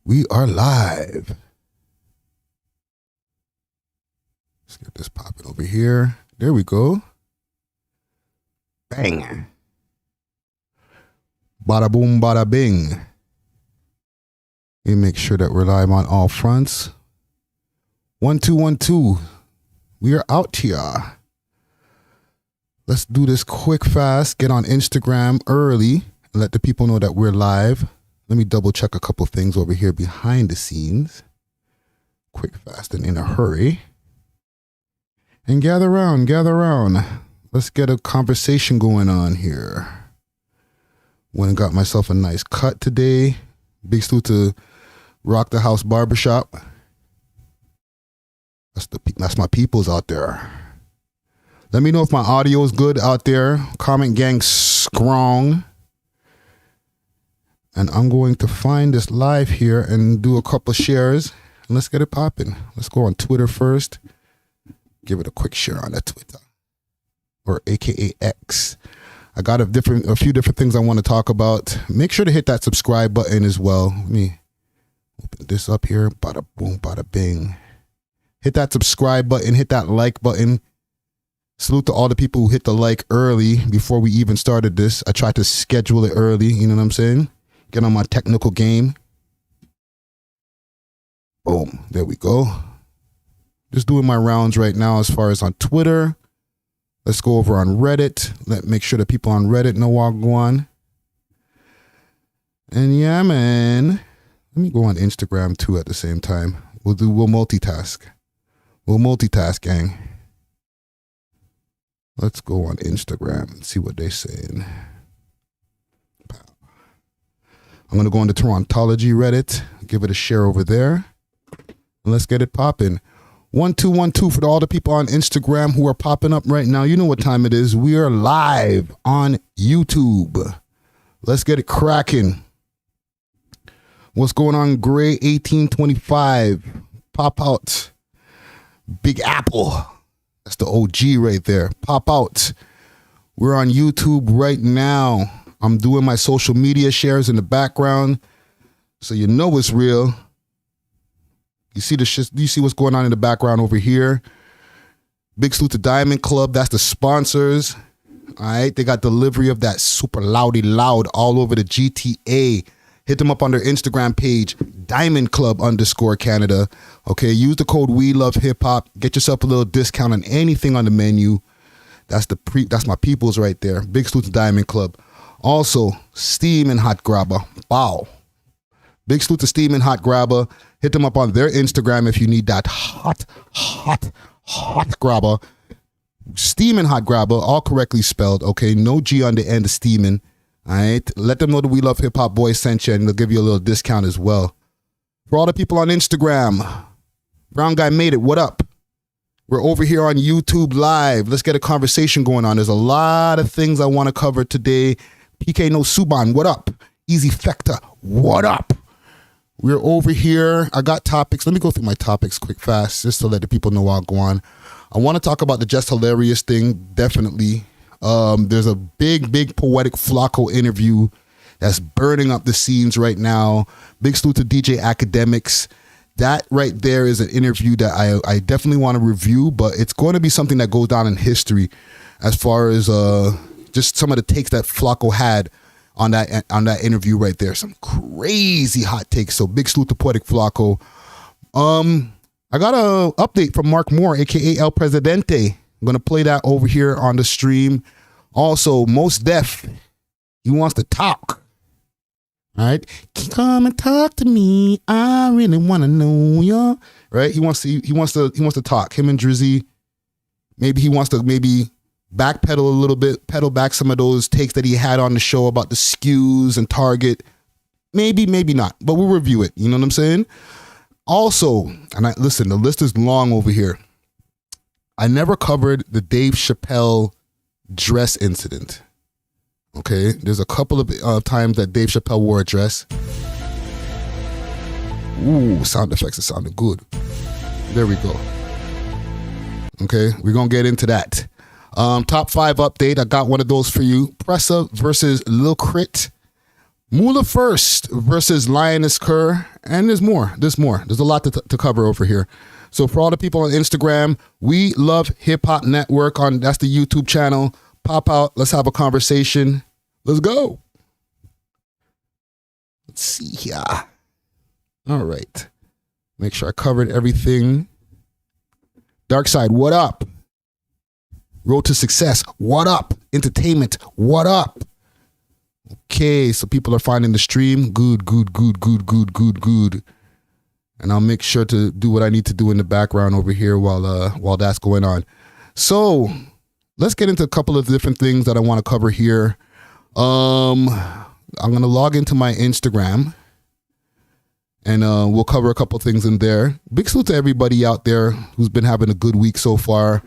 We are live. Let's get this popping over here. There we go. Bang. Bada boom, bada bing. Let me make sure that we're live on all fronts. 1 2 1 2. We are out here. Let's do this quick fast. Get on Instagram early and let the people know that we're live. Let me double check a couple things over here behind the scenes. Quick, fast, and in a hurry. And gather around, gather around. Let's get a conversation going on here. Went and got myself a nice cut today. Big salute to Rock the House Barbershop. That's my peoples out there. Let me know if my audio is good out there. Comment gang strong. And I'm going to find this live here and do a couple shares. And let's get it popping. Let's go on Twitter first. Give it a quick share on that Twitter. Or AKA X. I got a few different things I want to talk about. Make sure to hit that subscribe button as well. Let me open this up here. Bada boom, bada bing. Hit that subscribe button. Hit that like button. Salute to all the people who hit the like early before we even started this. I tried to schedule it early. You know what I'm saying? Get on my technical game. Boom. There we go. Just doing my rounds right now as far as on Twitter. Let's go over on Reddit. Make sure the people on Reddit know what I'm going. And yeah, man. Let me go on Instagram too at the same time. We'll multitask. We'll multitask, gang. Let's go on Instagram and see what they're saying. I'm going to go on the Torontology Reddit, give it a share over there, and let's get it popping. 1 2 1 2 for all the people on Instagram who are popping up right now. You know what time it is. We are live on YouTube. Let's get it cracking. What's going on, Gray 1825? Pop out. Big Apple. That's the OG right there. Pop out. We're on YouTube right now. I'm doing my social media shares in the background, so you know it's real. You see the shit. You see what's going on in the background over here. Big salute to Diamond Club. That's the sponsors. All right, they got delivery of that super loudy loud all over the GTA. Hit them up on their Instagram page, Diamond Club _Canada. Okay, use the code We Love Hip Hop. Get yourself a little discount on anything on the menu. That's my peoples right there. Big salute to Diamond Club. Also, Steam and Hot Grabber. Wow. Big salute to Steam and Hot Grabber. Hit them up on their Instagram if you need that hot grabber. Steam and Hot Grabber, all correctly spelled. Okay, no G on the end of steaming. All right. Let them know that We Love Hip Hop Boys sent you, and they'll give you a little discount as well. For all the people on Instagram, Brown Guy made it. What up? We're over here on YouTube live. Let's get a conversation going on. There's a lot of things I want to cover today. PK No Suban, what up? Easy Fecta, what up? We're over here. I got topics. Let me go through my topics quick, fast, just to let the people know what I'll go on. I want to talk about the Just Hilarious thing, definitely. There's a big Poetik Flakko interview that's burning up the scenes right now. Big salute to DJ Akademiks. That right there is an interview that I definitely want to review, but it's going to be something that goes down in history as far as just some of the takes that Flakko had on that interview right there. Some crazy hot takes. So big salute to Poetik Flakko. I got a update from Mark Moore, aka El Prezidentah. I'm gonna play that over here on the stream. Also, Mos Def, he wants to talk. All right, come and talk to me. I really want to know you. Right? He wants to talk. Him and Drizzy. Maybe he wants to backpedal a little bit, pedal back some of those takes that he had on the show about the skews and Target. Maybe not, but we'll review it. You know what I'm saying? Also, listen, the list is long over here. I never covered the Dave Chappelle dress incident. Okay, there's a couple of times that Dave Chappelle wore a dress. Ooh, sound effects, it sounded good. There we go. Okay, we're gonna get into that. Top 5 update. I got one of those for you. Pressa versus Lil Cx. Moula first versus Lioness Kaur. And there's more. There's a lot to cover over here. So for all the people on Instagram, We Love Hip Hop Network, that's the YouTube channel. Pop out. Let's have a conversation. Let's go. Let's see here. All right. Make sure I covered everything. Dark Side, what up? Road to Success, what up? Entertainment, what up? Okay, so people are finding the stream. Good. And I'll make sure to do what I need to do in the background over here while that's going on. So let's get into a couple of different things that I want to cover here. I'm going to log into my Instagram and we'll cover a couple things in there. Big salute to everybody out there who's been having a good week so far.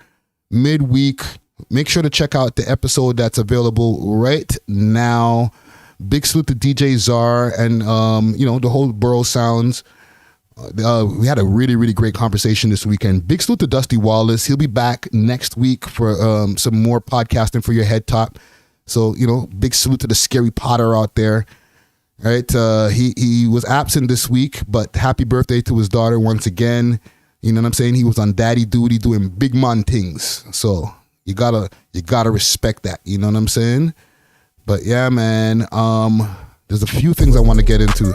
Midweek, make sure to check out the episode that's available right now. Big salute to DJ Czar and, the whole Borough Sounds. We had a really, really great conversation this weekend. Big salute to Dusty Wallace. He'll be back next week for some more podcasting for your head top. So, big salute to the Scary Potter out there. Right? He was absent this week, but happy birthday to his daughter once again. You know what I'm saying? He was on daddy duty doing big man things. So you gotta respect that. You know what I'm saying? But yeah, man, there's a few things I want to get into.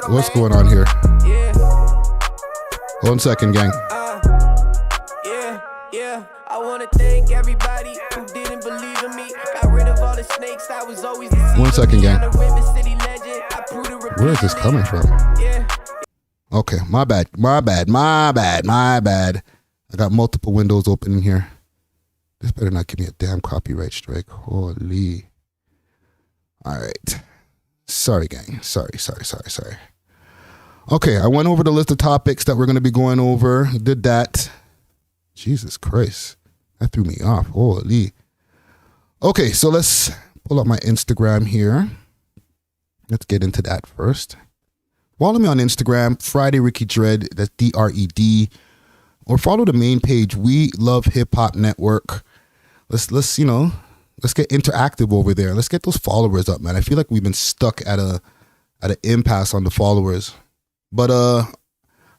What's going on here? 1 second, gang. I want to thank everybody who didn't believe in me. Got rid of all the snakes. I was always the 1 second, gang. Where is this coming from? Okay, my bad. I got multiple windows open in here. This better not give me a damn copyright strike. Holy. All right. Sorry, gang. Sorry. Okay, I went over the list of topics that we're going to be going over. Did that. Jesus Christ. That threw me off. Holy. Okay, so let's pull up my Instagram here. Let's get into that first. Follow me on Instagram, Friday Ricky Dread, that's DRED. Or follow the main page, We Love Hip Hop Network. Let's get interactive over there. Let's get those followers up, man. I feel like we've been stuck at an impasse on the followers. But I'm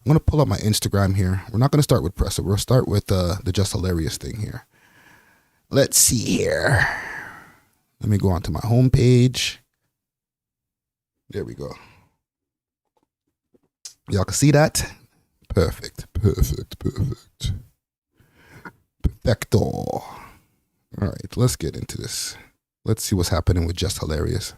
gonna pull up my Instagram here. We're not gonna start with Pressa. We'll start with the Just Hilarious thing here. Let's see here. Let me go onto my homepage. There we go. Y'all can see that? Perfect. Perfecto. All right, let's get into this. Let's see what's happening with Just Hilarious.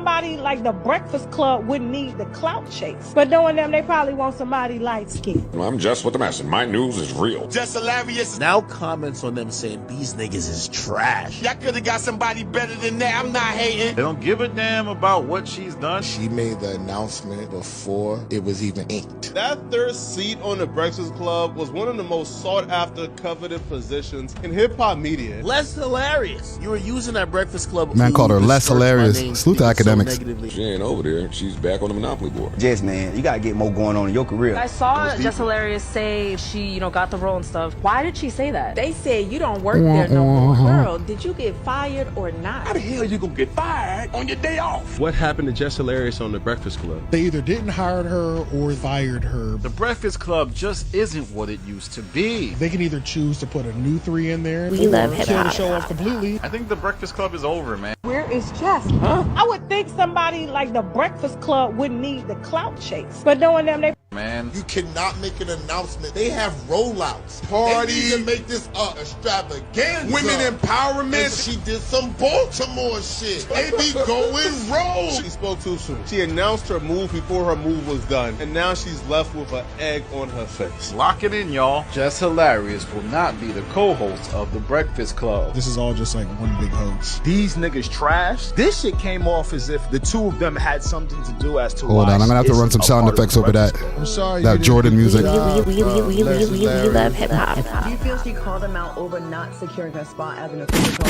Somebody like the Breakfast Club wouldn't need the clout chase. But knowing them, they probably want somebody light skinned. I'm just with the message. My news is real. Just Hilarious. Now comments on them saying these niggas is trash. Y'all could have got somebody better than that. I'm not hating. They don't give a damn about what she's done. She made the announcement before it was even inked. That third seat on the Breakfast Club was one of the most sought after, coveted positions in hip hop media. Less hilarious. You were using that Breakfast Club. Man called her less hilarious. Salute to Akademiks. She ain't over there. She's back on the Monopoly board. Jess, man, you gotta get more going on in your career. I saw Just Hilarious say she, got the role and stuff. Why did she say that? They said you don't work there no more. Girl, did you get fired or not? How the hell you gonna get fired on your day off? What happened to Just Hilarious on the Breakfast Club? They either didn't hire her or fired her. The Breakfast Club just isn't what it used to be. They can either choose to put a new 3 in there We or love hip kill the hop. show off completely. I think the Breakfast Club is over, man. Where is Jess? Huh? I would think somebody like the Breakfast Club wouldn't need the clout chase. But knowing them, they Man. You cannot make an announcement. They have rollouts. Parties. They need to make this extravaganza. Women empowerment. And she did some Baltimore shit. They be going rogue. She spoke too soon. She announced her move before her move was done. And now she's left with an egg on her face. Lock it in, y'all. Just Hilarious will not be the co-host of the Breakfast Club. This is all just like one big hoax. These niggas trash. This shit came off as if the two of them had something to do as to Hold on, I'm gonna have to run some sound effects over that. I'm sorry. That Jordan music. We love hip hop. Do you feel she called them out over not securing her spot as an official?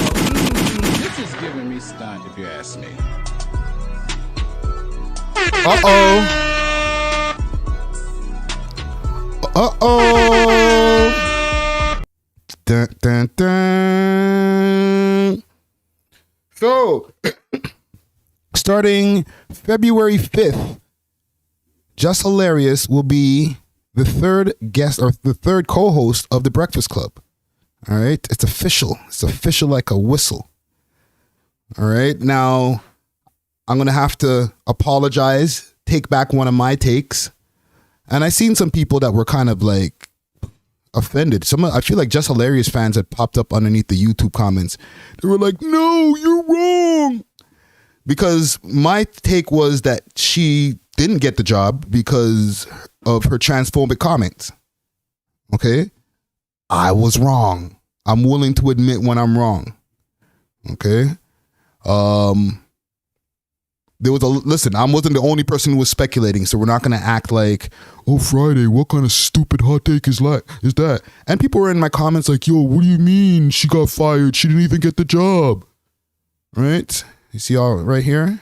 This is giving me stunt, if you ask me. Dun, dun, dun. So, starting February 5th, Just Hilarious will be the third guest or the third co-host of The Breakfast Club. All right. It's official. It's official like a whistle. All right. Now, I'm going to have to apologize, take back one of my takes. And I seen some people that were kind of like offended. I feel like Just Hilarious fans had popped up underneath the YouTube comments. They were like, no, you're wrong. Because my take was that she didn't get the job because of her transphobic comments. Okay? I was wrong. I'm willing to admit when I'm wrong. Okay? Listen, I wasn't the only person who was speculating, so we're not going to act like, oh, Friday, what kind of stupid hot take is that? And people were in my comments like, yo, what do you mean she got fired? She didn't even get the job. Right? You see all right here?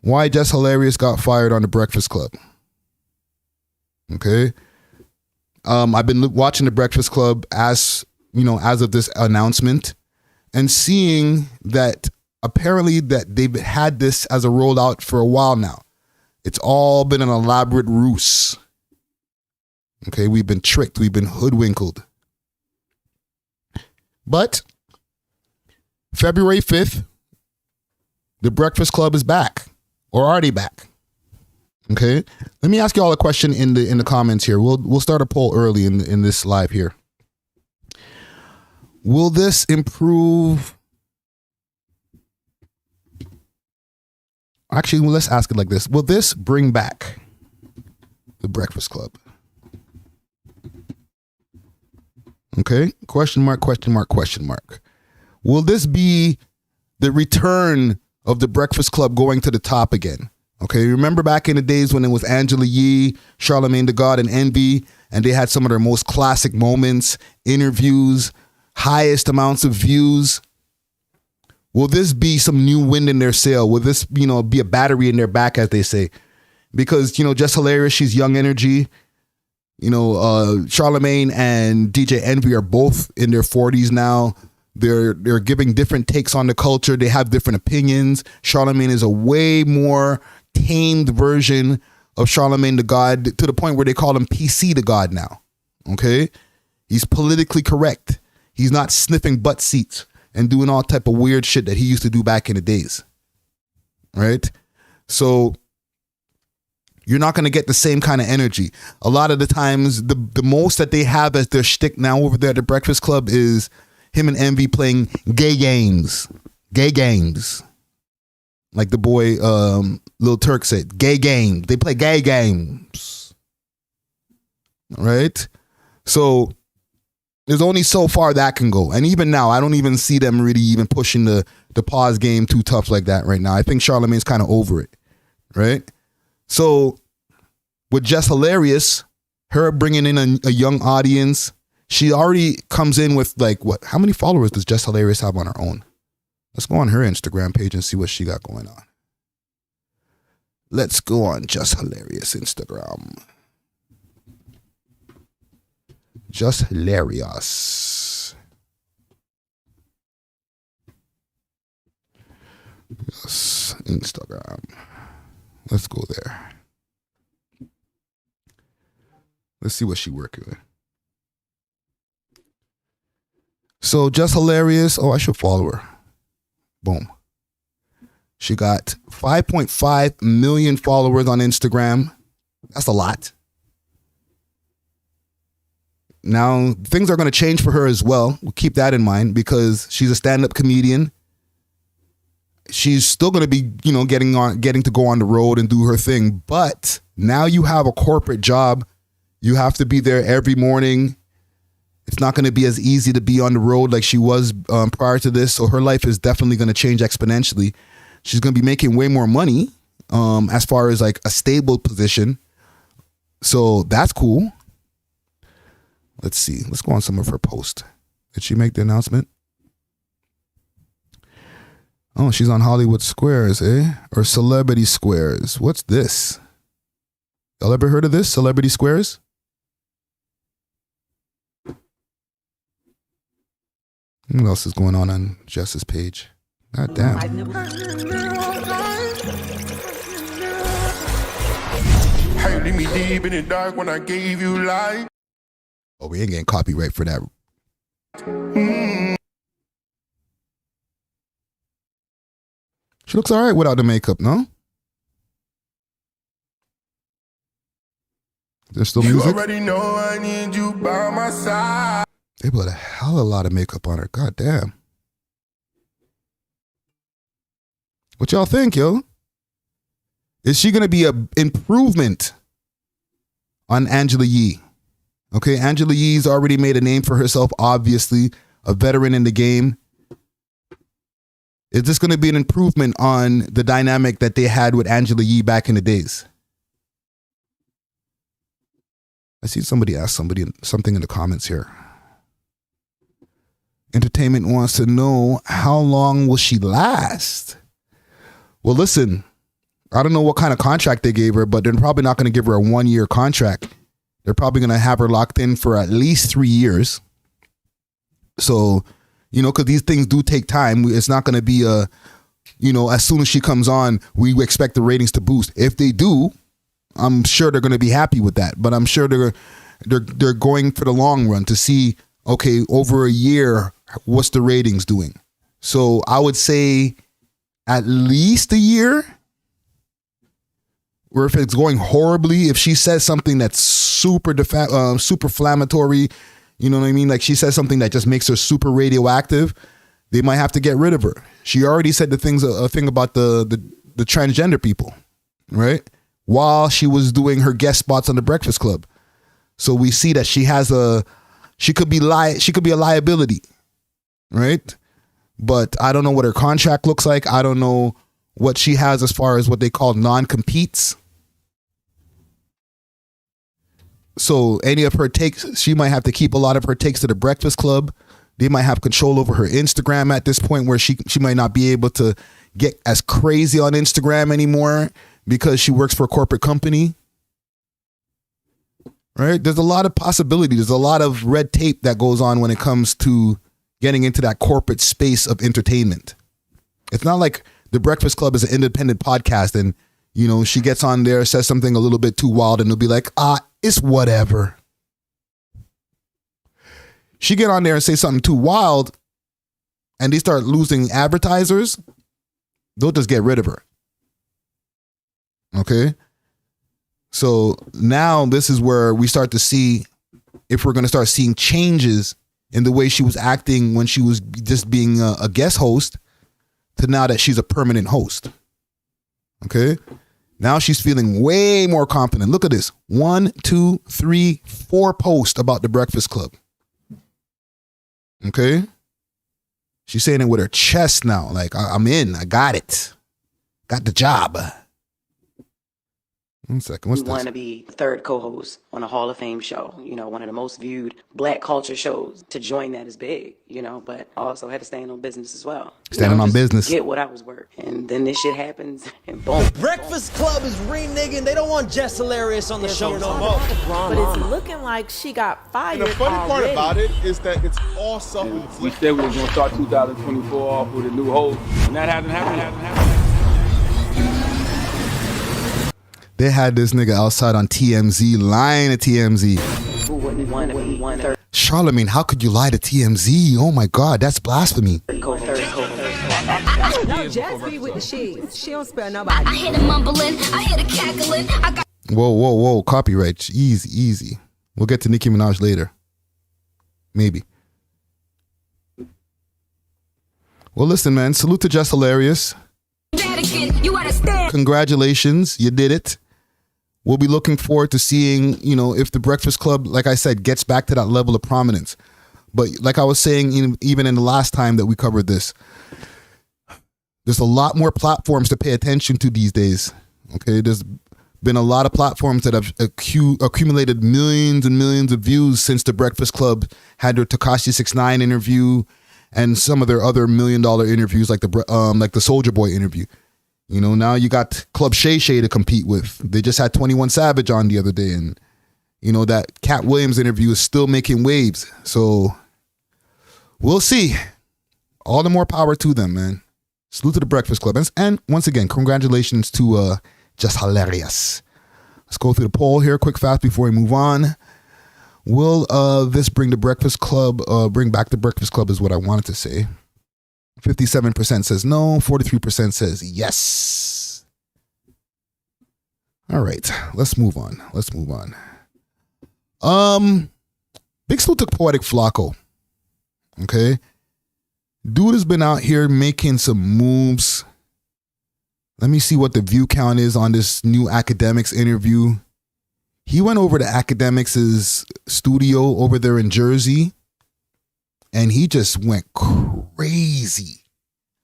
Why Just Hilarious got fired on The Breakfast Club. Okay? I've been watching The Breakfast Club as of this announcement and seeing that apparently that they've had this as a rollout for a while now. It's all been an elaborate ruse. Okay, we've been tricked. We've been hoodwinked. But February 5th, The Breakfast Club is back, or already back. Okay, let me ask you all a question in the comments here. We'll start a poll early in this live here. Will this improve? Actually, let's ask it like this. Will this bring back The Breakfast Club? Okay, question mark, question mark, question mark. Will this be the return of The Breakfast Club going to the top again? Okay, remember back in the days when it was Angela Yee, Charlamagne the God, and Envy, and they had some of their most classic moments, interviews, highest amounts of views. Will this be some new wind in their sail? Will this, be a battery in their back, as they say? Because, Just Hilarious, she's young energy. Charlamagne and DJ Envy are both in their 40s now. They're giving different takes on the culture. They have different opinions. Charlamagne is a way more tamed version of Charlamagne the God, to the point where they call him PC the God now. Okay? He's politically correct. He's not sniffing butt seats and doing all type of weird shit that he used to do back in the days. Right? So you're not going to get the same kind of energy. A lot of the times, the most that they have as their shtick now over there at The Breakfast Club is him and Envy playing gay games. Gay games. Like the boy Lil Turk said, gay games. They play gay games. Right? So there's only so far that can go. And even now, I don't even see them really even pushing the pause game too tough like that right now. I think Charlamagne's kind of over it. Right? So with Just Hilarious, her bringing in a young audience, she already comes in with like, what? How many followers does Just Hilarious have on her own? Let's go on her Instagram page and see what she got going on. Let's go on Just Hilarious Instagram. Just Hilarious. Yes, Instagram. Let's go there. Let's see what she working with. So Just Hilarious. Oh, I should follow her. Boom. She got 5.5 million followers on Instagram. That's a lot. Now, things are going to change for her as well. We'll keep that in mind because she's a stand-up comedian. She's still going to be, getting to go on the road and do her thing. But now you have a corporate job. You have to be there every morning. It's not going to be as easy to be on the road like she was prior to this. So her life is definitely going to change exponentially. She's going to be making way more money as far as like a stable position. So that's cool. Let's see. Let's go on some of her posts. Did she make the announcement? Oh, she's on Hollywood Squares, eh? Or Celebrity Squares. What's this? Y'all ever heard of this? Celebrity Squares? What else is going on Jess's page? God damn. Hey, leave me deep in the dark when I gave you light. Oh, we ain't getting copyright for that. She looks all right without the makeup, no? There's still music? You already know I need you by my side. They put a hell of a lot of makeup on her. God damn. What y'all think, yo? Is she going to be an improvement on Angela Yee? Okay, Angela Yee's already made a name for herself, obviously, a veteran in the game. Is this going to be an improvement on the dynamic that they had with Angela Yee back in the days? I see somebody ask something in the comments here. Entertainment wants to know, how long will she last? Well, listen, I don't know what kind of contract they gave her, but they're probably not going to give her a 1-year contract. They're probably going to have her locked in for at least 3 years. So, you know, because these things do take time. It's not going to be as soon as she comes on, we expect the ratings to boost. If they do, I'm sure they're going to be happy with that. But I'm sure they're going for the long run to see, okay, over a year, what's the ratings doing? So I would say at least a year. Or if it's going horribly, if she says something that's super inflammatory, you know what I mean? Like she says something that just makes her super radioactive, they might have to get rid of her. She already said a thing about the transgender people, right? While she was doing her guest spots on the Breakfast Club. So we see that she could be a liability, right? But I don't know what her contract looks like. I don't know what she has as far as what they call non-competes. So any of her takes, she might have to keep a lot of her takes to the Breakfast Club. They might have control over her Instagram at this point where she might not be able to get as crazy on Instagram anymore because she works for a corporate company. Right? There's a lot of possibility. There's a lot of red tape that goes on when it comes to getting into that corporate space of entertainment. It's not like the Breakfast Club is an independent podcast and, you know, she gets on there, says something a little bit too wild and they'll be like, it's whatever. She get on there and say something too wild and they start losing advertisers, they'll just get rid of her. Okay? So now this is where we start to see if we're going to start seeing changes in the way she was acting when she was just being a guest host to now that she's a permanent host. Okay? Now she's feeling way more confident. Look at this. 1, 2, 3, 4 posts about the Breakfast Club. Okay? She's saying it with her chest now. Like, I'm in. I got it. Got the job. 1 second. What's this? Want to be third co-host on a Hall of Fame show, you know, one of the most viewed black culture shows. To join that is big, you know, but I also had to stand on business as well. Standing on business. Get what I was worth. And then this shit happens and boom. Breakfast Club is reneging. They don't want Jess Hilarious on the show no more. But it's looking like she got fired. And the funny part already. about it is that it's all self-inflicted. We said we were going to start 2024 off with a new host, and that hasn't happened. They had this nigga outside on TMZ lying to TMZ. Charlamagne, how could you lie to TMZ? Oh my God, that's blasphemy. No, Jess be with the shit. She don't spare nobody. I hear the mumbling, I hear the cackling. Whoa, copyright. Easy. We'll get to Nicki Minaj later. Maybe. Well, listen, man. Salute to Jess Hilarious. Congratulations, you did it. We'll be looking forward to seeing, you know, if the Breakfast Club, like I said, gets back to that level of prominence. But like I was saying, even in the last time that we covered this, there's a lot more platforms to pay attention to these days. Okay, there's been a lot of platforms that have accumulated millions and millions of views since the Breakfast Club had their Tekashi 6ix9ine interview and some of their other $1 million interviews, like the Soulja Boy interview. You know, now you got Club Shay Shay to compete with. They just had 21 Savage on the other day, and you know that Cat Williams interview is still making waves. So we'll see. all the more power to them, man. Salute to the Breakfast Club. And once again, congratulations to Just Hilarious. Let's go through the poll here quick, fast before we move on. Will this bring the Breakfast Club, bring back the Breakfast Club is what I wanted to say. 57% says no, 43% says yes. All right, let's move on. Big salute to Poetik Flakko. Okay. Dude has been out here making some moves. Let me see what the view count is on this new Akademiks interview. He went over to Akademiks' studio over there in Jersey, and he just went crazy.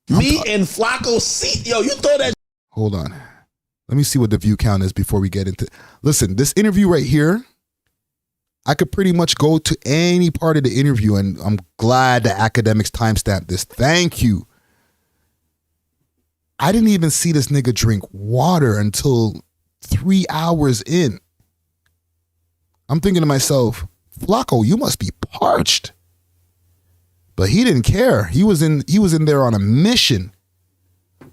Me and Flacco see, yo, you throw that. Hold on. Let me see what the view count is before we get into. Listen, this interview right here, I could pretty much go to any part of the interview, and I'm glad that Akademiks timestamped this. Thank you. I didn't even see this nigga drink water until 3 hours in. I'm thinking to myself, Flacco, you must be parched. But he didn't care. He was in there on a mission.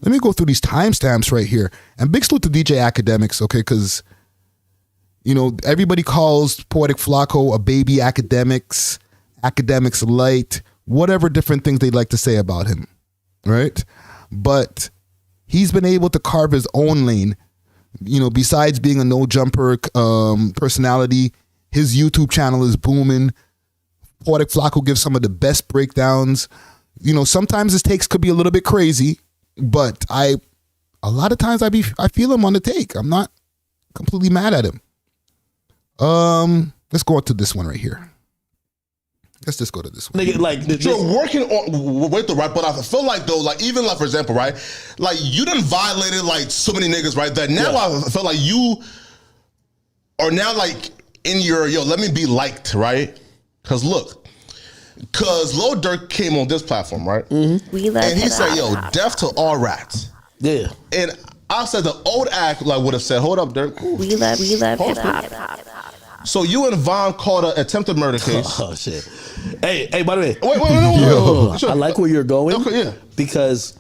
Let me go through these timestamps right here. And big salute to DJ Akademiks, okay? Because, you know, everybody calls Poetik Flakko a baby Akademiks, Akademiks light, whatever different things they'd like to say about him, right? But he's been able to carve his own lane. You know, besides being a no-jumper personality, his YouTube channel is booming. Poetik Flakko gives some of the best breakdowns. You know, sometimes his takes could be a little bit crazy, but a lot of times I feel him on the take. I'm not completely mad at him. Let's go to this one right here. Let's just go to this one. Nigga, like you're working on wait though, right? But I feel like though, like even like for example, right? Like you done violated like so many niggas, right? That now I feel like you are now like in your let me be liked, right? Cause look, Lil Durk came on this platform, right? Mm-hmm. We love and he said, "Yo, death to all rats." Yeah. And I said the old act like would have said, "Hold up, Durk." We love hip hop. So you and Von caught an attempted murder case. Oh shit! Hey, by the way, wait. Sure. I like where you're going. Okay, yeah. Because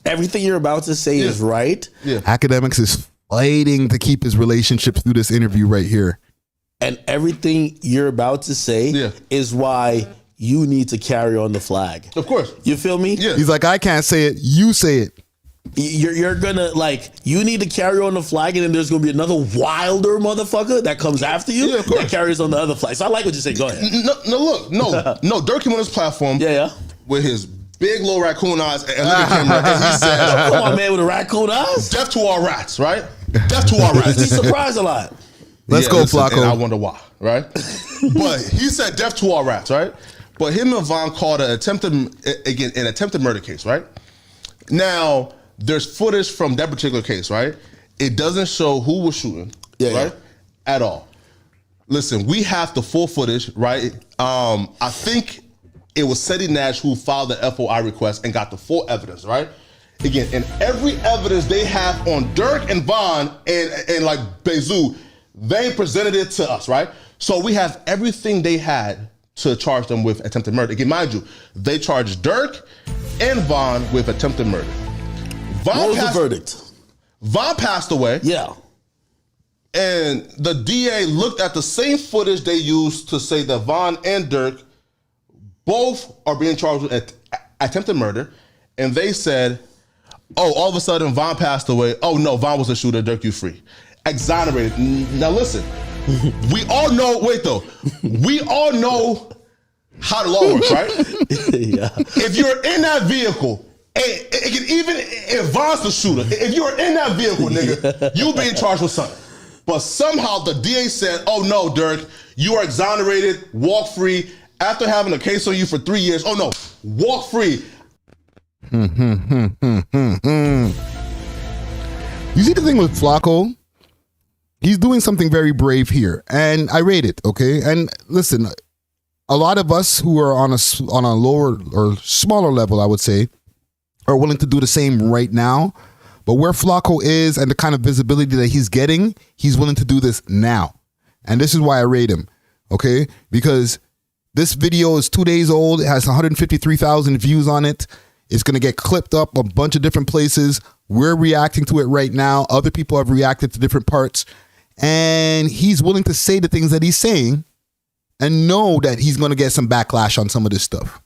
everything you're about to say is right. Yeah. Akademiks is fighting to keep his relationship through this interview right here. And everything you're about to say is why you need to carry on the flag. Of course. You feel me? Yeah. He's like, I can't say it. You say it. You're gonna you need to carry on the flag, and then there's gonna be another wilder motherfucker that comes after you that carries on the other flag. So I like what you say. Go ahead. No. Durk came on this platform. With his big little raccoon eyes and look at camera, and he said, "Come on, man, with the raccoon eyes." Death to all rats, right? Death to all rats. He's surprised a lot. Let's go, Flacco. And I wonder why, right? But he said death to all rats, right? But him and Von called an attempted murder case, right? Now, there's footage from that particular case, right? It doesn't show who was shooting, right? At all. Listen, we have the full footage, right? I think it was Seti Nash who filed the FOI request and got the full evidence, right? Again, and every evidence they have on Durk and Von and like Bezu, they presented it to us, right? So we have everything they had to charge them with attempted murder. Again, mind you, they charged Durk and Von with attempted murder. What was the verdict? Von passed away. Yeah. And the DA looked at the same footage they used to say that Von and Durk both are being charged with attempted murder. And they said, oh, all of a sudden Von passed away. Oh no, Von was a shooter, Durk, you free. Exonerated. Now listen, we all know, we all know how the law works, right? Yeah. If you're in that vehicle, even if Von's the shooter, if you're in that vehicle, nigga, you being charged with something. But somehow the DA said, oh no, Durk, you are exonerated, walk free. After having a case on you for 3 years, oh no, walk free. You see the thing with Flacco? He's doing something very brave here, and I rate it, okay? And listen, a lot of us who are on a lower or smaller level, I would say, are willing to do the same right now. But where Flacco is and the kind of visibility that he's getting, he's willing to do this now. And this is why I rate him, okay? Because This video is 2 days old. It has 153,000 views on it. It's going to get clipped up a bunch of different places. We're reacting to it right now. Other people have reacted to different parts. And he's willing to say the things that he's saying and know that he's going to get some backlash on some of this stuff.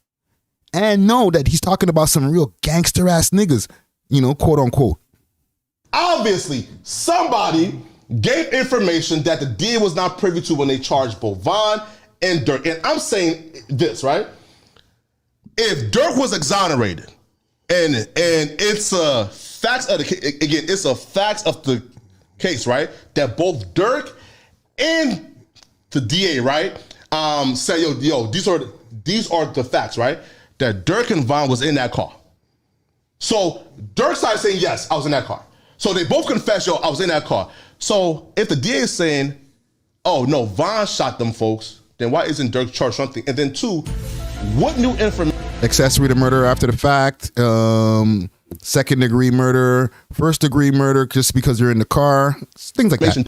And know that he's talking about some real gangster ass niggas, you know, quote unquote. Obviously, somebody gave information that the DA was not privy to when they charged both Von and Dirk. And I'm saying this, right? If Dirk was exonerated, and it's a facts of the again, it's a facts of the case, right? That both Dirk and the DA, right, say, yo, these are the facts, right? That Dirk and Von was in that car. So Dirk started saying, yes, I was in that car. So they both confess, yo, I was in that car. So if the DA is saying, oh no, Von shot them folks, then why isn't Dirk charged something? And then two, what new information? Accessory to murder after the fact, second degree murder, first degree murder just because you're in the car, things like that.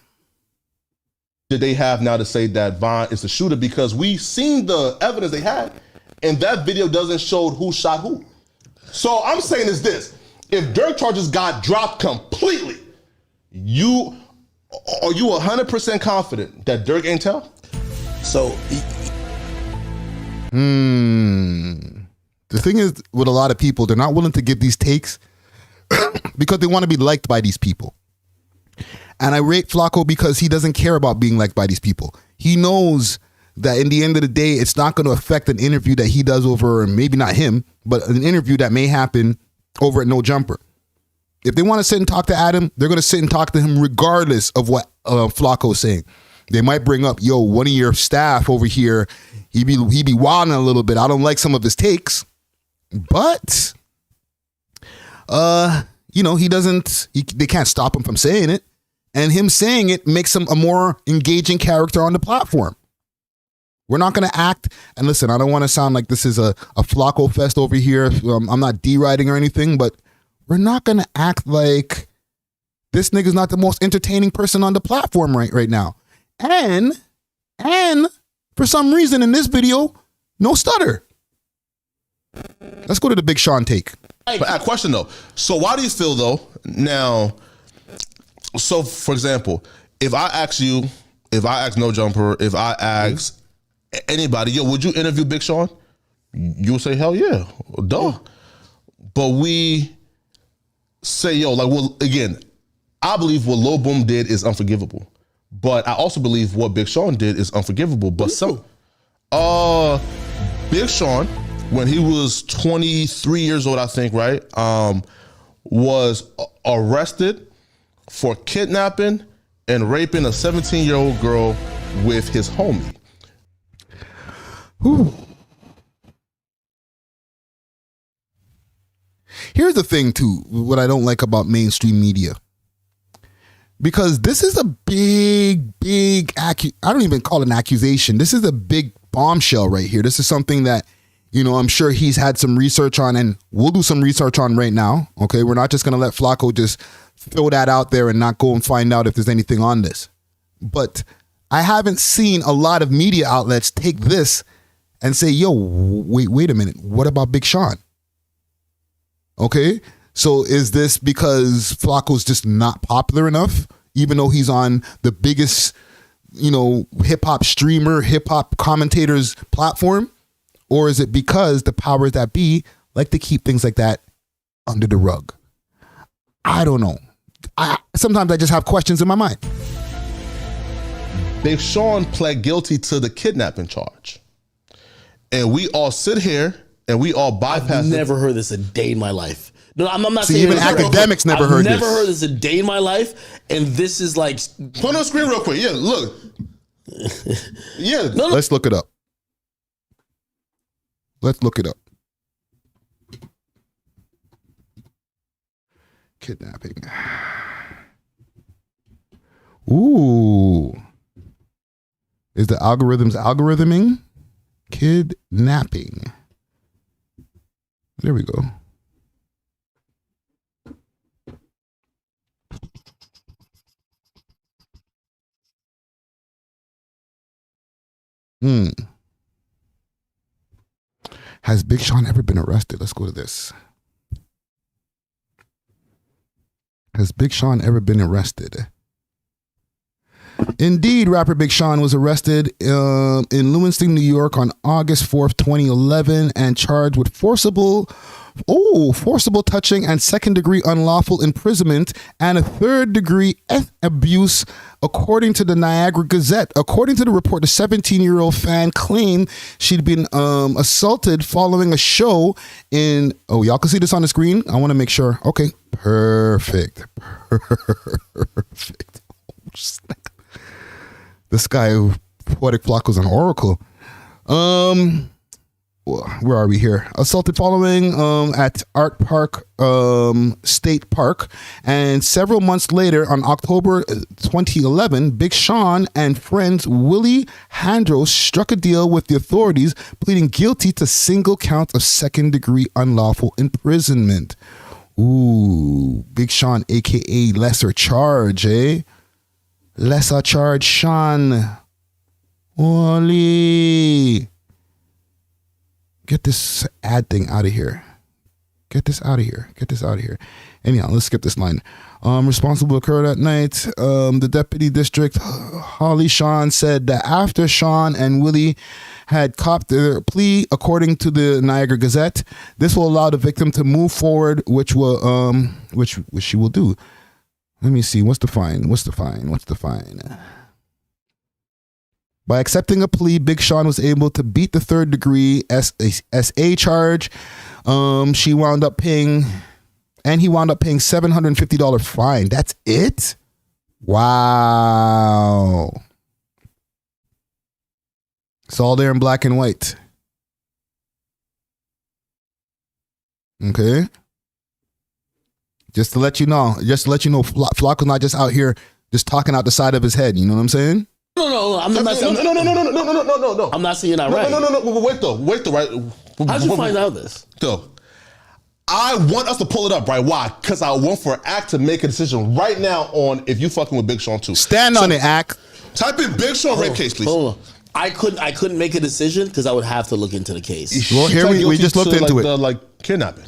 Did they have now to say that Von is the shooter? Because we seen the evidence they had, and that video doesn't show who shot who. So I'm saying is this: if Dirk charges got dropped completely, are you 100% confident that Dirk ain't tell? So, the thing is with a lot of people, they're not willing to give these takes because they want to be liked by these people. And I rate Flakko because he doesn't care about being liked by these people. He knows that in the end of the day, it's not going to affect an interview that he does over, maybe not him, but an interview that may happen over at No Jumper. If they want to sit and talk to Adam, they're going to sit and talk to him regardless of what Flakko's saying. They might bring up, yo, one of your staff over here, he be wilding a little bit. I don't like some of his takes, but you know, they can't stop him from saying it, and him saying it makes him a more engaging character on the platform. We're not going to act, and listen, I don't want to sound like this is a Flakko fest over here. I'm not deriding or anything, but we're not going to act like this nigga's not the most entertaining person on the platform right now. And for some reason in this video, no stutter. Let's go to the Big Sean take. But a question though. So why do you feel though now? So for example, if I ask No Jumper, if I ask anybody, yo, would you interview Big Sean? You'll say, hell yeah, duh. But we say, yo, like, well, again, I believe what Lil Boom did is unforgivable. But I also believe what Big Sean did is unforgivable. But Big Sean, when he was 23 years old, I think, right, was arrested for kidnapping and raping a 17-year-old girl with his homie. Whew. Here's the thing, too, what I don't like about mainstream media. Because this is a big, I don't even call it an accusation. This is a big bombshell right here. This is something that, you know, I'm sure he's had some research on, and we'll do some research on right now. Okay, we're not just going to let Flakko just throw that out there and not go and find out if there's anything on this. But I haven't seen a lot of media outlets take this and say, yo, wait a minute. What about Big Sean? Okay, so is this because Flakko's just not popular enough, even though he's on the biggest, you know, hip hop streamer, hip hop commentators platform? Or is it because the powers that be like to keep things like that under the rug? I don't know. Sometimes I just have questions in my mind. Big Sean pled guilty to the kidnapping charge. And we all sit here and we all bypass. I've never heard this a day in my life. No, I'm not See, saying even Akademiks never heard this. I've never heard this a day in my life, and this is like. Put on the screen real quick. Yeah, look. Yeah, no. Let's look it up. Let's look it up. Kidnapping. Ooh. Is the algorithming? Kidnapping. There we go. Has Big Sean ever been arrested? Let's go to this. Has Big Sean ever been arrested? Indeed, rapper Big Sean was arrested in Lewiston, New York on August 4th, 2011 and charged with forcible touching and second-degree unlawful imprisonment and a third-degree abuse, according to the Niagara Gazette. According to the report, the 17-year-old fan claimed she'd been assaulted following a show in... Oh, y'all can see this on the screen? I want to make sure. Okay, perfect. Perfect. This guy, Poetik Flakko, is an oracle. Where are we here? Assaulted following at Art Park State Park. And several months later, on October 2011, Big Sean and friends Willie Handros struck a deal with the authorities, pleading guilty to single count of second-degree unlawful imprisonment. Ooh, Big Sean, a.k.a. lesser charge, eh? Lesser charge, Sean. Wally. Get this ad thing out of here. Get this out of here. Get this out of here. Anyhow, let's skip this line. Responsible occurred at night. The deputy district, Holly Sean, said that after Sean and Willie had copped their plea, according to the Niagara Gazette, this will allow the victim to move forward, which she will do. Let me see. What's the fine? By accepting a plea, Big Sean was able to beat the third degree SA charge. He wound up paying $750 fine. That's it? Wow. It's all there in black and white. Okay. Just to let you know, Flakko's not just out here just talking out the side of his head. You know what I'm saying? No. I'm not saying. No. I'm not saying you're not right. No. Wait though. Right. How'd you find out this? So, I want us to pull it up, right? Why? Because I want for Act to make a decision right now on if you fucking with Big Sean too. Stand on it, Act. Type in Big Sean rape case, please. Hold on. I couldn't make a decision because I would have to look into the case. Well, here we just looked into it. Like kidnapping.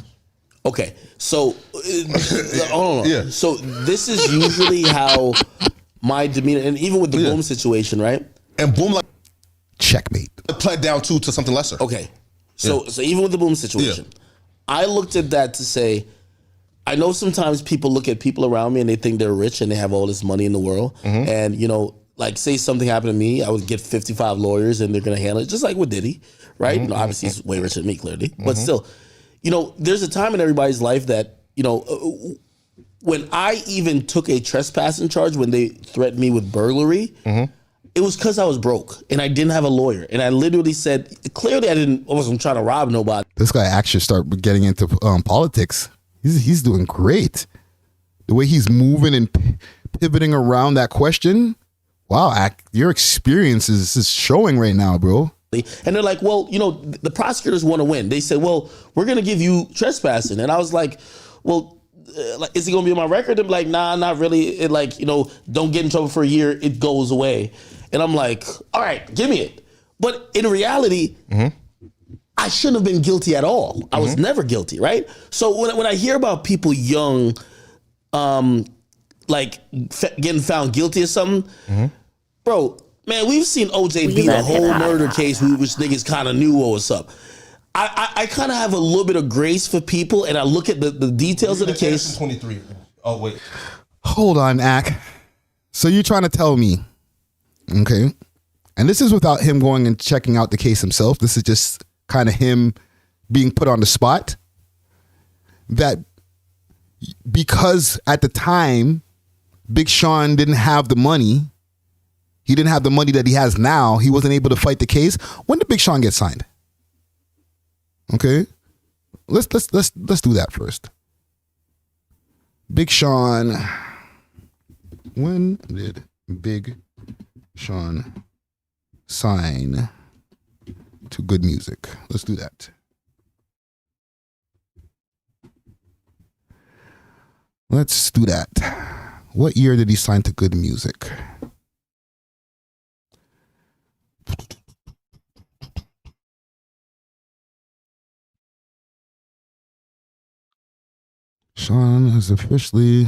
Okay, so hold on. Yeah. So this is usually how my demeanor, and even with the Boom situation, right? And Boom like checkmate. Pled down to something lesser. Okay, so even with the Boom situation, I looked at that to say, I know sometimes people look at people around me and they think they're rich and they have all this money in the world, and like say something happened to me, I would get 55 lawyers and they're gonna handle it, just like with Diddy, right? Obviously he's way richer than me, clearly, but still. There's a time in everybody's life that, when I even took a trespassing charge when they threatened me with burglary, it was because I was broke and I didn't have a lawyer. And I literally said, clearly I wasn't trying to rob nobody. This guy actually started getting into politics. He's doing great. The way he's moving and pivoting around that question. Wow, your experience is showing right now, bro. And they're like, well, the prosecutors want to win. They said, well, we're going to give you trespassing. And I was like, well, is it going to be on my record? And like, nah, not really. Don't get in trouble for a year. It goes away. And I'm like, all right, give me it. But in reality, I shouldn't have been guilty at all. I was never guilty, right? So when I hear about people young, getting found guilty of something, bro, man, we've seen OJ beat a whole murder case which niggas kind of knew what was up. I kind of have a little bit of grace for people, and I look at the details of the case. 23. Oh, wait. Hold on, Ak. So you're trying to tell me, okay, and this is without him going and checking out the case himself. This is just kind of him being put on the spot, that because at the time, Big Sean didn't have the money. He didn't have the money that he has now. He wasn't able to fight the case. When did Big Sean get signed? Okay, let's do that first. Big Sean. When did Big Sean sign to Good Music? Let's do that. Let's do that. What year did he sign to Good Music? Sean is officially...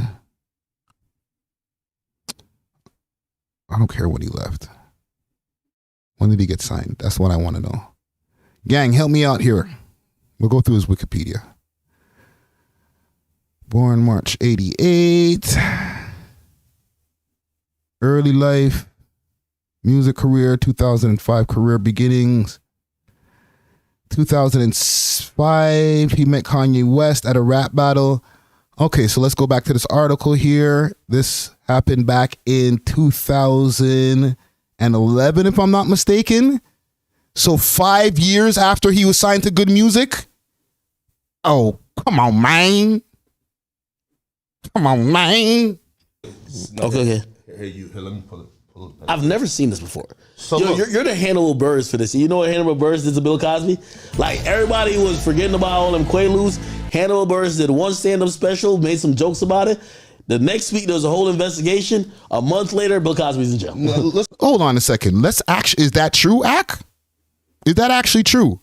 I don't care when he left. When did he get signed? That's what I want to know. Gang, help me out here. We'll go through his Wikipedia. Born March 88. Early life. Music career, 2005 career beginnings. 2005, he met Kanye West at a rap battle. Okay, so let's go back to this article here. This happened back in 2011, if I'm not mistaken. So 5 years after he was signed to Good Music. Oh, come on, man. Come on, man. Okay. Here, let me pull it. I've never seen this before. So You're the Hannibal Buress for this. You know what Hannibal Buress did to Bill Cosby? Like, everybody was forgetting about all them Quaaludes. Hannibal Buress did one stand-up special, made some jokes about it. The next week, there was a whole investigation. A month later, Bill Cosby's in jail. Hold on a second. Is that true, Ak? Is that actually true?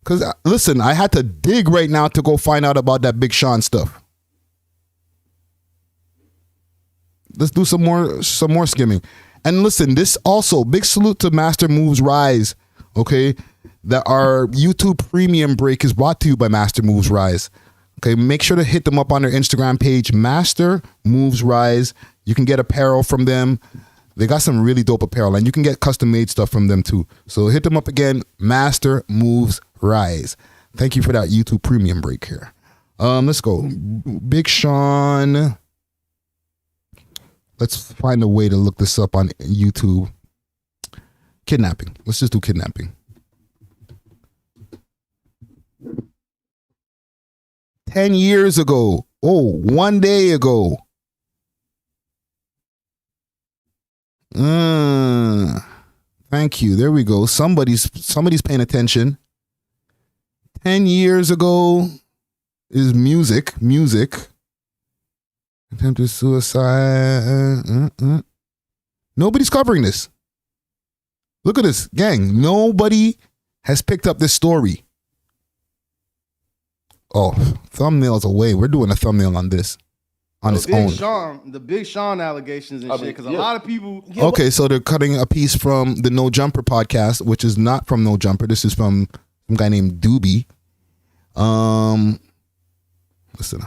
Because, listen, I had to dig right now to go find out about that Big Sean stuff. Let's do some more skimming. And listen, this also, big salute to Master Moves Rise, okay? That our YouTube premium break is brought to you by Master Moves Rise. Okay, make sure to hit them up on their Instagram page, Master Moves Rise. You can get apparel from them. They got some really dope apparel, and you can get custom-made stuff from them too. So hit them up again, Master Moves Rise. Thank you for that YouTube premium break here. Let's go. Big Sean. Let's find a way to look this up on YouTube. Kidnapping. Let's just do kidnapping. 10 years ago. Oh, 1 day ago. Thank you. There we go. Somebody's paying attention. 10 years ago is music. Attempted suicide. Nobody's covering this. Look at this, gang. Nobody has picked up this story. Oh, thumbnails away. We're doing a thumbnail on this. On its own. The Big Sean allegations and shit, because a lot of people... Okay, so they're cutting a piece from the No Jumper podcast, which is not from No Jumper. This is from some guy named Doobie. Listen,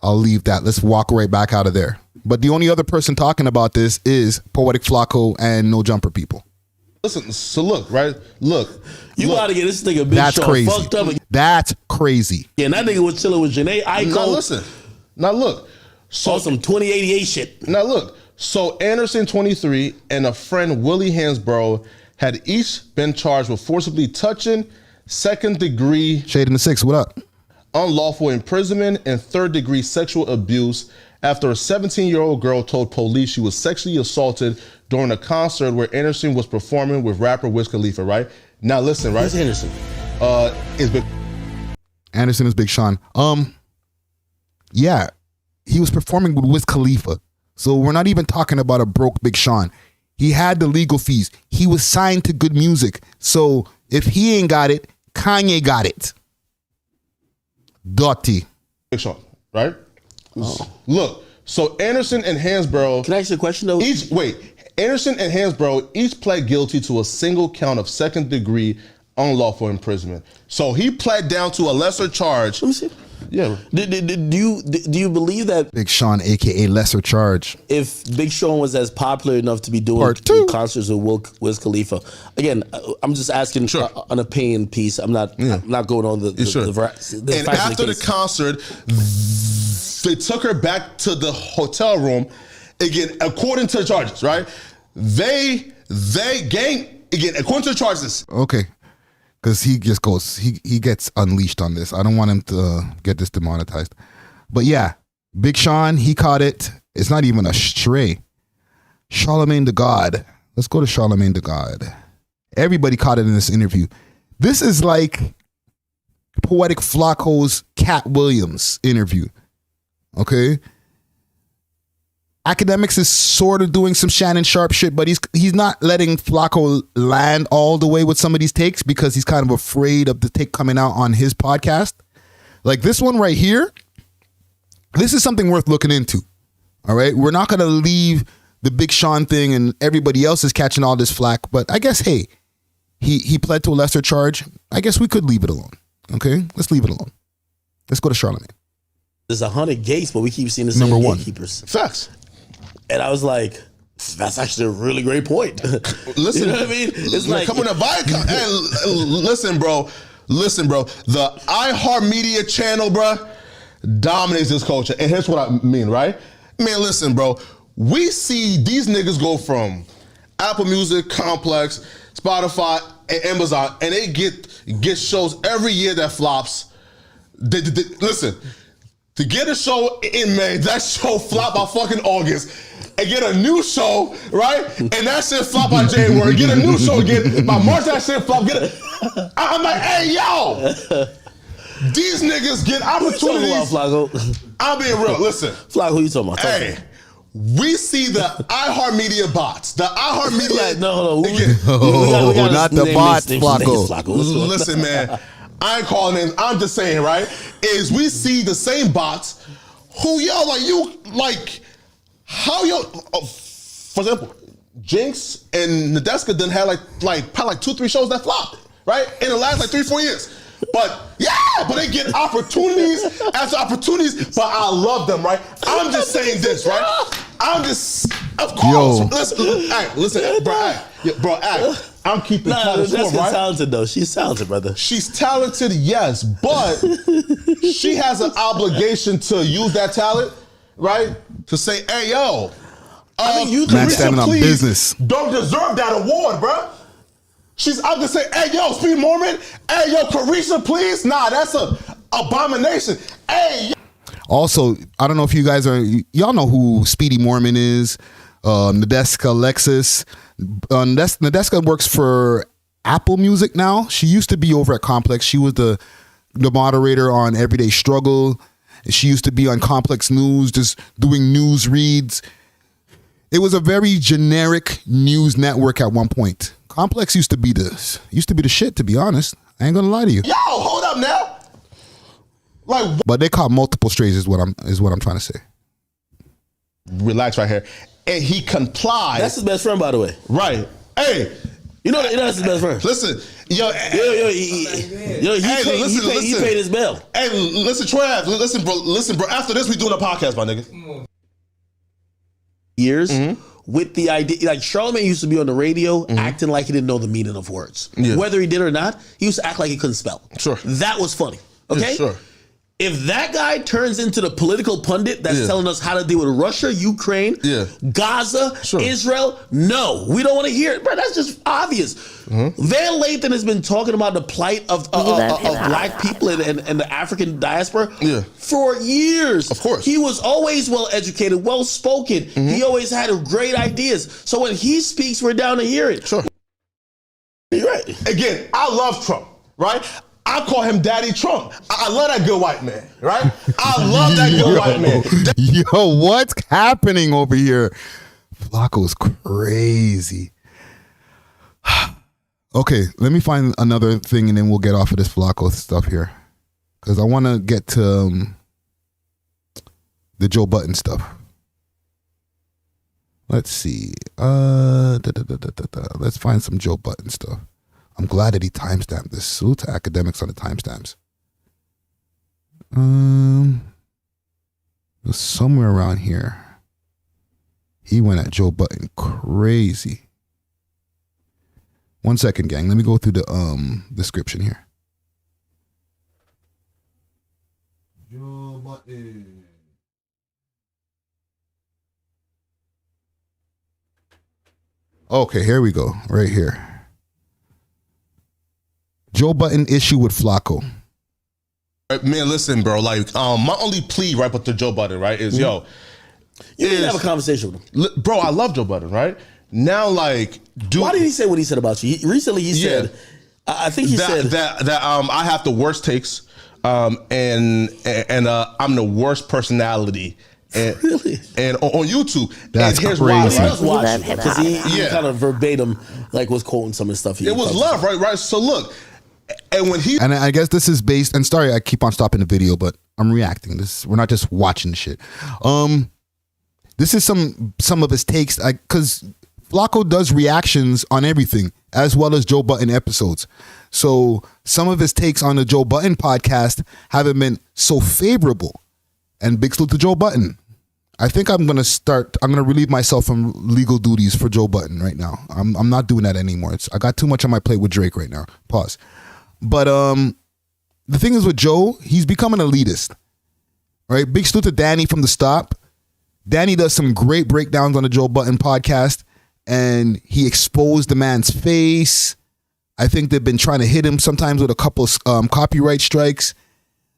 I'll leave that. Let's walk right back out of there. But the only other person talking about this is Poetik Flakko and No Jumper people. Listen, so look, right? Look. You gotta get this nigga Big That's Sean crazy. fucked up. That's crazy. Yeah, and that nigga was chilling with Janae Aiko. Now listen. Now look. So some 2088 shit. Now look. So Anderson, 23, and a friend, Willie Hansborough, had each been charged with forcibly touching, second-degree... Shade in the Six, what up? ...unlawful imprisonment and third-degree sexual abuse after a 17-year-old girl told police she was sexually assaulted during a concert where Anderson was performing with rapper Wiz Khalifa, right? Now listen, right? Who's Anderson? It's Big... Anderson is Big Sean. Yeah, he was performing with Wiz Khalifa. So we're not even talking about a broke Big Sean. He had the legal fees. He was signed to Good Music. So if he ain't got it, Kanye got it. Dirty. Big Sean, right? Oh. Look, so Anderson and Hansborough... Can I ask you a question, though? Anderson and Hansborough each pled guilty to a single count of second-degree unlawful imprisonment. So he pled down to a lesser charge. Let me see. Yeah. Do you believe that Big Sean, a.k.a. lesser charge, if Big Sean was as popular enough to be doing concerts with Wiz Khalifa, again, I'm just asking an opinion piece. I'm not going on the and after the concert, they took her back to the hotel room. Again, according to the charges, right? They according to the charges. Okay. Because he just goes, he gets unleashed on this. I don't want him to get this demonetized. But yeah, Big Sean, he caught it. It's not even a stray. Charlemagne the God. Let's go to Charlemagne the God. Everybody caught it in this interview. This is like Poetik Flakko's Cat Williams interview. Okay? Akademiks is sort of doing some Shannon Sharp shit, but he's not letting Flakko land all the way with some of these takes because he's kind of afraid of the take coming out on his podcast. Like this one right here, this is something worth looking into. All right, we're not gonna leave the Big Sean thing and everybody else is catching all this flack, but I guess hey, he pled to a lesser charge. I guess we could leave it alone. Okay, let's leave it alone. Let's go to Charlamagne. There's 100 gates, but we keep seeing the same Number one. gatekeepers. Facts. And I was like, that's actually a really great point. Listen, you know what I mean? It's like, come on, hey, listen, bro. The iHeartMedia channel, bro, dominates this culture. And here's what I mean, right? Man, listen, bro. We see these niggas go from Apple Music, Complex, Spotify, and Amazon, and they get shows every year that flops. Listen, to get a show in May, that show flop by fucking August, and get a new show, right? And that shit flop by January. Get a new show again by March. That shit flop. I'm like, hey, yo, these niggas get opportunities. Flakko? I'm being real. Listen, Flakko, who you talking about? Hey, we see the iHeartMedia bots. The iHeartMedia. No, not the bots, Flakko. Listen, man. I ain't calling names. I'm just saying, right? Is we see the same bots who how for example, Jinx and Nadeska done had probably 2-3 shows that flopped, right? In the last 3-4 years. But they get opportunities after opportunities, but I love them, right? I'm just saying this, right? Of course. Listen, bro, I'm keeping count that's right? talented though. She's talented, brother. She's talented, yes, but she has an obligation to use that talent, right? To say, hey, yo, man standing on business. Don't deserve that award, bro. I'm just saying, hey, yo, Speedy Mormon, hey, yo, Carisha, please. Nah, that's a abomination. Hey, yo. Also, I don't know if you guys y'all know who Speedy Mormon is, Nadeska Alexis. Nadeska works for Apple Music now. She used to be over at Complex. She was the moderator on Everyday Struggle. She used to be on Complex News, just doing news reads. It was a very generic news network at one point. Complex used to be the shit, to be honest. I ain't gonna lie to you. Yo, hold up now. But they caught multiple strays is what I'm trying to say. Relax right here. And he complied. That's his best friend, by the way. Right. Hey. You know that's his best friend. Listen, he paid his bill. Hey, listen, Trav, listen, bro. After this, we doing a podcast, my nigga. Years with the idea, like Charlamagne used to be on the radio acting like he didn't know the meaning of words. Yeah. Whether he did or not, he used to act like he couldn't spell. Sure. That was funny. Okay? Yeah, sure. If that guy turns into the political pundit that's telling us how to deal with Russia, Ukraine, Gaza, Israel, no, we don't want to hear it. Bro, that's just obvious. Van Lathan has been talking about the plight of black people and the African diaspora for years. Of course. He was always well-educated, well-spoken. He always had great ideas. So when he speaks, we're down to hear it. Sure. You're right. Again, I love Trump, right? I call him Daddy Trump. I love that good white man, right? I love that good white man. Yo, what's happening over here? Flakko's crazy. Okay, let me find another thing and then we'll get off of this Flakko stuff here. Because I want to get to the Joe Budden stuff. Let's see. Let's find some Joe Budden stuff. I'm glad that he timestamped this. Salute to Akademiks on the timestamps. It was somewhere around here. He went at Joe Budden crazy. 1 second, gang. Let me go through the description here. Joe Budden. Okay, here we go. Right here. Joe Budden issue with Flakko. Man, listen, bro. Like, my only plea, right, with the Joe Budden, right, is you didn't have a conversation with him, bro. I love Joe Budden, right? Now, like, why did he say what he said about you? Recently, he said, I think he said that I have the worst takes, and I'm the worst personality. And, really? And on YouTube. That's and here's crazy. Why, right? Because he kind of verbatim was quoting some of the stuff. It was love, right? So look, And when he and I guess this is based, and sorry, I keep on stopping the video, but I'm reacting. We're not just watching the shit. This is some of his takes, because Flakko does reactions on everything, as well as Joe Budden episodes. So some of his takes on the Joe Budden podcast haven't been so favorable. And big salute to Joe Budden. I think I'm gonna relieve myself from legal duties for Joe Budden right now. I'm not doing that anymore. I got too much on my plate with Drake right now. Pause. But the thing is with Joe, he's becoming elitist. Right? Big salute to Danny from the Stop. Danny does some great breakdowns on the Joe Budden podcast, and he exposed the man's face. I think they've been trying to hit him sometimes with a couple copyright strikes.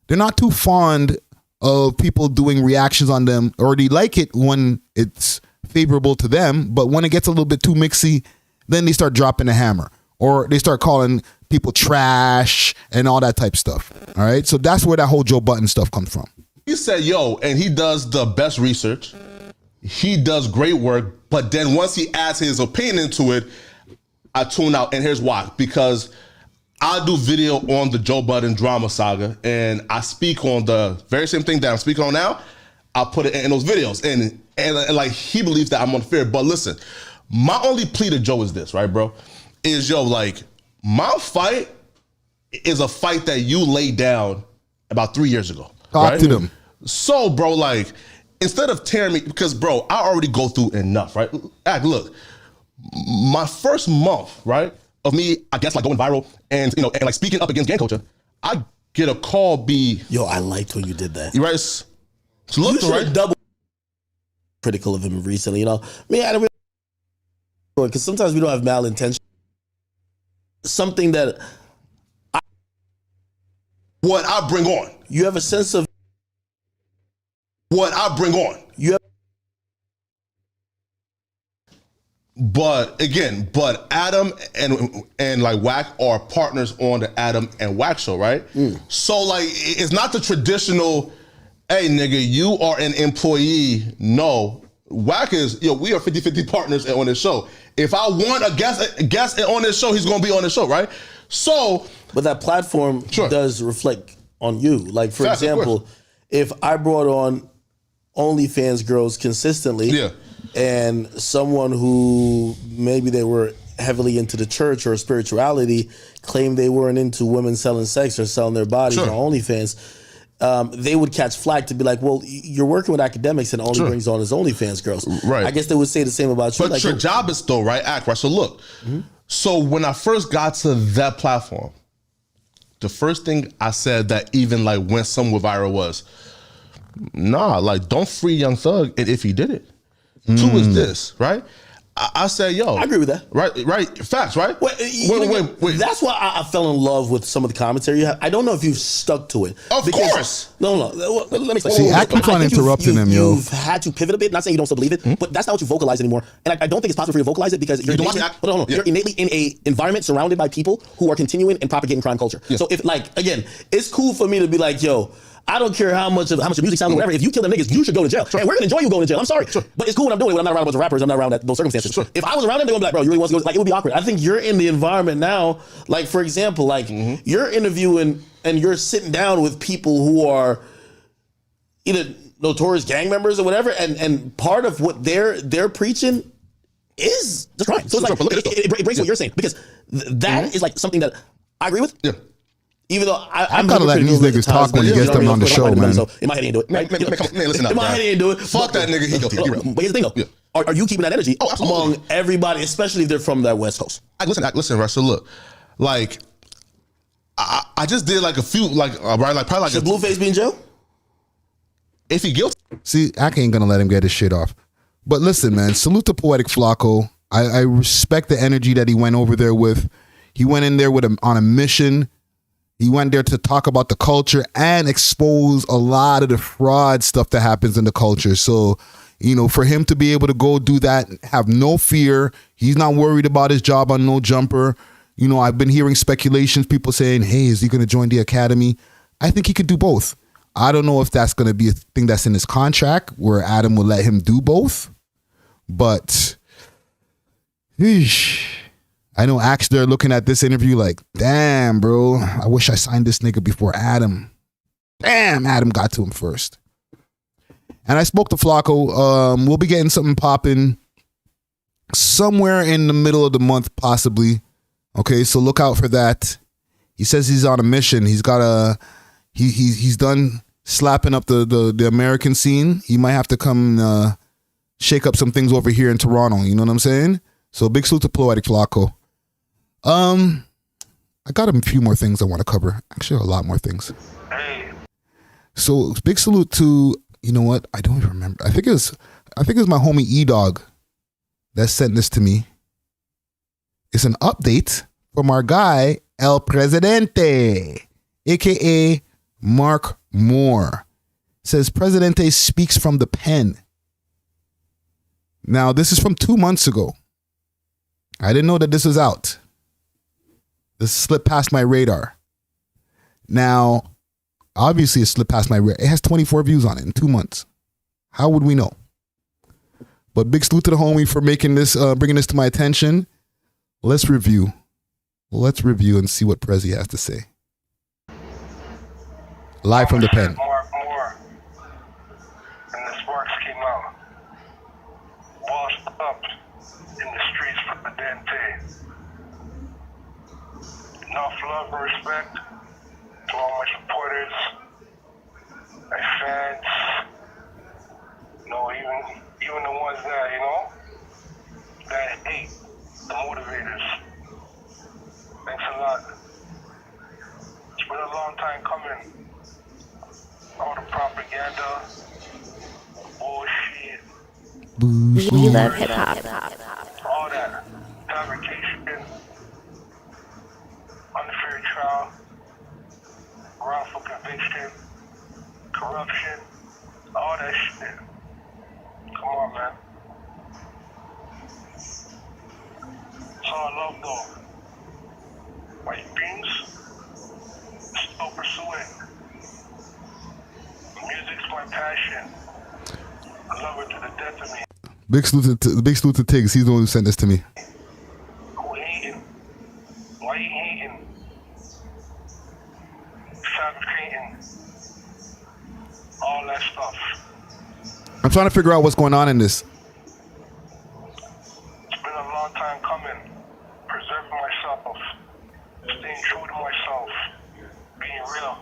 They're not too fond of people doing reactions on them, or they like it when it's favorable to them, but when it gets a little bit too mixy, then they start dropping the hammer, or they start calling people trash and all that type of stuff. All right, so that's where that whole Joe Budden stuff comes from. He said, yo, and he does the best research. He does great work, but then once he adds his opinion into it, I tune out. And here's why. Because I do video on the Joe Budden drama saga, and I speak on the very same thing that I'm speaking on now. I put it in those videos. And like, he believes that I'm unfair. But listen, my only plea to Joe is this, right, bro? Is, yo, like, my fight is a fight that you laid down about 3 years ago. Talk to them. So, bro, like, instead of tearing me, because, bro, I already go through enough, right? Look, my first month, right, of me, I guess, like, going viral and, you know, and like speaking up against gang culture, I get a call Yo, I liked when you did that. You right? So look, you right? Double critical of him recently, you know? Me, I don't really, because sometimes we don't have malintention. Something that what I bring on. You have a sense of what I bring on. You have, but Adam and like Wack are partners on the Adam and Wack show, right? So like, it's not the traditional, hey nigga, you are an employee. No, Wack is, we are 50-50 partners on this show. If I want a guest on this show, he's gonna be on this show, right? So, but that platform does reflect on you. Like, for example, if I brought on OnlyFans girls consistently, and someone who maybe they were heavily into the church or spirituality claimed they weren't into women selling sex or selling their bodies on OnlyFans, they would catch flack to be like, well, you're working with Akademiks and only brings on his OnlyFans girls. Right. I guess they would say the same about you. But like, your job is still, right? Act, right? So look, so when I first got to that platform, the first thing I said that even like went somewhat viral was, nah, like don't free Young Thug and if he did it. Two is this, right? I said, yo. I agree with that. Right. Facts, right? Wait. That's why I fell in love with some of the commentary you have. I don't know if you've stuck to it. Of course. No. Let me explain. See, I keep on interrupting him, yo. You've had to pivot a bit. Not saying you don't still believe it, but that's not what you vocalize anymore. And I don't think it's possible for you to vocalize it because you're innately in a environment surrounded by people who are continuing and propagating crime culture. So if, like, again, it's cool for me to be like, yo, I don't care how much of music sounds or whatever. If you kill them niggas, you should go to jail. And we're gonna enjoy you going to jail. I'm sorry. But it's cool when I'm doing it when I'm not around a bunch of rappers. I'm not around those circumstances. If I was around them, they're gonna be like, bro, you really want to go? Like, it would be awkward. I think you're in the environment now, like, for example, like, you're interviewing and you're sitting down with people who are either notorious gang members or whatever, and part of what they're preaching is the crime. So it's like, it breaks what you're saying, because that is like something that I agree with. Yeah. Even though I'm kind of letting these niggas talk when he gets them on the show, man. So in my head, he ain't do it. Man, listen up. In my head, he ain't do it. Fuck that nigga. He guilty. But here's the thing, though. Are you keeping that energy among everybody, especially if they're from that West Coast? Listen, right? So look, like, I just did like a few, like, right, like probably like. Should Blueface be in jail? If he guilty. See, I ain't gonna let him get his shit off. But listen, man, salute to Poetik Flakko. I respect the energy that he went over there with. He went in there on a mission. He went there to talk about the culture and expose a lot of the fraud stuff that happens in the culture. So, for him to be able to go do that, have no fear, he's not worried about his job on No Jumper. I've been hearing speculations, people saying, hey, is he going to join the Academy? I think he could do both. I don't know if that's going to be a thing that's in his contract where Adam will let him do both. But, I know Axe, they're looking at this interview like, damn, bro, I wish I signed this nigga before Adam. Damn, Adam got to him first. And I spoke to Flakko. We'll be getting something popping somewhere in the middle of the month, possibly. Okay, so look out for that. He says he's on a mission. He's got he's done slapping up the American scene. He might have to come shake up some things over here in Toronto. You know what I'm saying? So big salute to Poetik Flakko. I got a few more things I want to cover. Actually, a lot more things. So big salute to, you know what? I don't even remember. I think it was my homie E-Dog that sent this to me. It's an update from our guy El Prezidentah, aka Mark Moore. It says Prezidentah speaks from the pen. Now this is from 2 months ago. I didn't know that this was out. This slipped past my radar. Now, obviously it slipped past my radar. It has 24 views on it in 2 months. How would we know? But big salute to the homie for making this, bringing this to my attention. Let's review. Let's review and see what Prezi has to say. Live from the pen. Mark Moore and the sparks came out. Bossed up in the streets for Prezidentah. Enough love and respect to all my supporters, my fans, you know, even the ones that, you know, that hate the motivators. Thanks a lot. It's been a long time coming. All the propaganda, bullshit, We love hip hop. all that fabrication, unfair trial, wrongful conviction, corruption, all that shit. Come on, man. It's all love, though. White beams, still pursuing. Music's my passion. I love it to the death of me. Big salute to Tiggs. He's the one who sent this to me. Who hating? Why you hating? Fabricating. All that stuff. I'm trying to figure out what's going on in this. It's been a long time coming. Preserving myself. Staying true to myself. Being real.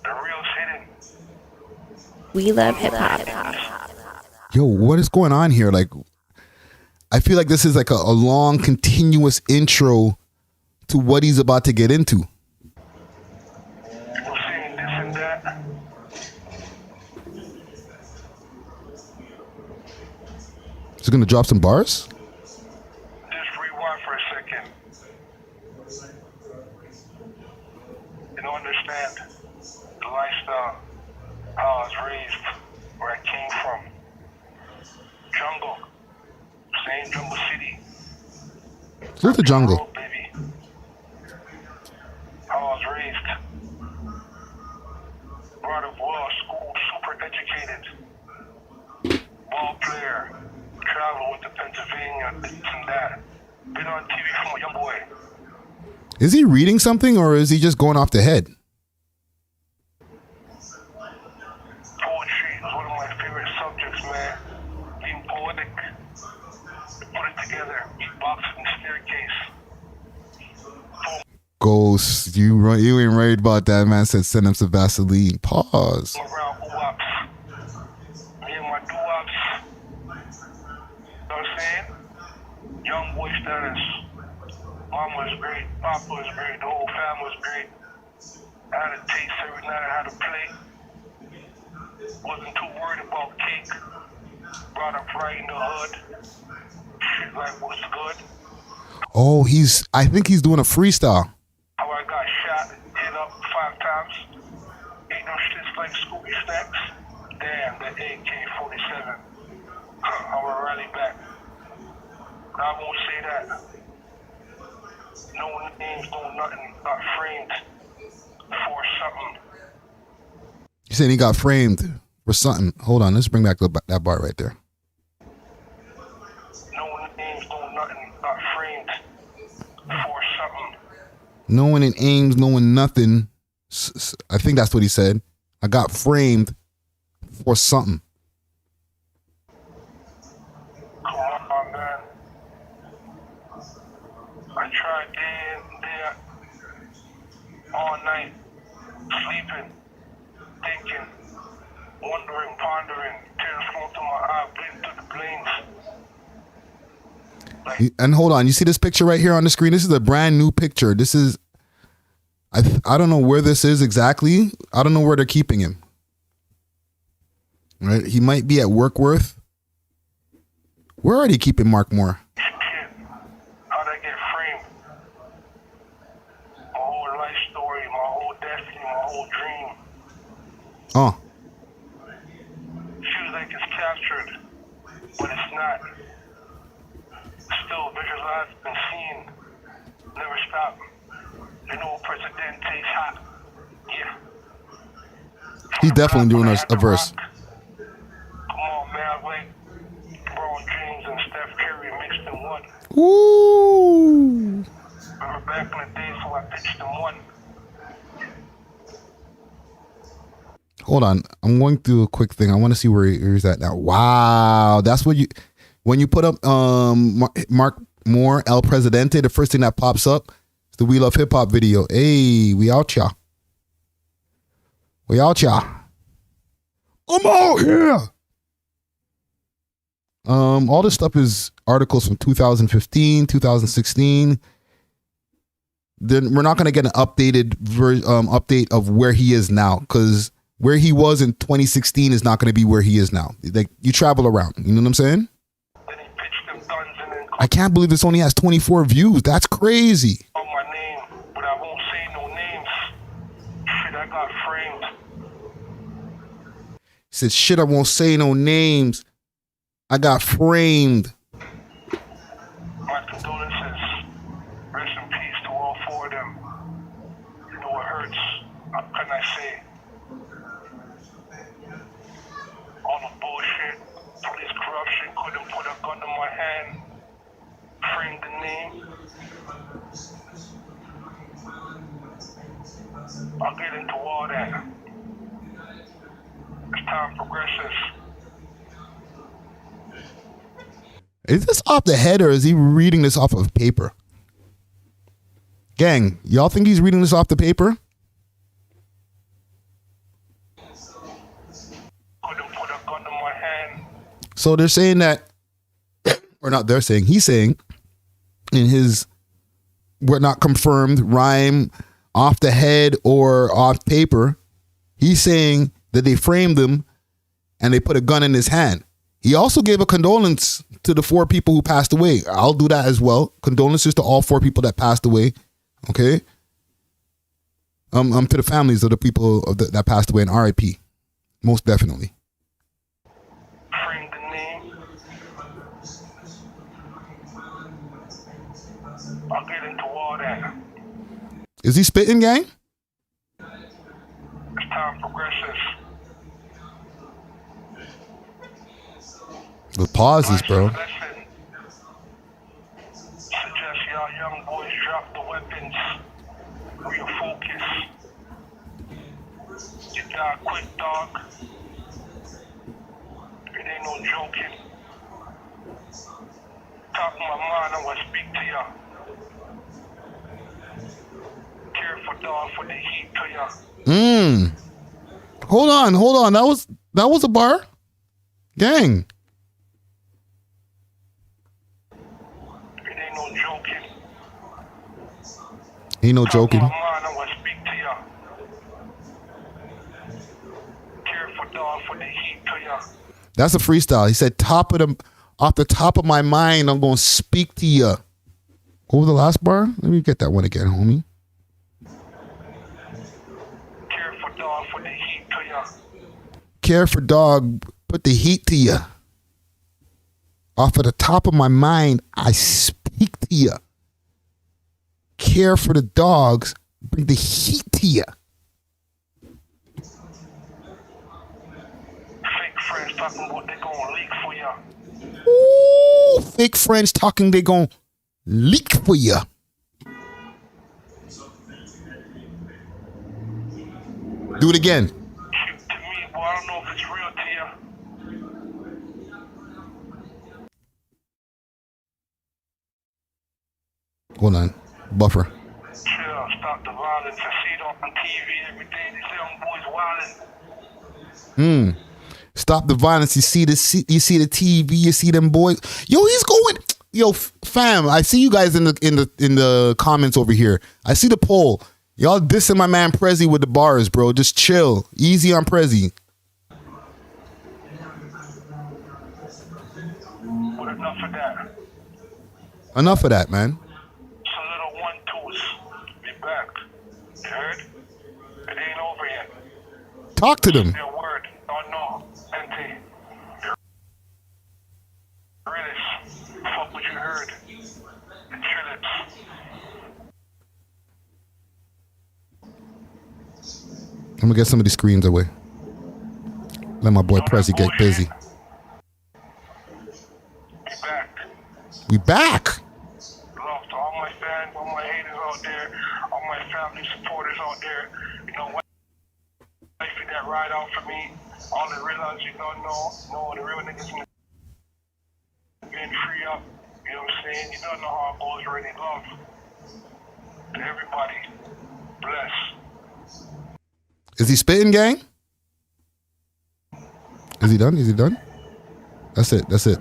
The real's hidden. We love hip hop. Yo, what is going on here? Like, I feel like this is like a long, continuous intro to what he's about to get into. People saying this and that. Is he gonna drop some bars? Just rewind for a second. You don't understand the lifestyle, how I was raised, where I came from. Jungle. Same Jungle City. Salute the jungle. Road, baby. How I was raised. Brought up well, school, super educated. Ball player. Travel with the Pennsylvania, this and that. Been on TV from a young boy. Is he reading something or is he just going off the head? Poetry is one of my favorite subjects, man. Being poetic. Put it together. Box and staircase. Ghost, you ain't right about that, man. Said send him some Vaseline. Pause. Around oops. Me and my doo-wops. You know what I'm saying? Young boy status. Mom was great. Papa was great. The whole family was great. I had a taste every night. I had to play. Wasn't too worried about cake. Brought up right in the hood. Shit like what's good. Oh, I think he's doing a freestyle. How I got shot, hit up 5 times. Ain't no shits like Scooby Snacks. Damn, that AK-47. How I rally back. I won't say that. No names, no nothing. Got framed for something. You saying he got framed for something? Hold on, let's bring back that bar right there. No names, no nothing. Got framed No one in Ames, no one nothing. I think that's what he said. I got framed for something. Come on, man. I tried day in, day out, all night, sleeping, thinking, wondering, pondering, tears flow through my eye, bleed through the planes. And hold on, you see this picture right here on the screen? This is a brand new picture. This is, I don't know where this is exactly. I don't know where they're keeping him. Right? He might be at Workworth. Where are they keeping Mark Moore? How'd I get framed? My whole life story, my whole destiny, my whole dream. Oh. Feels like it's captured, but it's not. Still visualized and seen. Never stop. You know, Prezidentah is hot. Yeah. He's definitely doing a verse. Come on, man. Like LeBron James and Steph Curry mixed in one. Woo! Remember back in the days when I pitched in one. Hold on. I'm going through a quick thing. I want to see where he's at now. Wow. That's what when you put up Mark Moore, El Prezidentah, the first thing that pops up is the We Love Hip Hop video. Hey, we out ya. We out ya. I'm out here. All this stuff is articles from 2015, 2016. Then we're not going to get an updated update of where he is now, because where he was in 2016 is not going to be where he is now. Like, you travel around. You know what I'm saying? I can't believe this only has 24 views. That's crazy. On my name, but I won't say no names. Shit, I got framed. He said, shit, I won't say no names. I got framed. My condolences. Rest in peace to all four of them. You know it hurts. How can I say? All the bullshit, police corruption, couldn't put a gun in my hand. Frame the name. I'll get into all that. As time progresses. Is this off the head or is he reading this off of paper? Gang, y'all think he's reading this off the paper? Couldn't put a gun in my hand. So they're saying that, or not they're saying, he's saying in his, we're not confirmed rhyme off the head or off paper, he's saying that they framed him and they put a gun in his hand. He also gave a condolence to the 4 people who passed away. I'll do that as well. Condolences to all 4 people that passed away. Okay. To the families of the people that passed away in RIP. Most definitely. Frame the name. I'll get into all that. Is he spitting, gang? As time progresses. The pauses, bro. Suggest y'all young boys drop the weapons. Refocus. You die quick, dog. It ain't no joking. Top of my mind, I'm gonna speak to ya. Careful, dog, for the heat to ya. Hold on. That was a bar? Gang. Ain't no joking. That's a freestyle. He said, off the top of my mind, I'm going to speak to you. What was the last bar? Let me get that one again, homie. Care for dog, put the heat to you. Off of the top of my mind, I speak to you. Care for the dogs, bring the heat to you. Fake friends talking about they gonna leak for ya. Ooh, fake friends talking they gonna leak for you. Do it again. To me, well, I don't know if it's real to you. Hold on. Buffer. Chill, stop the violence. I see it on TV every day. These young boys wilding. Stop the violence. You see the TV. You see them boys. Yo, he's going. Yo, fam. I see you guys in the comments over here. I see the poll. Y'all dissing my man Prezi with the bars, bro. Just chill. Easy on Prezi. But enough of that. Enough of that, man. It's a little 1-2s. Be back. You heard? It ain't over yet. Talk to them. Your word. Oh no. NT. Realist. Fuck what you heard. It's your lips. I'm gonna get some of these screens away. Let my boy Prezi get busy. We back. Love to all my fans, all my haters out there, all my family supporters out there. You know what? Life that ride out for me. All the real ones you don't know the real niggas being free up. You know what I'm saying? You don't know how it goes really. Love to everybody. Bless. Is he spitting, gang? Is he done? Is he done? That's it. That's it.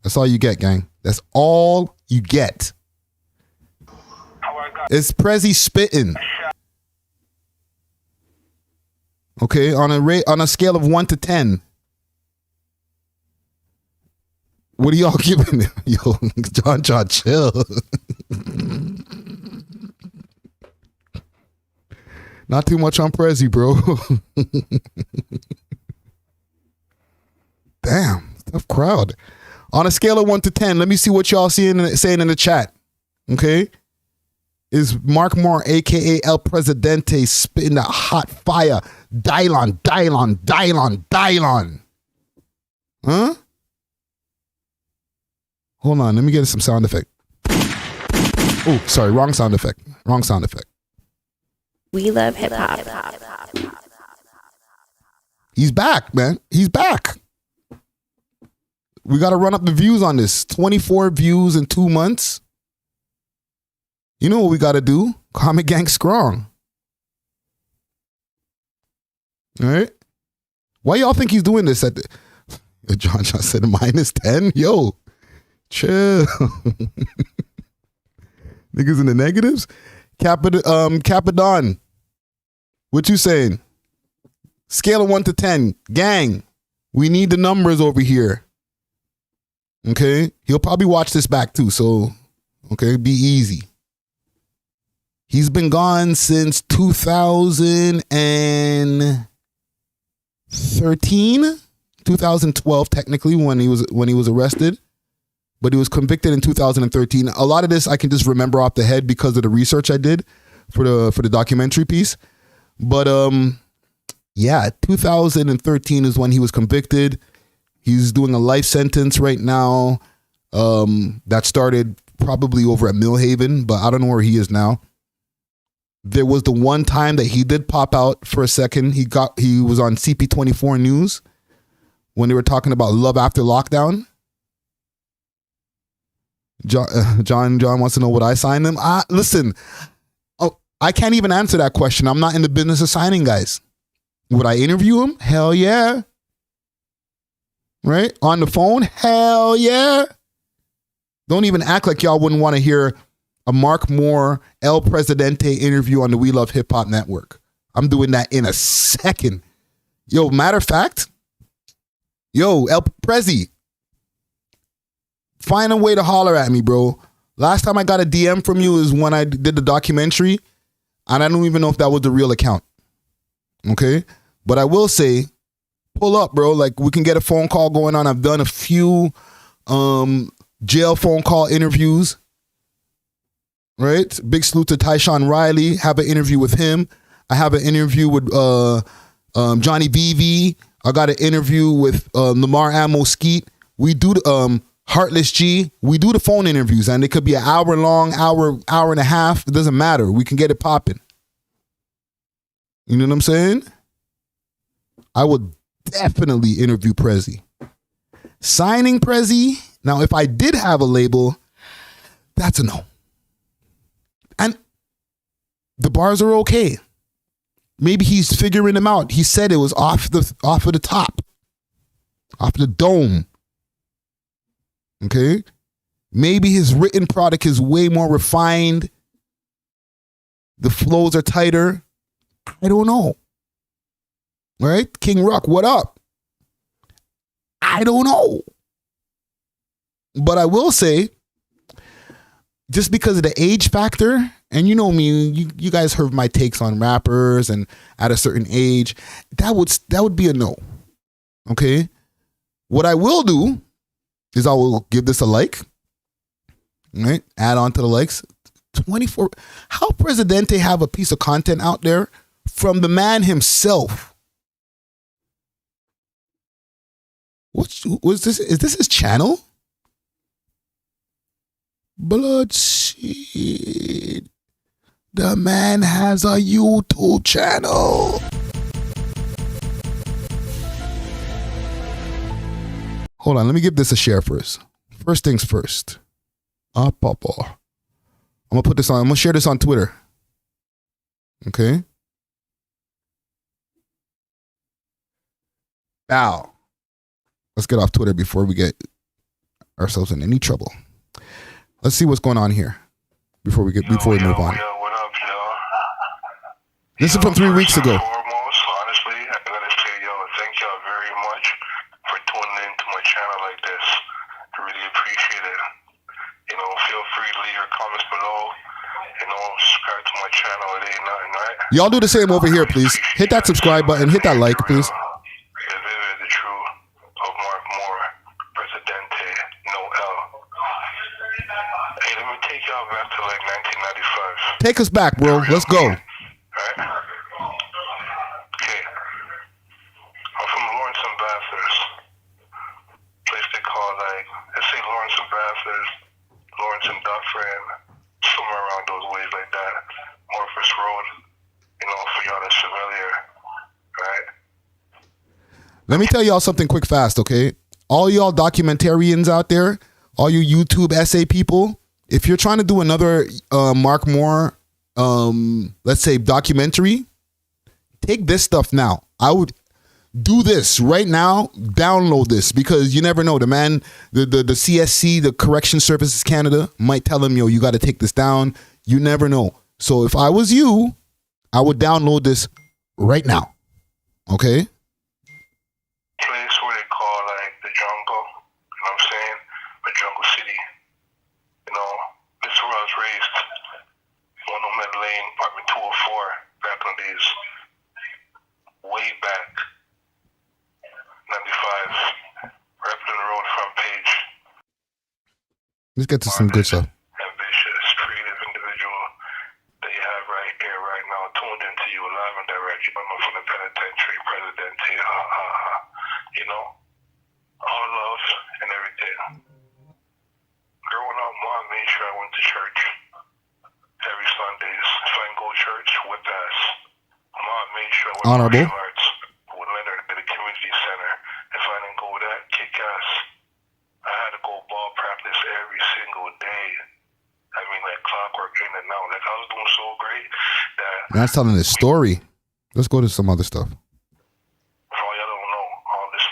That's all you get, gang. That's all you get. It's Prezi spitting. Okay, on a scale of 1 to 10. What are y'all giving him? Yo, John, chill. Not too much on Prezi, bro. Damn, tough crowd. On a scale of 1 to 10, let me see what y'all saying in the chat. Okay? Is Mark Moore, a.k.a. El Prezidentah, spitting that hot fire? Dylon. Huh? Hold on, let me get some sound effect. Oh, sorry, wrong sound effect. We love hip hop. He's back, man. He's back. We got to run up the views on this. 24 views in 2 months. You know what we got to do? Comic Gang Strong. All right? Why y'all think he's doing this at the... John said -10? Yo, chill. Niggas in the negatives? Capadon, what you saying? Scale of 1 to 10. Gang, we need the numbers over here. Okay? He'll probably watch this back too, so, okay, be easy. He's been gone since 2013, 2012 technically when he was arrested, but he was convicted in 2013. A lot of this I can just remember off the head because of the research I did for the documentary piece. But yeah, 2013 is when he was convicted. He's doing a life sentence right now. That started probably over at Millhaven, but I don't know where he is now. There was the one time that he did pop out for a second. He was on CP24 News when they were talking about love after lockdown. John wants to know what I signed him. Listen, I can't even answer that question. I'm not in the business of signing guys. Would I interview him? Hell yeah. Right? On the phone? Hell yeah. Don't even act like y'all wouldn't want to hear a Mark Moore, El Prezidentah interview on the We Love Hip Hop Network. I'm doing that in a second. Yo, matter of fact, yo, El Prezi, find a way to holler at me, bro. Last time I got a DM from you is when I did the documentary, and I don't even know if that was the real account. Okay? But I will say, pull up, bro. Like, we can get a phone call going on. I've done a few jail phone call interviews. Right? Big salute to Tyshawn Riley. Have an interview with him. I have an interview with Johnny VV. I got an interview with Lamar Ammo Skeet. We do Heartless G. We do the phone interviews, and it could be an hour long, hour and a half. It doesn't matter. We can get it popping. You know what I'm saying? I would definitely interview Prezi. Signing Prezi, now if I did have a label, that's a no. And the bars are okay. Maybe he's figuring them out. He said it was off of the top, off the dome. Okay? Maybe his written product is way more refined. The flows are tighter. I don't know. All right? King Rock, what up? I don't know. But I will say, just because of the age factor, and you know me, you guys heard my takes on rappers and at a certain age, that would be a no. Okay? What I will do is I will give this a like. Right? Add on to the likes. 24. How Prezidentah have a piece of content out there from the man himself? What was this? Is this his channel? Bloodseed. The man has a YouTube channel. Hold on, let me give this a share first. First things first. Papa. I'm gonna share this on Twitter. Okay. Bow. Let's get off Twitter before we get ourselves in any trouble. Let's see what's going on here before we move on. This is from 3 weeks ago. Honestly, I gotta say, thank y'all very much for tuning into my channel like this. I really appreciate it. Feel free to leave your comments below. Subscribe to my channel. It ain't nothing, right? Y'all do the same over here, please. Hit that subscribe button. Hit that like, please. The truth of Mark Moore, Prezidentah, no L. Hey, let me take y'all back to like 1995. Take us back, bro. Let's go. Right? Okay. I'm from Lawrence Ambassadors. Place they call let's say Lawrence Ambassadors, Lawrence and Dufferin, somewhere around those ways like that. Morphus Road, for y'all that's familiar, right? Let me tell y'all something quick fast, okay? All y'all documentarians out there, all you YouTube essay people, if you're trying to do another Mark Moore, let's say documentary, take this stuff now. I would do this right now, download this, because you never know. The man, the CSC, the Correction Services Canada, might tell him, you got to take this down. You never know. So if I was you, I would download this right now. Okay? Place where they call the jungle, what I'm saying? The jungle city. This is where I was raised. 100 Lane, apartment 204, back on days. Way back. 95. Right up the road, front page. Let's get to some good stuff. Ambitious, creative individual that you have right here, right now, tuned into you live and direct. You know, from the penitentiary, Prezidentah, all love and everything. Growing up, Mom made sure I went to church every Sundays. If I didn't go to church, whip ass. Mom made sure I went Honorable. to martial arts with Leonard at the community center. If I didn't go with that, kick ass. I had to go ball practice every single day. I mean, clockwork in and out. I was doing so great that... That's telling his story. Let's go to some other stuff. For all y'all don't know, all this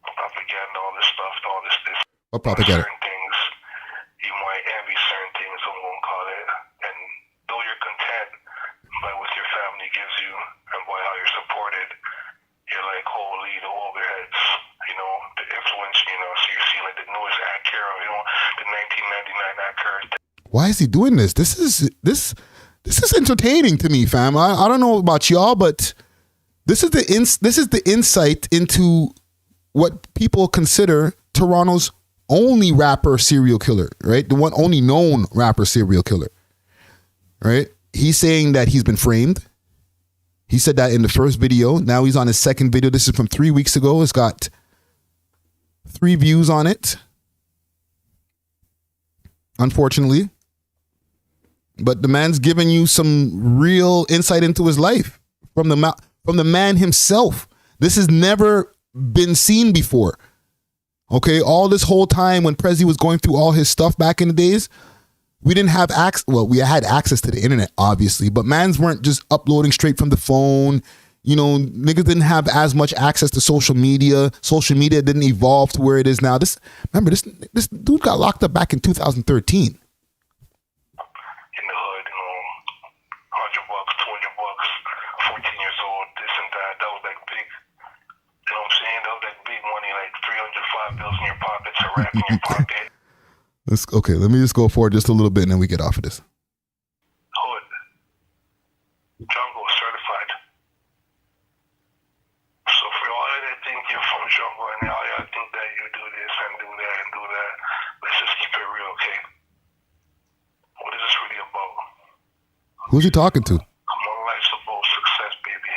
propaganda, all this stuff, all this... What propaganda? Certain things, you might envy certain things, I'm going to call it. And though you're content by what your family gives you and by how you're supported, you're holy to hold their heads, the influence, so you're seeing the newest Acura, the 1999 Acura. Why is he doing this? This is entertaining to me, fam. I don't know about y'all, but this is the insight into what people consider Toronto's only rapper serial killer, right? The one only known rapper serial killer, right? He's saying that he's been framed. He said that in the first video. Now he's on his second video. This is from 3 weeks ago. It's got 3 views on it, unfortunately. But the man's giving you some real insight into his life. from the man himself. This has never been seen before. Okay, all this whole time when Prezi was going through all his stuff back in the days, we didn't have access. Well, we had access to the internet, obviously, but mans weren't just uploading straight from the phone. You know, niggas didn't have as much access to social media. Social media didn't evolve to where it is now. Remember, this dude got locked up back in 2013. Bills in your pockets, a rack in your pocket. Okay, let me just go forward just a little bit and then we get off of this. Hood. Jungle certified. So for all that think you're from jungle and all y'all think that you do this and do that and do that, let's just keep it real, okay? What is this really about? Who's he talking to? Come on, life's about success, baby.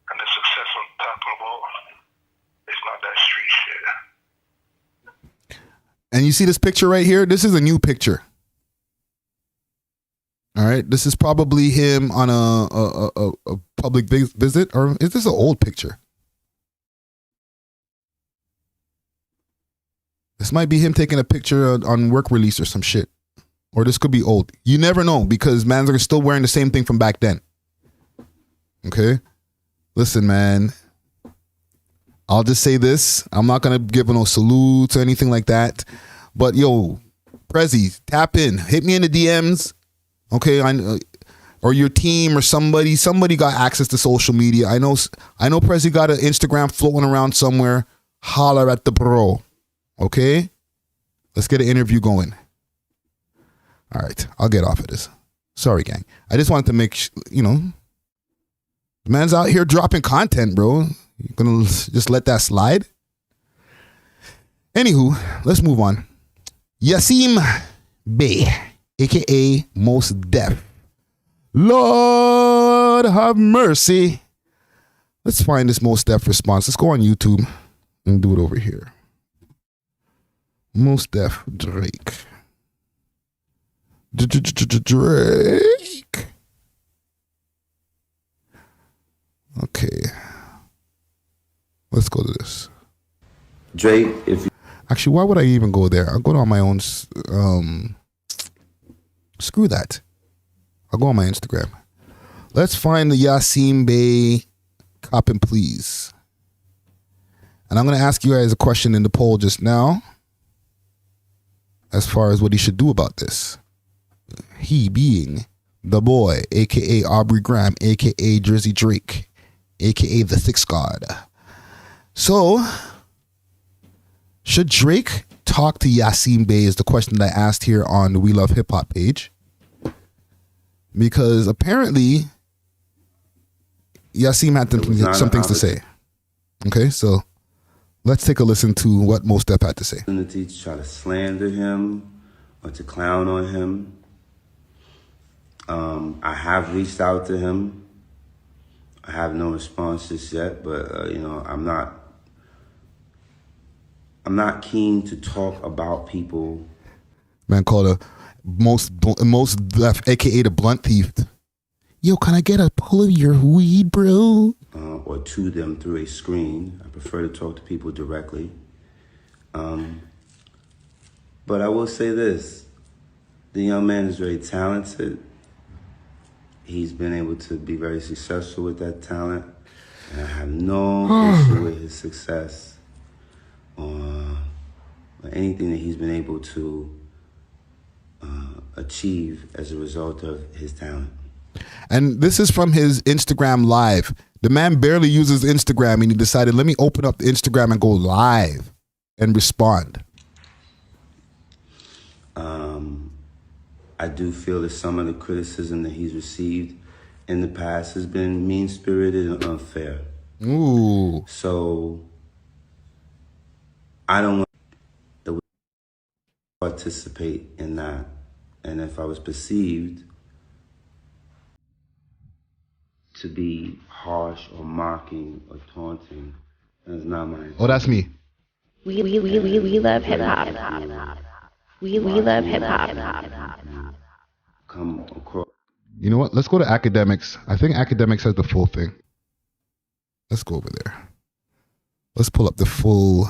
And the success I'm talking about, it's not that street shit. And you see this picture right here? This is a new picture. All right, this is probably him on a public visit, or is this an old picture? This might be him taking a picture on work release or some shit. Or this could be old. You never know because mans are still wearing the same thing from back then. Okay? Listen, man. I'll just say this. I'm not going to give no salutes or anything like that. But yo, Prezi, tap in. Hit me in the DMs. Okay? Or your team or somebody got access to social media. I know Prezi got an Instagram floating around somewhere. Holler at the bro. Okay? Let's get an interview going. All right. I'll get off of this. Sorry, gang. I just wanted to make, the man's out here dropping content, bro. You gonna just let that slide? Anywho, let's move on. Yassin Bey, a.k.a. Mos Def. Lord have mercy. Let's find this Mos Def response. Let's go on YouTube and do it over here. Mos Def Drake. Drake. Okay. Let's go to this. Drake, actually, why would I even go there? I'll go on my own. Screw that. I'll go on my Instagram. Let's find the Yassin Bey Cop and Please. And I'm going to ask you guys a question in the poll just now. As far as what he should do about this. He being the boy, a.k.a. Aubrey Graham, a.k.a. Jersey Drake, a.k.a. the Sixth God. So, should Drake talk to Yassin Bey is the question that I asked here on the We Love Hip Hop page. Because apparently, Yassin had some things to say. Okay, so let's take a listen to what Mos Def had to say. To try to slander him or to clown on him. I have reached out to him. I have no response just yet, but I'm not keen to talk about people. Man called a most Def, aka the Blunt Thief. Yo, can I get a pull of your weed, bro? Or to them through a screen. I prefer to talk to people directly. But I will say this. The young man is very talented. He's been able to be very successful with that talent. And I have no issue with his success or anything that he's been able to achieve as a result of his talent. And this is from his Instagram live. The man barely uses Instagram and he decided, let me open up the Instagram and go live and respond. I do feel that some of the criticism that he's received in the past has been mean-spirited and unfair. Ooh. So I don't want to participate in that. And if I was perceived to be harsh or mocking or taunting, that's not my intention. Oh, that's me. We love hip hop. We love hip hop. come across. You know what? Let's go to Akademiks. I think Akademiks has the full thing. Let's go over there. Let's pull up the full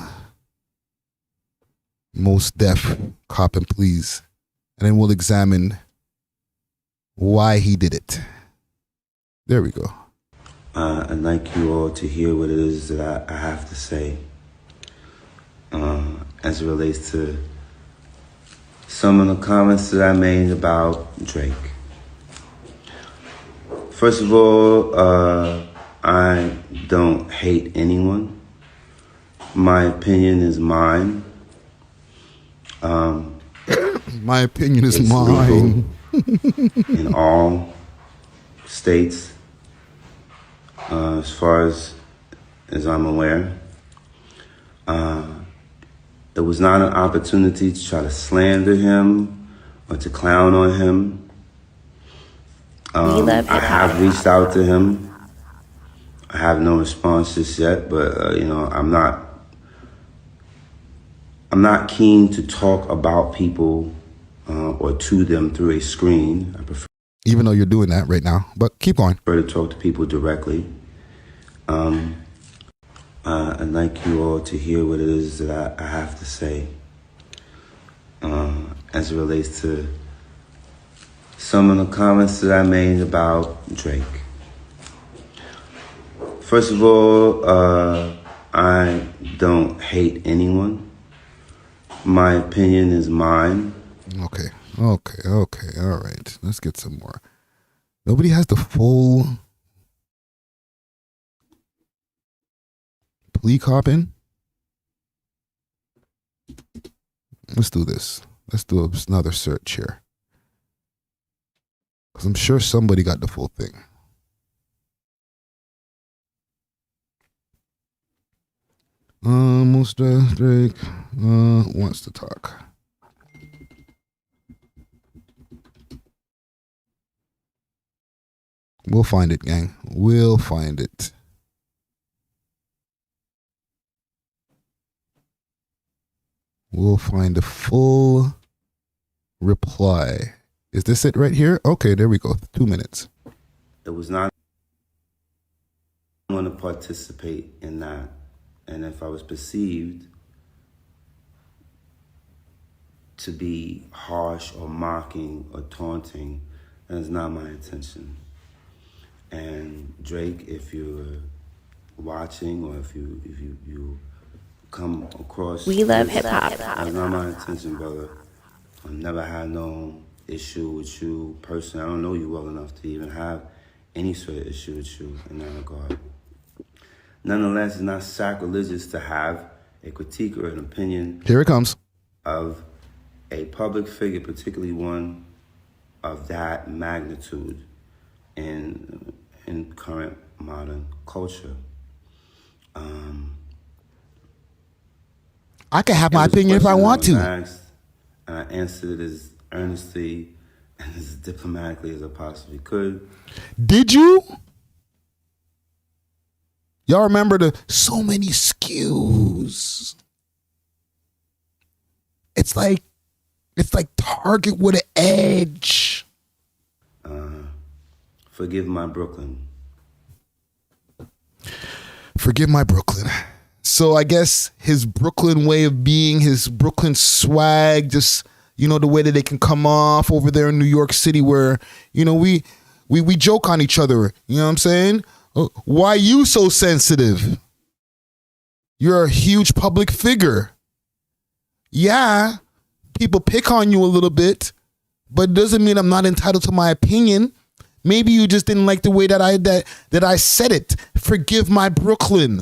Most Def Cop and Please. And then we'll examine why he did it. There we go. I'd like you all to hear what it is that I have to say as it relates to some of the comments that I made about Drake. First of all, I don't hate anyone. My opinion is mine. My opinion is mine. In all states, as far as I'm aware. It was not an opportunity to try to slander him or to clown on him. I have reached out to him. I have no response just yet, but you know, I'm not keen to talk about people or to them through a screen. I prefer, even though you're doing that right now, but keep going. To talk to people directly. I'd like you all to hear what it is that I have to say as it relates to some of the comments that I made about Drake. First of all, I don't hate anyone. My opinion is mine. Okay. All right. Let's get some more. Nobody has the full plea copy. Let's do this. Let's do another search here. Because I'm sure somebody got the full thing. Most Drake wants to talk. We'll find it, gang. We'll find it. We'll find the full reply. Is this it right here? Okay, there we go. 2 minutes. It was not want to participate in that. And if I was perceived to be harsh or mocking or taunting, that is not my intention. And Drake, if you're watching or if you come across, we love hip hop. That's not my intention, brother. I've never had no issue with you personally. I don't know you well enough to even have any sort of issue with you in that regard. Nonetheless, it's not sacrilegious to have a critique or an opinion. Here it comes. Of a public figure, particularly one of that magnitude in current modern culture. I can have my opinion if I want to. Asked, and I answered it as earnestly and as diplomatically as I possibly could. Did you? Y'all remember the so many skews? It's like Target with an edge. Forgive my Brooklyn. Forgive my Brooklyn. So I guess his Brooklyn way of being, his Brooklyn swag, just, you know, the way that they can come off over there in New York City where, you know, we joke on each other. You know what I'm saying? Why you so sensitive? You're a huge public figure. Yeah, people pick on you a little bit, but it doesn't mean I'm not entitled to my opinion. Maybe you just didn't like the way that I said it. Forgive my Brooklyn.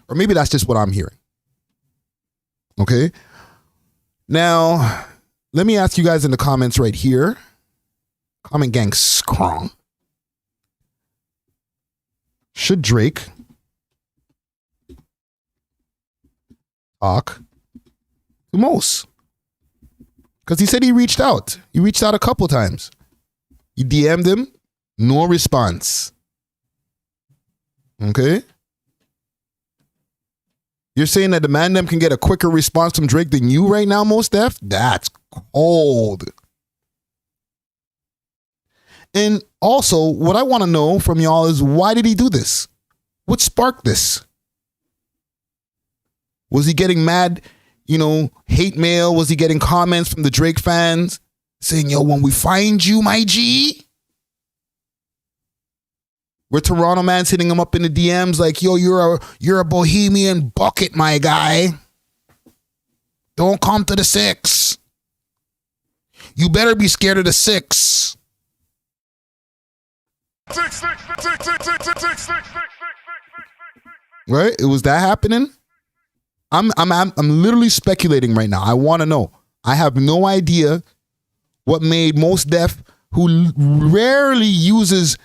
Or maybe that's just what I'm hearing. Okay? Now, let me ask you guys in the comments right here. Comment gang strong. Should Drake talk to MOS? Because he said he reached out. He reached out a couple times. You DM'd him, no response. Okay? You're saying that the man them can get a quicker response from Drake than you right now, Most Def? That's cold. And also, what I want to know from y'all is, why did he do this? What sparked this? Was he getting mad, hate mail? Was he getting comments from the Drake fans saying, yo, when we find you, my G? Where Toronto man's hitting him up in the DMs like, yo, you're a bohemian bucket, my guy. Don't come to the 6. You better be scared of the 6. Right? It was that happening? I'm literally speculating right now. I want to know. I have no idea what made Mos Def, who rarely uses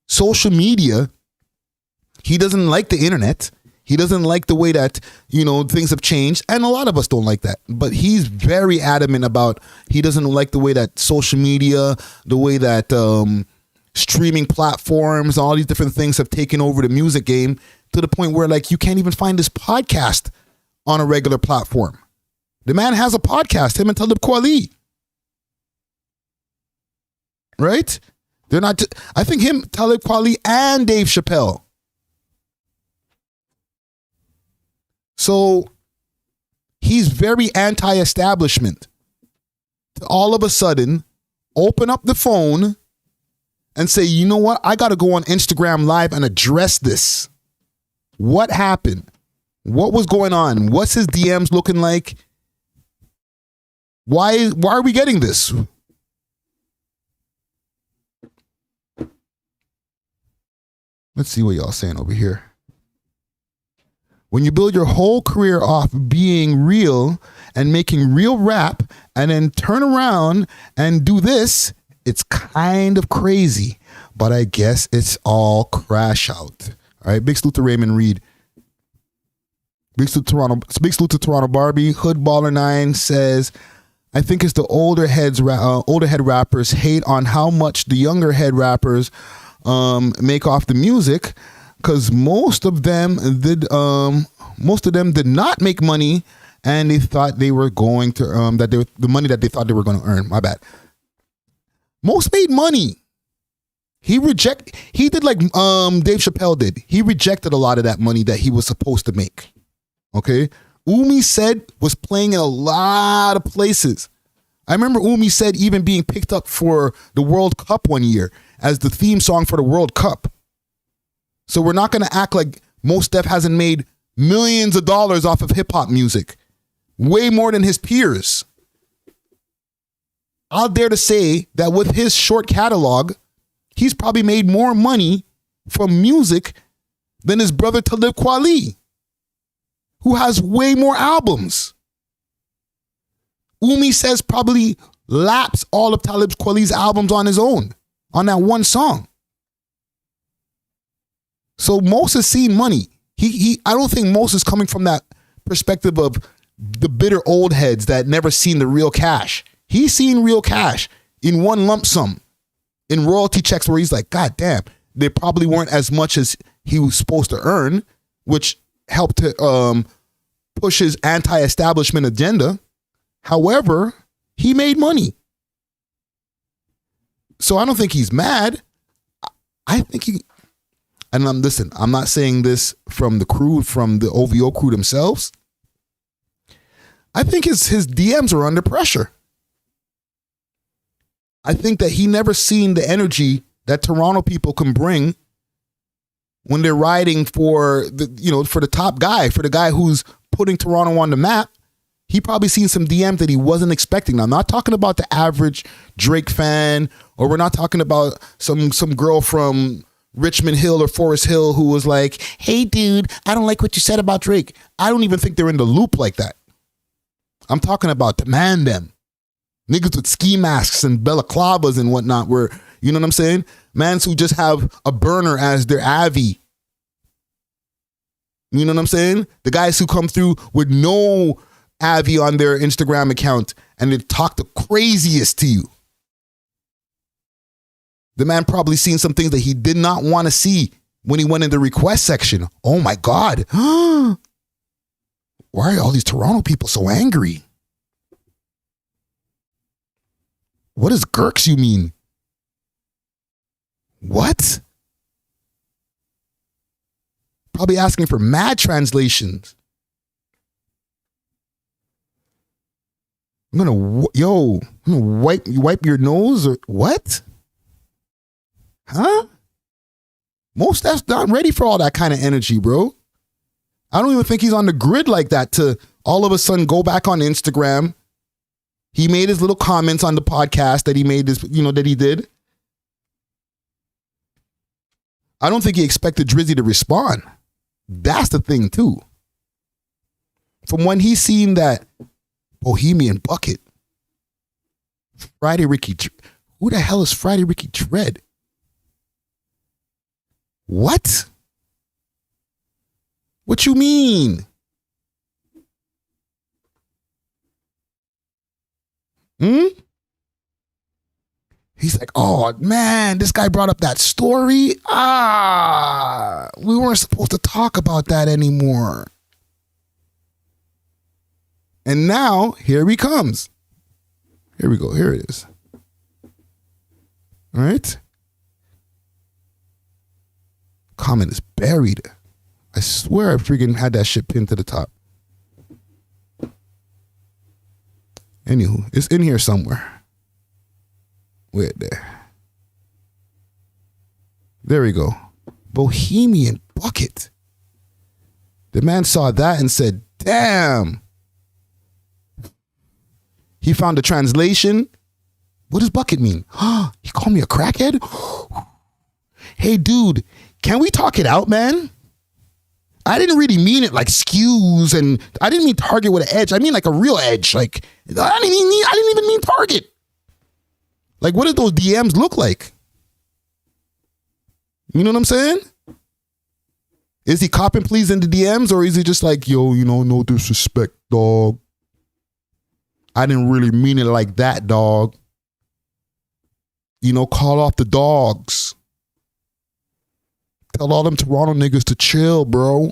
social media, he doesn't like the internet. He doesn't like the way that, things have changed. And a lot of us don't like that. But he's very adamant about he doesn't like the way that social media, the way that streaming platforms, all these different things have taken over the music game, to the point where you can't even find this podcast on a regular platform. The man has a podcast, him and Talib Kweli. Right? They're not, I think him, Talib Kweli, and Dave Chappelle. So he's very anti-establishment. To all of a sudden, open up the phone and say, you know what? I got to go on Instagram Live and address this. What happened? What was going on? What's his DMs looking like? Why are we getting this? Let's see what y'all saying over here. When you build your whole career off being real and making real rap and then turn around and do this, it's kind of crazy. But I guess it's all crash out. All right, big salute to Raymond Reed. Big salute to Toronto Barbie. Hood Baller 9 says, I think it's the older head rappers hate on how much the younger head rappers make off the music, because most of them did not make money, and they thought they were going to the money that they thought they were going to earn. My bad. Most made money. He did like Dave Chappelle did. He rejected a lot of that money that he was supposed to make. Okay? Umi said was playing in a lot of places. I remember Umi said even being picked up for the World Cup one year as the theme song for the World Cup. So we're not going to act like Mos Def hasn't made millions of dollars off of hip hop music. Way more than his peers. I'll dare to say that with his short catalog, he's probably made more money from music than his brother Talib Kweli, who has way more albums. Umi says probably laps all of Talib Kweli's albums on his own, on that one song. So Mos has seen money. I don't think Mos is coming from that perspective of the bitter old heads that never seen the real cash. He's seen real cash in one lump sum, in royalty checks where he's like, God damn, they probably weren't as much as he was supposed to earn, which helped to push his anti-establishment agenda. However, he made money. So I don't think he's mad. I think listen, I'm not saying this from the crew, from the OVO crew themselves. I think his DMs are under pressure. I think that he never seen the energy that Toronto people can bring when they're riding for the top guy, for the guy who's putting Toronto on the map. He probably seen some DMs that he wasn't expecting. Now, I'm not talking about the average Drake fan, or we're not talking about some girl from Richmond Hill or Forest Hill who was like, hey, dude, I don't like what you said about Drake. I don't even think they're in the loop like that. I'm talking about the man them. Niggas with ski masks and balaclavas and whatnot, where, you know what I'm saying? Mans who just have a burner as their Avi. You know what I'm saying? The guys who come through with no Avi on their Instagram account and they talk the craziest to you. The man probably seen some things that he did not want to see when he went in the request section. Oh my God. Why are all these Toronto people so angry? What does Gurks you mean? What? Probably asking for mad translations. I'm gonna wipe your nose or what? Huh? Most Def's not ready for all that kind of energy, bro. I don't even think he's on the grid like that to all of a sudden go back on Instagram. He made his little comments on the podcast that he made this, that he did. I don't think he expected Drizzy to respond. That's the thing too. From when he seen that Bohemian Bucket, Friday Ricky, who the hell is Friday Ricky Dread? What? What you mean? He's like, oh man, this guy brought up that story. We weren't supposed to talk about that anymore. And now, here he comes. Here we go. Here it is. All right. Comment is buried. I swear I freaking had that shit pinned to the top. Anywho, it's in here somewhere. Wait there. There we go. Bohemian Bucket. The man saw that and said, damn. He found a translation. What does bucket mean? He called me a crackhead? Hey, dude, can we talk it out, man? I didn't really mean it like skews, and I didn't mean target with an edge. I mean like a real edge. Like, I didn't even mean target. Like, what did those DMs look like? You know what I'm saying? Is he copping please in the DMs, or is he just like, yo, no disrespect, dog. I didn't really mean it like that, dog. Call off the dogs. Tell all them Toronto niggas to chill, bro.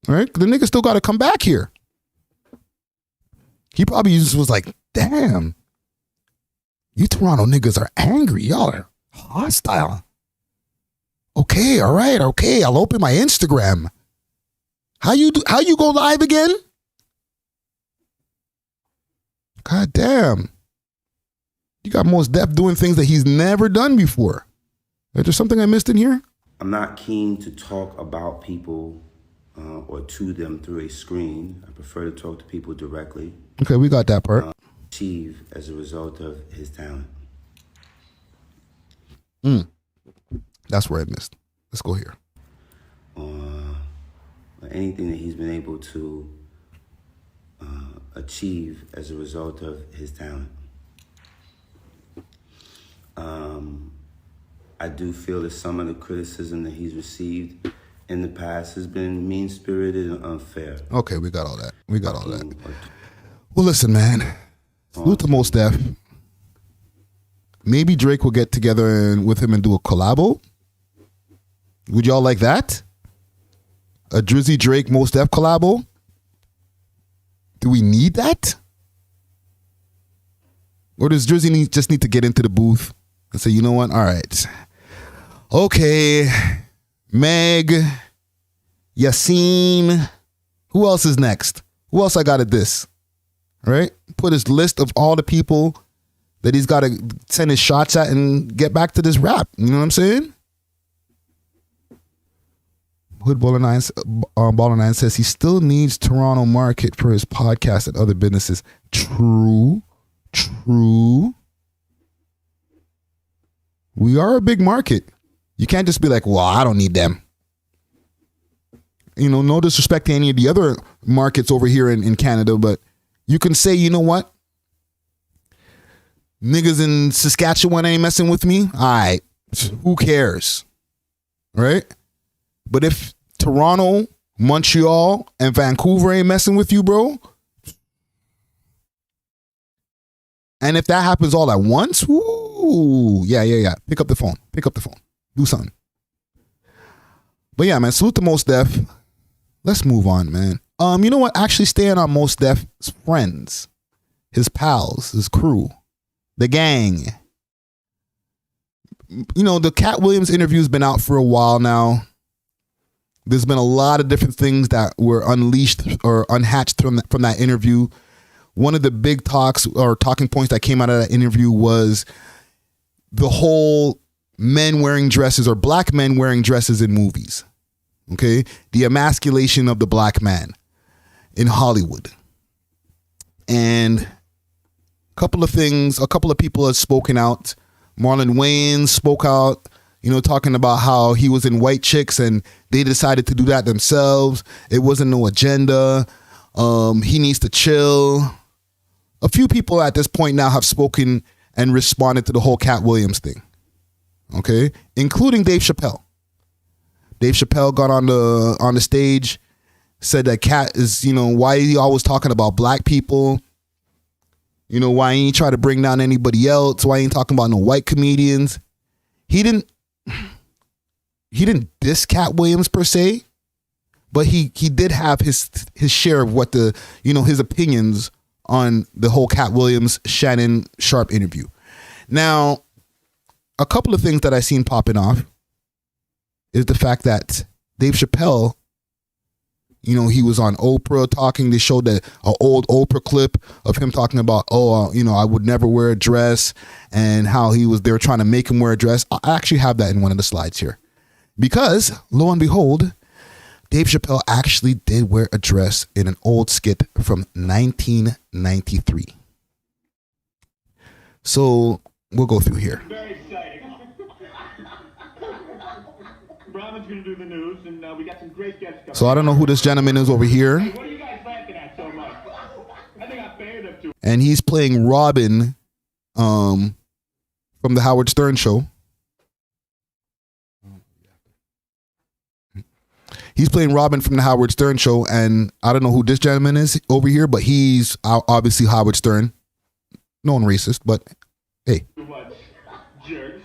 All right? The nigga still got to come back here. He probably just was like, damn. You Toronto niggas are angry. Y'all are hostile. Okay, all right, okay. I'll open my Instagram. How you go live again? God damn. You got Mos Def doing things that he's never done before. Is there something I missed in here? I'm not keen to talk about people or to them through a screen. I prefer to talk to people directly. Okay, we got that part. Achieve as a result of his talent. That's where I missed. Let's go here. Anything that he's been able to achieve as a result of his talent. I do feel that some of the criticism that he's received in the past has been mean-spirited and unfair. Okay, we got all that. Well, listen, man. Salute to Mos Def. Maybe Drake will get together with him and do a collabo. Would y'all like that? A Drizzy Drake Mos Def collabo? Do we need that? Or does Drizzy just need to get into the booth and say, you know what? All right. Okay. Meg. Yassin. Who else is next? Who else I got at this? All right? Put his list of all the people that he's got to send his shots at and get back to this rap. You know what I'm saying? Hood Baller 9 says he still needs Toronto market for his podcast and other businesses. True. We are a big market. You can't just be like, well, I don't need them. No disrespect to any of the other markets over here in Canada, but you can say, you know what? Niggas in Saskatchewan ain't messing with me. All right. Who cares? Right? But if Toronto, Montreal, and Vancouver ain't messing with you, bro, and if that happens all at once, ooh, yeah. Pick up the phone. Do something. But yeah, man, salute to Mos Def. Let's move on, man. You know what? Actually staying on Mos Def's friends, his pals, his crew, the gang. the Cat Williams interview's been out for a while now. There's been a lot of different things that were unleashed or unhatched from that interview. One of the big talking points that came out of that interview was the whole men wearing dresses or black men wearing dresses in movies. Okay? The emasculation of the black man in Hollywood. And a couple of people have spoken out. Marlon Wayans spoke out, talking about how he was in White Chicks and they decided to do that themselves. It wasn't no agenda. He needs to chill. A few people at this point now have spoken and responded to the whole Cat Williams thing. Okay? Including Dave Chappelle. Dave Chappelle got on the stage, said that Cat is, why is he always talking about black people? Why ain't he try to bring down anybody else? Why ain't talking about no white comedians? He didn't diss Cat Williams per se, but he did have his share of what his opinions on the whole Cat Williams Shannon Sharp interview. Now, a couple of things that I seen popping off is the fact that Dave Chappelle, he was on Oprah talking. They showed an old Oprah clip of him talking about, I would never wear a dress, and how they were trying to make him wear a dress. I actually have that in one of the slides here. Because, lo and behold, Dave Chappelle actually did wear a dress in an old skit from 1993. So, we'll go through here. Very exciting. Robin's going to do the news, and we got some great guests coming. So, I don't know who this gentleman is over here. Hey, what are you guys laughing at so much? I think I paid up to. And he's playing Robin from the Howard Stern show. He's playing Robin from the Howard Stern show, and I don't know who this gentleman is over here, but he's obviously Howard Stern. No one racist, but hey. Jerks.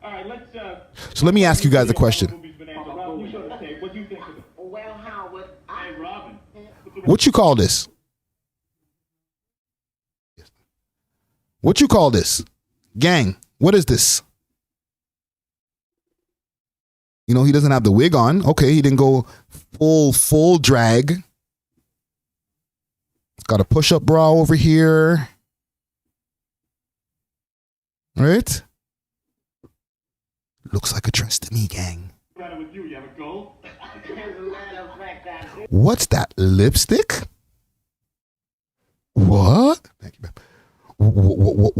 All right, let's. So let me ask you guys a question. Well, Howard, hey, Robin. What you call this? What you call this? Gang, what is this? He doesn't have the wig on. Okay, he didn't go full drag. It's got a push-up bra over here. Right? Looks like a dress to me, gang. What's that? Lipstick? What? Thank you, man. What?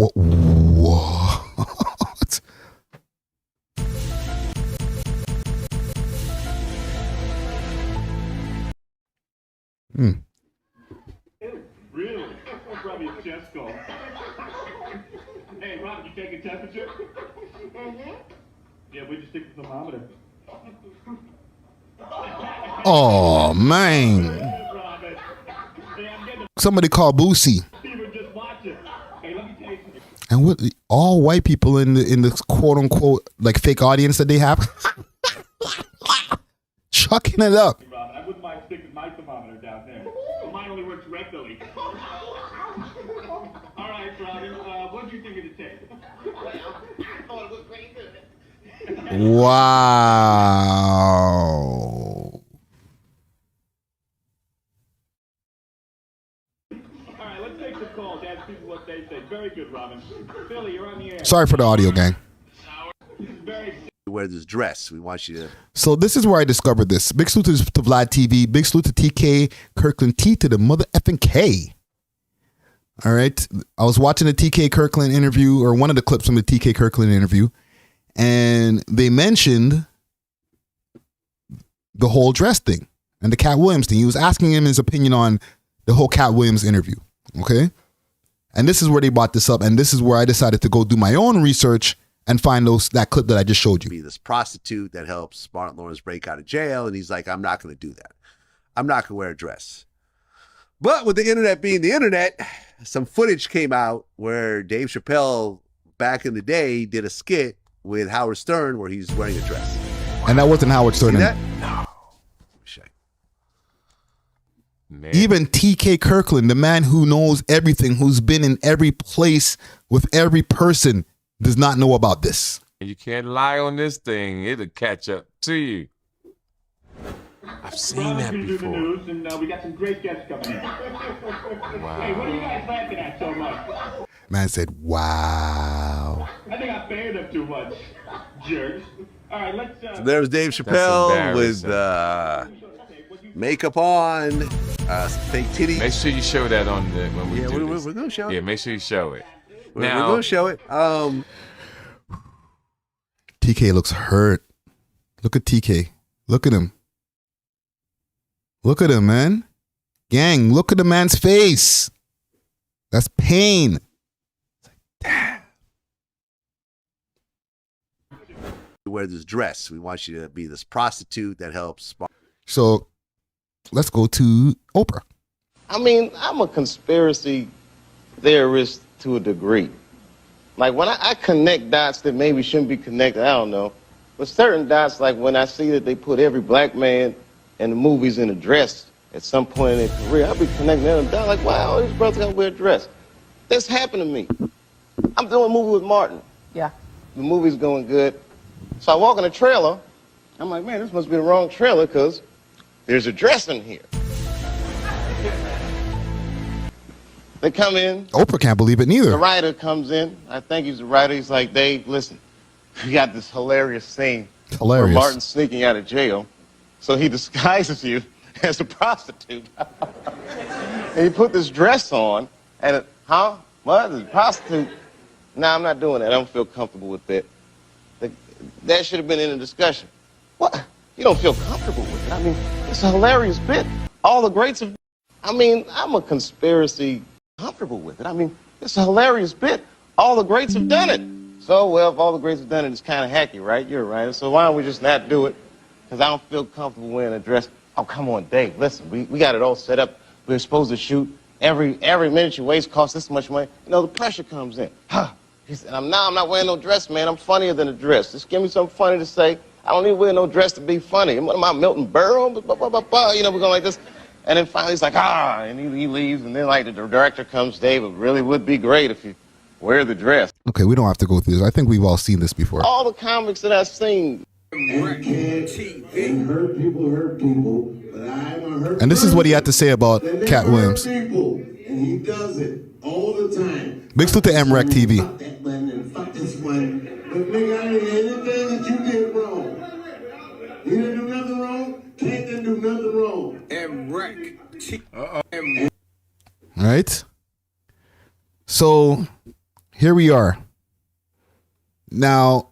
Really? Probably a chest call. Hey, Robin, you taking temperature? Mm-hmm. Yeah, we just stick the thermometer. Oh, man. Somebody call Boosie. And what? All white people in the quote unquote like fake audience that they have, chucking it up. I wouldn't mind sticking my thermometer down there. Mine only works rectally. All right, Robin. What do you think of the tape? Well, I thought it was pretty good. Wow. All right, let's take the call. Ask people what they say. Very good, Robin. Billy, you're on the air. Sorry for the audio, gang. Wear this dress. We want you to. So this is where I discovered this. Big salute to Vlad TV. Big salute to TK Kirkland T to the mother effing K. All right. I was watching the TK Kirkland interview, or one of the clips from the TK Kirkland interview, and they mentioned the whole dress thing and the Cat Williams thing. He was asking him his opinion on the whole Cat Williams interview. Okay. And this is where they brought this up. And this is where I decided to go do my own research and find that clip that I just showed you. Be this prostitute that helps Martin Lawrence break out of jail. And he's like, I'm not going to do that. I'm not going to wear a dress. But with the internet being the internet, some footage came out where Dave Chappelle back in the day did a skit with Howard Stern where he's wearing a dress. And that wasn't Howard Stern. See that? No. Man. Even TK Kirkland, the man who knows everything, who's been in every place with every person, does not know about this. You can't lie on this thing. It'll catch up to you. I've seen that before. News, and we got some great guests coming in. Wow. Hey, what are you guys laughing at so much? Man said, wow. I think I banned them too much. Jerks. All right, let's... There's Dave Chappelle with makeup on, fake titties. Make sure you show that on the when we do we're this. we're gonna show it. Yeah, make sure you show it. We're gonna show it. TK looks hurt. Look at TK. Look at him. Look at him, man. Gang, look at the man's face. That's pain. You wear this dress. We want you to be this prostitute that helps. So let's go to Oprah. I mean, I'm a conspiracy theorist to a degree. Like when I connect dots that maybe shouldn't be connected, I don't know. But certain dots, like when I see that they put every black man in the movies in a dress at some point in their career, I'll be connecting them dots like, wow, these brothers gotta wear a dress. This happened to me. I'm doing a movie with Martin. Yeah. The movie's going good. So I walk in the trailer. I'm like, man, this must be the wrong trailer because there's a dress in here. They come in. Oprah can't believe it neither. The writer comes in. I think he's the writer. He's like, Dave, listen, we got this hilarious scene where Martin's sneaking out of jail. So he disguises you as a prostitute. And he put this dress on. And, what? This prostitute? Nah, I'm not doing that. I don't feel comfortable with that. That should have been in the discussion. What? You don't feel comfortable with it? I mean, it's a hilarious bit. All the greats have... I mean, I'm a conspiracy... comfortable with it. I mean, it's a hilarious bit. All the greats have done it. So, well, if all the greats have done it, it's kind of hacky, right? You're right. So why don't we just not do it? Because I don't feel comfortable wearing a dress. Oh, come on, Dave. Listen, we got it all set up. We're supposed to shoot. Every minute you waste costs this much money. You know, the pressure comes in. He said, I'm not wearing no dress, man. I'm funnier than a dress. Just give me something funny to say. I don't need to wear no dress to be funny. What am I, Milton Berle? You know, we're going like this. And then finally he's like, and he leaves. And then like the director comes, Dave, it really would be great if you wear the dress. Okay, we don't have to go through this. I think we've all seen this before. All the comics that I've seen. Hurt people, but I'm a hurt And this is what he had to say about Cat Williams. people, and he does it all the time. Big salute to MREC TV. Fuck that one and fuck this one. But nigga, I didn't anything that you did wrong. You didn't do nothing wrong. Can't didn't do nothing wrong. MREC. All right. So here we are. Now,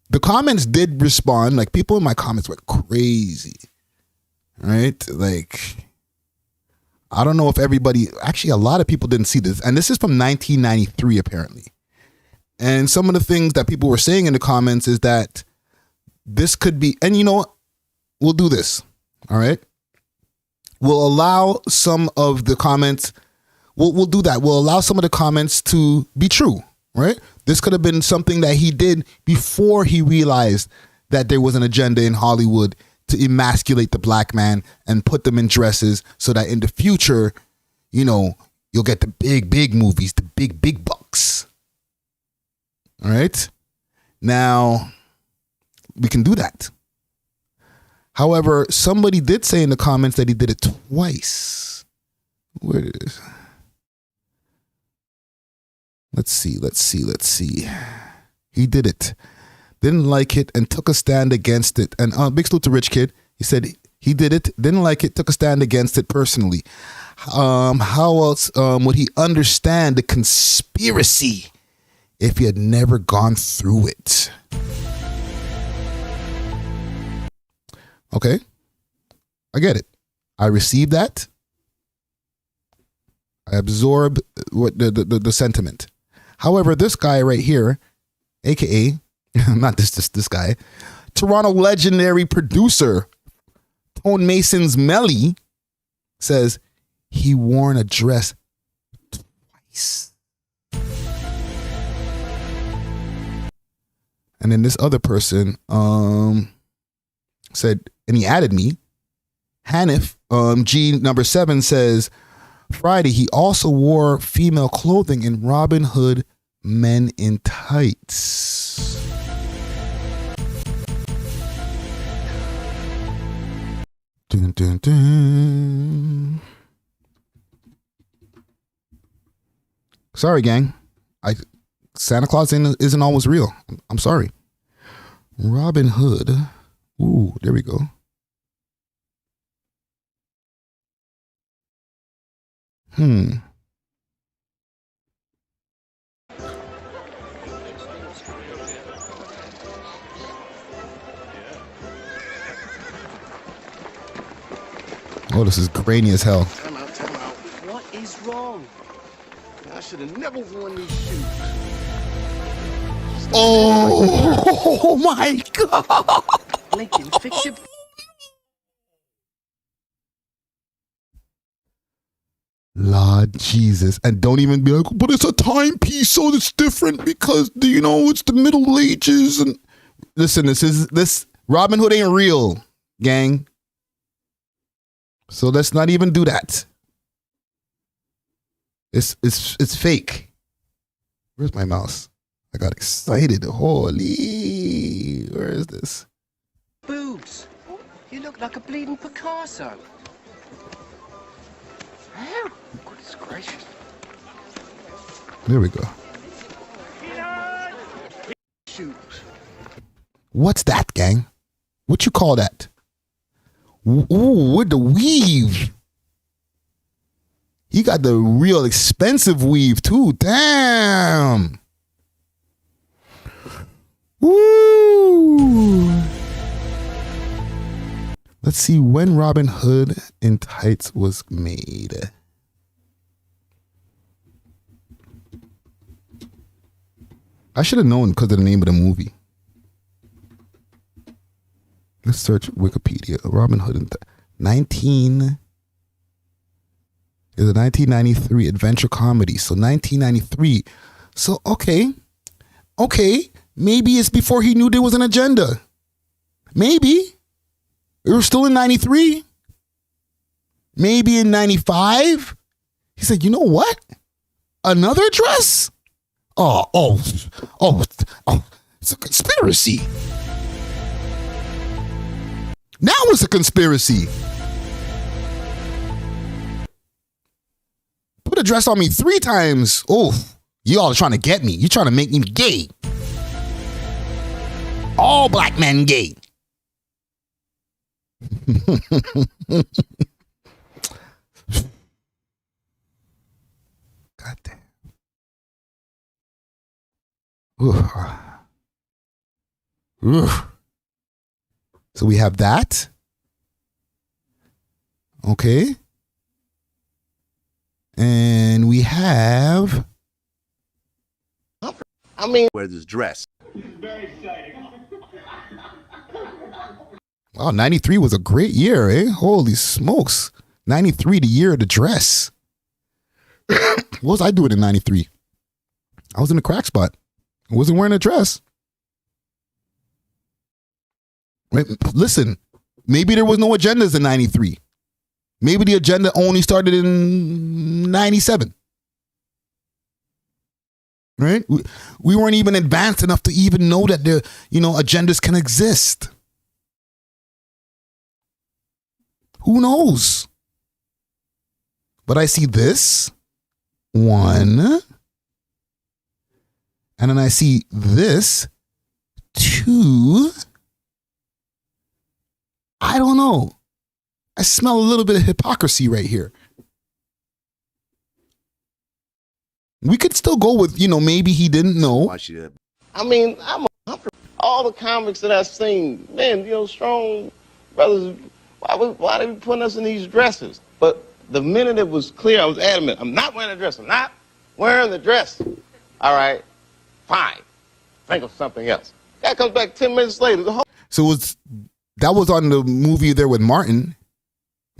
the comments did respond. Like, people in my comments were crazy. Right? Like, I don't know if everybody, actually, a lot of people didn't see this. And this is from 1993, apparently. And some of the things that people were saying in the comments is that this could be, and you know what? We'll do this. All right. We'll allow some of the comments. We'll do that. We'll allow some of the comments to be true. Right. This could have been something that he did before he realized that there was an agenda in Hollywood to emasculate the black man and put them in dresses so that in the future, you know, you'll get the big movies, the big bucks. All right. Now, we can do that. However, somebody did say in the comments that he did it twice. Where is? Let's see. He did it. Didn't like it and took a stand against it. And big salute to Rich Kid. He said he did it, didn't like it, took a stand against it personally. How else would he understand the conspiracy if he had never gone through it? Okay, I get it. I received that. I absorb what the sentiment. However, this guy right here, aka not this guy, Toronto legendary producer Tone Mason's Melly says he worn a dress twice. And then this other person said, and he added me, Hanif G number 7 says Friday he also wore female clothing in Robin Hood Men in Tights. Dun, dun, dun. Sorry, gang. Santa Claus isn't always real. I'm sorry. Robin Hood. Ooh, there we go. Oh, this is grainy as hell. Time out. What is wrong? I should have never worn these shoes. Oh my God. Lincoln, fix your... Lord Jesus. And don't even be like, but it's a timepiece, so it's different because, you know, it's the Middle Ages. And listen, this Robin Hood ain't real, gang. So let's not even do that. It's fake. Where's my mouse? I got excited. Holy, where is this? Boobs. You look like a bleeding Picasso. Oh, goodness gracious. There we go. Shoes. What's that, gang? What you call that? Ooh, with the weave. He got the real expensive weave too. Damn. Woo. Let's see when Robin Hood in Tights was made. I should have known because of the name of the movie. Let's search Wikipedia. Robin Hood in is a 1993 adventure comedy. So 1993. So okay. Maybe it's before he knew there was an agenda. Maybe. It was still in 93. Maybe in 95. He said, you know what? Another dress? Oh, it's a conspiracy. Now it's a conspiracy. Put a dress on me 3 times. Oh, you all are trying to get me. You're trying to make me gay. All black men gay. God damn. So we have that. Okay. And we have... I mean, wear this dress. Very exciting. Wow, 93 was a great year, eh? Holy smokes. 93, the year of the dress. What was I doing in 93? I was in a crack spot. I wasn't wearing a dress. Wait, listen, maybe there was no agendas in 93. Maybe the agenda only started in 97. Right? We weren't even advanced enough to even know that the, agendas can exist. Who knows? But I see this one, and then I see this 2. I don't know. I smell a little bit of hypocrisy right here. We could still go with, maybe he didn't know. I mean, all the comics that I've seen, man, strong brothers, why they be putting us in these dresses? But the minute it was clear, I was adamant, I'm not wearing a dress. I'm not wearing the dress. All right, fine. Think of something else. That comes back 10 minutes later. So that was on the movie there with Martin.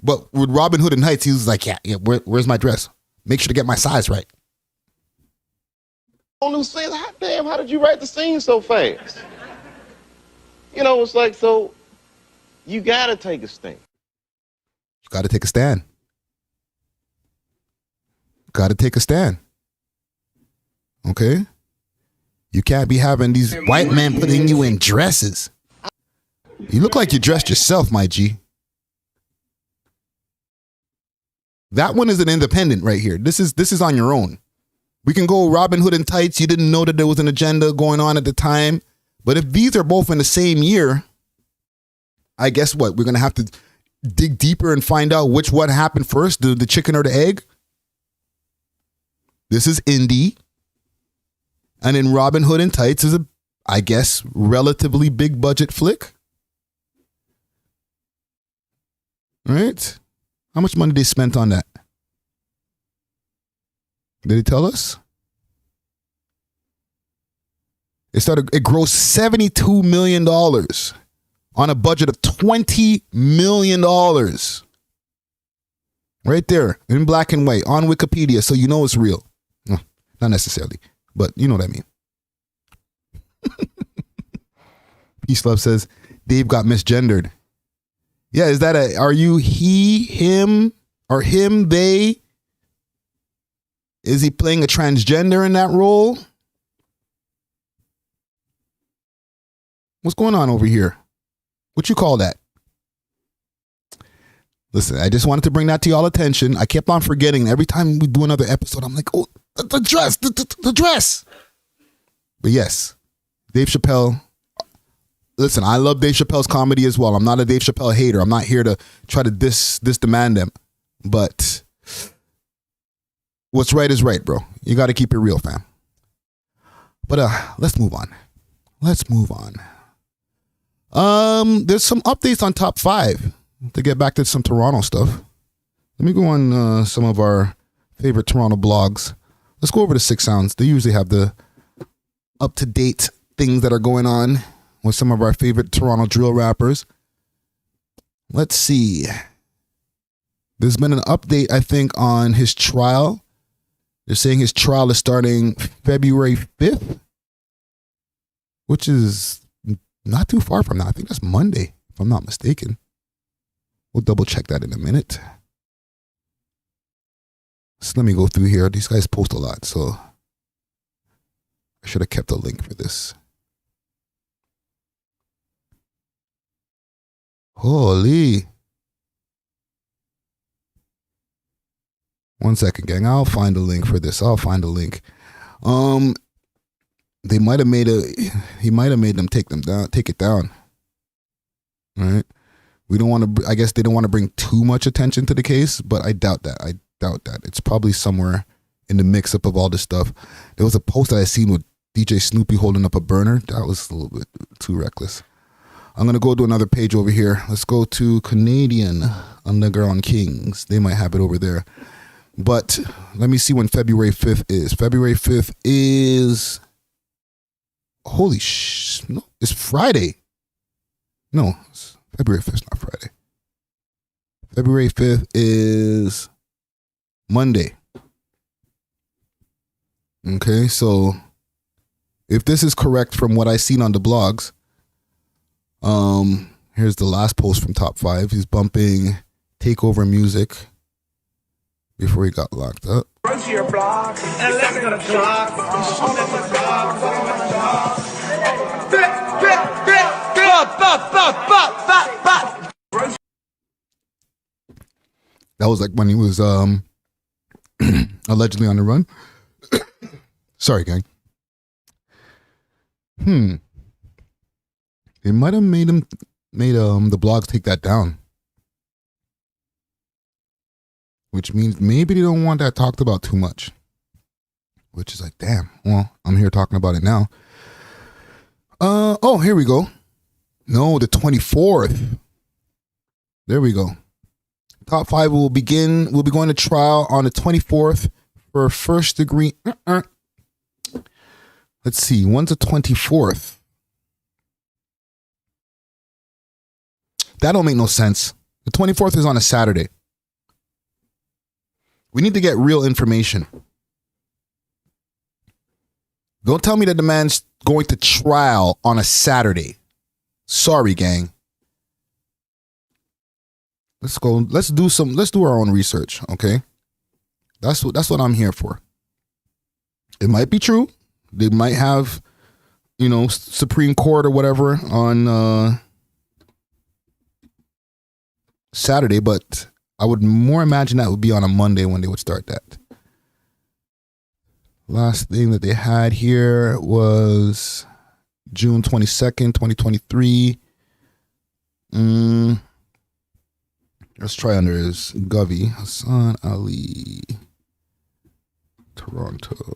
But with Robin Hood and Heights, he was like, yeah, where's my dress? Make sure to get my size right. On new scenes, damn, how did you write the scene so fast? It's like, so you gotta take a stand. You gotta take a stand. Gotta take a stand. Okay? You can't be having these white men putting you in dresses. You look like you dressed yourself, my G. That one is an independent right here. This is on your own. We can go Robin Hood and Tights. You didn't know that there was an agenda going on at the time. But if these are both in the same year, I guess what? We're going to have to dig deeper and find out what happened first, the chicken or the egg. This is indie. And then Robin Hood and Tights is I guess, relatively big budget flick. Right? How much money they spent on that? Did he tell us? It grossed $72 million on a budget of $20 million. Right there, in black and white, on Wikipedia, so you know it's real. No, not necessarily, but you know what I mean. Peace Love says, Dave got misgendered. Yeah, is that are you he, him, or him, they? Is he playing a transgender in that role? What's going on over here? What you call that? Listen, I just wanted to bring that to y'all attention. I kept on forgetting. Every time we do another episode, I'm like, oh, the dress, the dress. But yes, Dave Chappelle. Listen, I love Dave Chappelle's comedy as well. I'm not a Dave Chappelle hater. I'm not here to try to demand them. But what's right is right, bro. You got to keep it real, fam. But let's move on. There's some updates on Top 5 to get back to some Toronto stuff. Let me go on some of our favorite Toronto blogs. Let's go over to Six Sounds. They usually have the up-to-date things that are going on with some of our favorite Toronto drill rappers. Let's see. There's been an update, I think, on his trial. They're saying his trial is starting February 5th, which is not too far from now. I think that's Monday, if I'm not mistaken. We'll double check that in a minute. So let me go through here. These guys post a lot, so I should have kept a link for this. Holy. One second, gang. I'll find a link for this. They might have made he might have made them take it down. All right. We don't want to, I guess they don't want to bring too much attention to the case, but I doubt that. It's probably somewhere in the mix up of all this stuff. There was a post that I seen with DJ Snoopy holding up a burner. That was a little bit too reckless. I'm going to go to another page over here. Let's go to Canadian Underground Kings. They might have it over there. But let me see when February 5th is. February 5th is... Holy no, it's Friday. No, February 5th is not Friday. February 5th is Monday. Okay, so if this is correct from what I've seen on the blogs, here's the last post from Top 5. He's bumping Takeover Music before he got locked up. Run to your block and let's go to That was like when he was allegedly on the run. Sorry, gang. They might have made the blogs take that down. Which means maybe they don't want that talked about too much. Which is like, damn. Well, I'm here talking about it now. Oh, here we go. No, the 24th. There we go. Top 5 will begin. We'll be going to trial on the 24th for first degree. Let's see. When's the 24th? That don't make no sense. The 24th is on a Saturday. We need to get real information. Don't tell me that the man's going to trial on a Saturday. Sorry, gang. Let's go. Let's do our own research, okay? That's what I'm here for. It might be true. They might have, Supreme Court or whatever on Saturday, but I would more imagine that would be on a Monday when they would start that. Last thing that they had here was June 22nd, 2023. Let's try under his Govey. Hassan Ali. Toronto.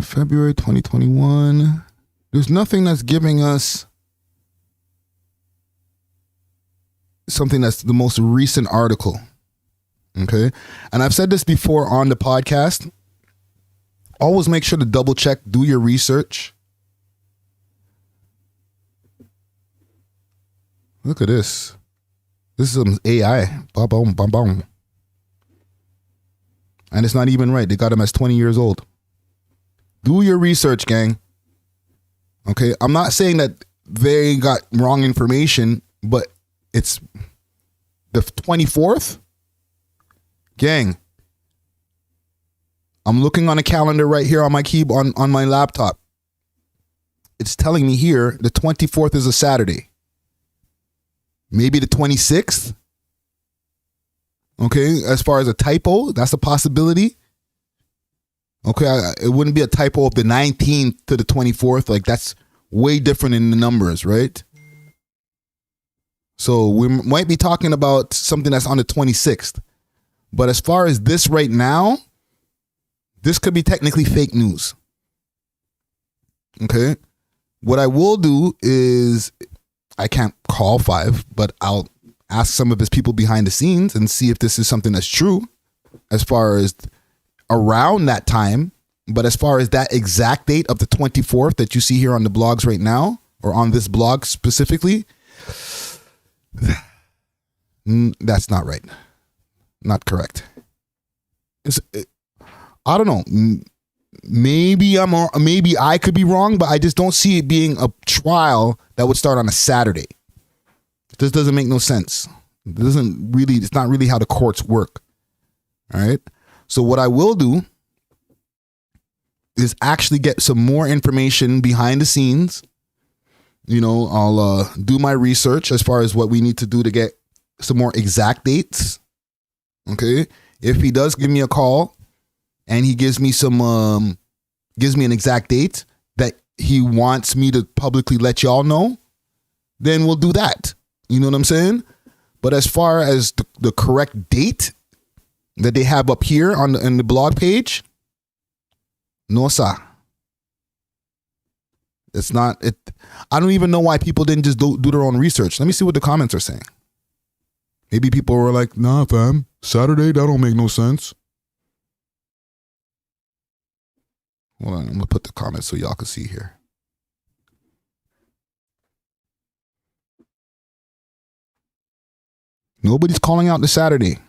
February 2021. There's nothing that's giving us something that's the most recent article. Okay. And I've said this before on the podcast. Always make sure to double check, do your research. Look at this. This is some AI. Ba-boom, ba-boom. And it's not even right. They got him as 20 years old. Do your research, gang. Okay. I'm not saying that they got wrong information, but it's the 24th. Gang. I'm looking on a calendar right here on my keyboard on my laptop. It's telling me here the 24th is a Saturday. Maybe the 26th. Okay, as far as a typo, that's a possibility. Okay, it wouldn't be a typo of the 19th to the 24th. Like, that's way different in the numbers, right? So we might be talking about something that's on the 26th. But as far as this right now, this could be technically fake news. Okay. What I will do is, I can't call 5, but I'll ask some of his people behind the scenes and see if this is something that's true as far as around that time. But as far as that exact date of the 24th that you see here on the blogs right now, or on this blog specifically, that's not right. Not correct. I don't know. Maybe I could be wrong, but I just don't see it being a trial that would start on a Saturday. This doesn't make no sense. It's not really how the courts work. All right. So what I will do is actually get some more information behind the scenes. You know, I'll do my research as far as what we need to do to get some more exact dates. Okay. If he does give me a call and he gives me an exact date that he wants me to publicly let y'all know, then we'll do that. You know what I'm saying? But as far as the correct date that they have up here in the blog page, no, sir. It's not it. I don't even know why people didn't just do their own research. Let me see what the comments are saying. Maybe people were like, nah, fam, Saturday, that don't make no sense. Hold on, I'm going to put the comments so y'all can see here. Nobody's calling out the Saturday.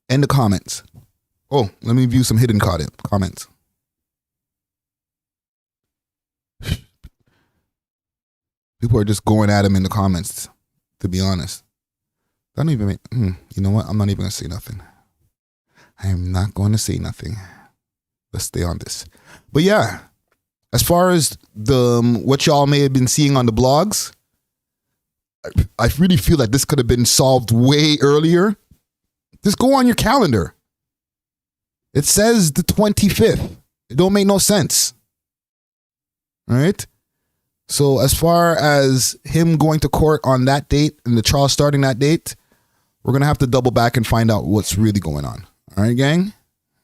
And the comments. Oh, let me view some hidden comments. People are just going at him in the comments, to be honest. I don't even make, you know what? I'm not even going to say nothing. I am not going to say nothing. Let's stay on this. But yeah, as far as what y'all may have been seeing on the blogs, I really feel like this could have been solved way earlier. Just go on your calendar. It says the 25th. It don't make no sense. All right? So as far as him going to court on that date and the trial starting that date, we're going to have to double back and find out what's really going on. All right, gang?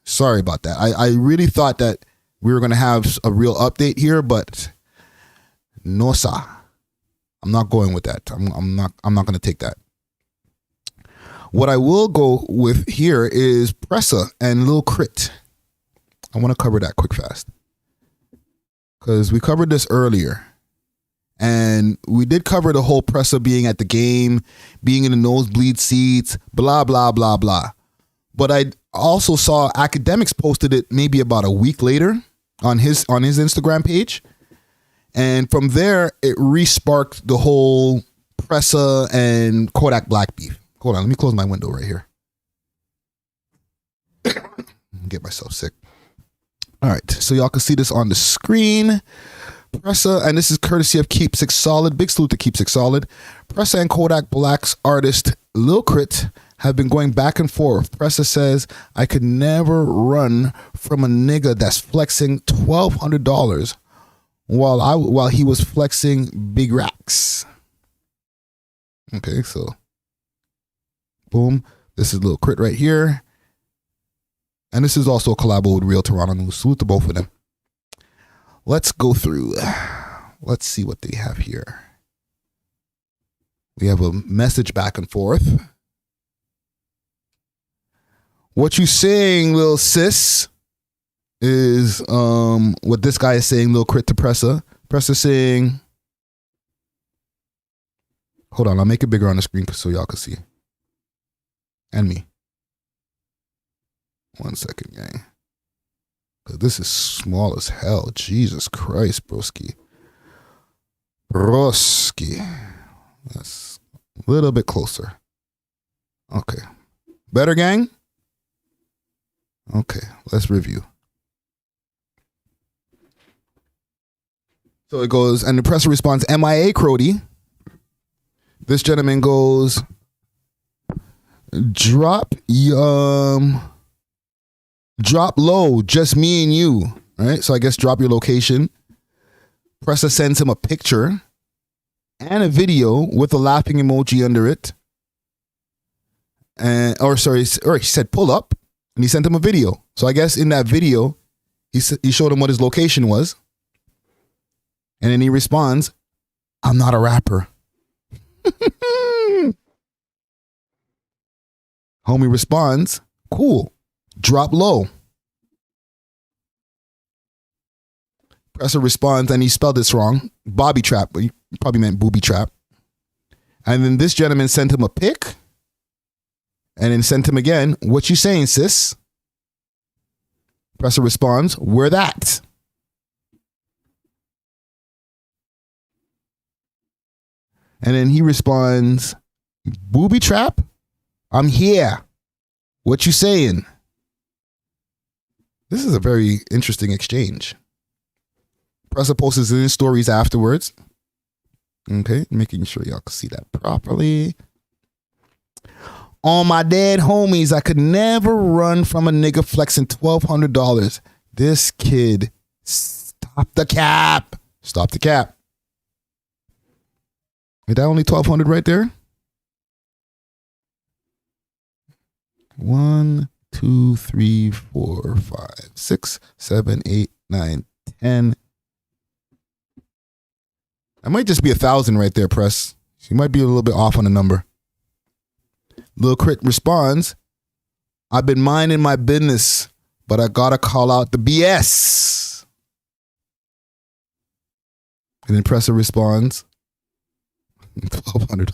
Sorry about that. I really thought that we were going to have a real update here, but no, sir. I'm not going with that. I'm not going to take that. What I will go with here is Pressa and Lil Cx. I want to cover that quick fast, because we covered this earlier. And we did cover the whole Pressa being at the game, being in the nosebleed seats, blah, blah, blah, blah. But I also saw Akademiks posted it maybe about a week later on his Instagram page. And from there, it re-sparked the whole Pressa and Kodak black beef. Hold on, let me close my window right here. Get myself sick. All right, so y'all can see this on the screen. Pressa, and this is courtesy of Keep Six Solid. Big salute to Keep Six Solid. Pressa and Kodak Black's artist Lil Cx have been going back and forth. Pressa says, I could never run from a nigga that's flexing $1,200 while he was flexing big racks. Okay, so boom. This is Lil Cx right here. And this is also a collab with Real Toronto News. Salute to both of them. Let's go through. Let's see what they have here. We have a message back and forth. What you saying, little sis, is what this guy is saying, Lil Cx to Pressa. Pressa saying, hold on, I'll make it bigger on the screen so y'all can see. And me. 1 second, gang. Cause this is small as hell. Jesus Christ, broski. Broski. That's a little bit closer. Okay. Better, gang? Okay, let's review. So it goes, and the Pressa responds, MIA Crody. This gentleman goes, drop low, just me and you. All right, so I guess drop your location. Pressa sends him a picture and a video with a laughing emoji under it. And he said pull up, and he sent him a video. So I guess in that video, he showed him what his location was. And then he responds, I'm not a rapper. Homie responds, cool. Drop low. Pressa responds, and he spelled this wrong. Bobby trap, but he probably meant booby trap. And then this gentleman sent him a pic. And then sent him again, what you saying, sis? Pressa responds, where that? And then he responds, booby trap? I'm here. What you saying? This is a very interesting exchange. Pressa posts his in stories afterwards. Okay, making sure y'all can see that properly. On my dead homies, I could never run from a nigga flexing $1,200. This kid, stop the cap. Stop the cap. Is that only 1,200 right there? 1, 2, 3, 4, 5, 6, 7, 8, 9, 10. That might just be 1,000 right there, Press. You might be a little bit off on the number. Lil Cx responds, I've been minding my business, but I gotta call out the BS. And then Pressa responds, 1,200.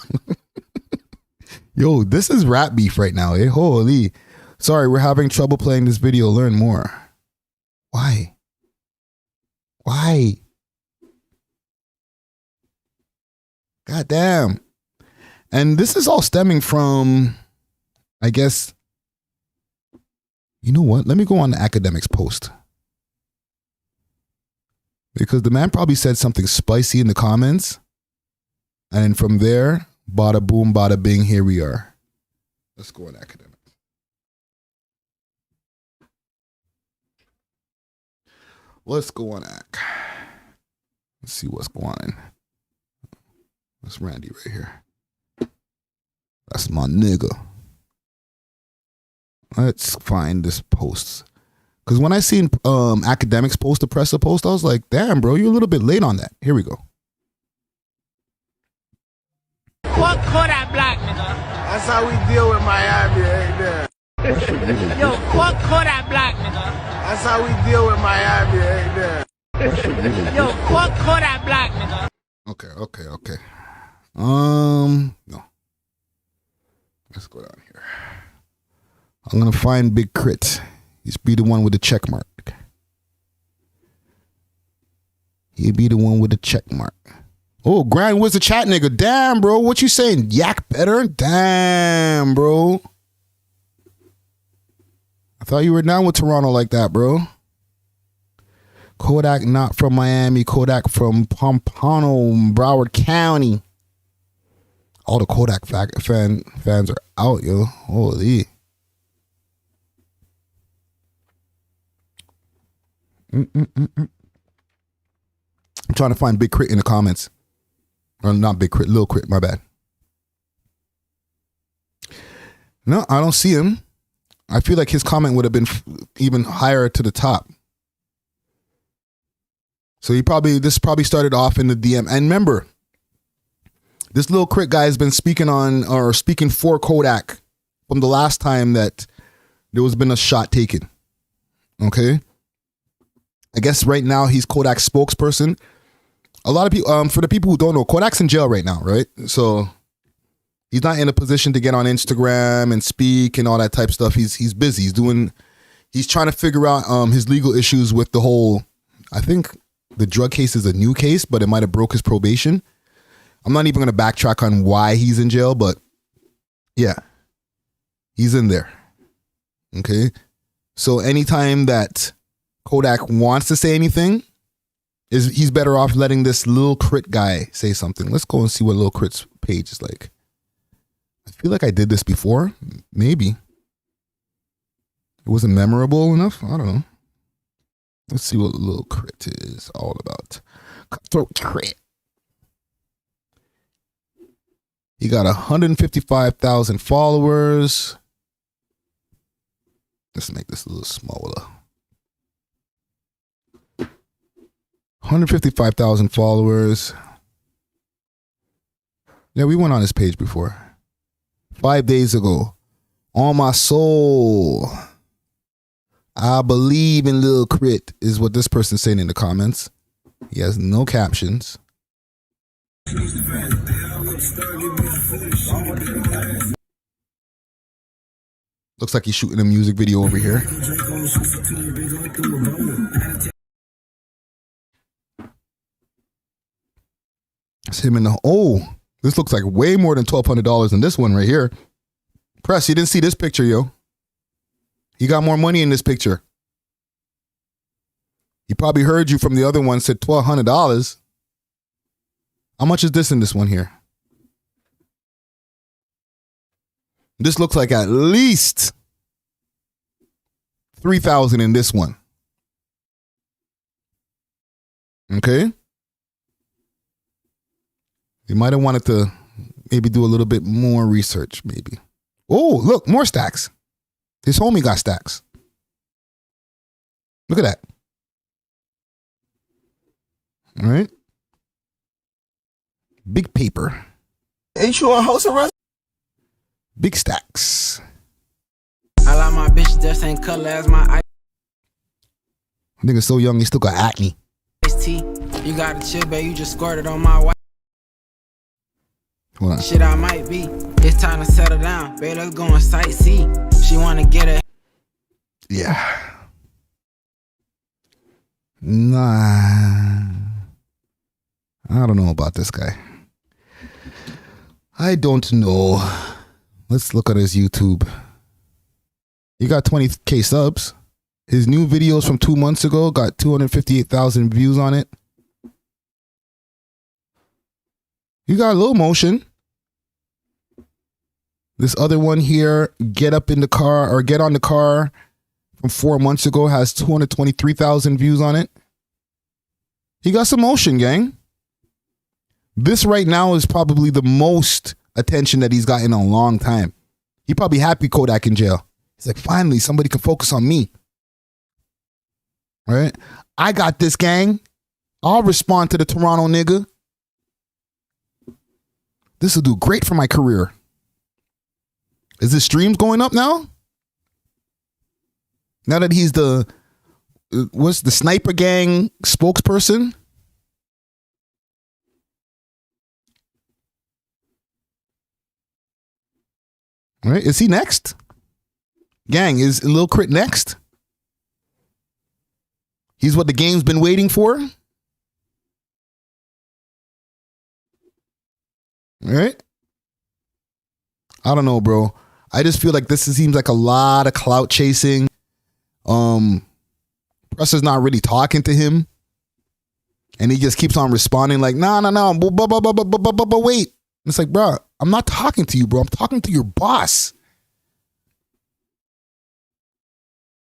Yo, this is rap beef right now, eh? Holy. Sorry, we're having trouble playing this video. Learn more. Why? Why? God damn. And this is all stemming from, I guess, you know what? Let me go on the Akademiks post. Because the man probably said something spicy in the comments. And from there, bada boom, bada bing, here we are. Let's go on Akademiks. Let's go on Ak. Let's see what's going on. That's Randy right here. That's my nigga. Let's find this post. Because when I seen Akademiks post, the Pressa post, I was like, damn, bro, you're a little bit late on that. Here we go. Fuck Kodak Black, nigga. That's how we deal with Miami right there. Yo, fuck Kodak Black, nigga. That's how we deal with Miami right there. Yo, fuck Kodak Black, nigga. Okay. No. Let's go down here. I'm gonna find Big Crit. He's be the one with the check mark. He'd be the one with the check mark. Oh, Grand was the chat nigga. Damn, bro. What you saying? Yak better? Damn, bro. I thought you were down with Toronto like that, bro. Kodak not from Miami. Kodak from Pompano, Broward County. All the Kodak fans are out, yo. Holy. I'm trying to find Big Crit in the comments. Or not Big Crit, Lil Crit, my bad. No, I don't see him. I feel like his comment would have been even higher to the top. So this probably started off in the DM. And remember, this Lil Crit guy has been speaking for Kodak from the last time that there was been a shot taken. Okay? I guess right now he's Kodak's spokesperson. A lot of people, for the people who don't know, Kodak's in jail right now, right? So he's not in a position to get on Instagram and speak and all that type of stuff. He's busy. He's trying to figure out his legal issues with the whole, I think the drug case is a new case, but it might have broke his probation. I'm not even going to backtrack on why he's in jail, but yeah, he's in there. Okay. So anytime that Kodak wants to say anything, he's better off letting this Lil Crit guy say something. Let's go and see what Lil Crit's page is like. I feel like I did this before. Maybe. It wasn't memorable enough. I don't know. Let's see what Lil Crit is all about. Cutthroat Crit. He got 155,000 followers. Let's make this a little smaller. 155,000 followers. Yeah, we went on his page before. 5 days ago. On my soul. I believe in Lil Crit is what this person's saying in the comments. He has no captions. Looks like he's shooting a music video over here. It's him in the... Oh, this looks like way more than $1,200 in this one right here. Press, you didn't see this picture, yo. He got more money in this picture. He probably heard you from the other one, said $1,200. How much is this in this one here? This looks like at least $3,000 in this one. Okay. You might have wanted to maybe do a little bit more research, maybe. Oh, look, more stacks. His homie got stacks. Look at that. All right. Big paper. Ain't you on house arrest? Big stacks. I like my bitch the same color as my ice. Nigga so young, he still got acne. Tea. You got a chill, babe. You just squirted on my wife. Hold on. Shit, I might be. It's time to settle down. Babe, let's go and sightsee. She wanna get it. Yeah. Nah. I don't know about this guy. I don't know. Let's look at his YouTube. He got 20K subs. His new videos from 2 months ago got 258,000 views on it. You got a little motion. This other one here, Get Up in the Car or Get on the Car from 4 months ago has 223,000 views on it. He got some motion, gang. This right now is probably the most attention that he's gotten in a long time. He probably happy Kodak in jail. He's like, finally, somebody can focus on me. Right? I got this, gang. I'll respond to the Toronto nigga. This will do great for my career. Is his streams going up now? Now that he's the Sniper Gang spokesperson? All right, is he next? Gang, is Lil Crit next? He's what the game's been waiting for? All right? I don't know, bro. I just feel like this seems like a lot of clout chasing. Pressa's not really talking to him. And he just keeps on responding like, no, but wait. It's like, bro, I'm not talking to you, bro. I'm talking to your boss.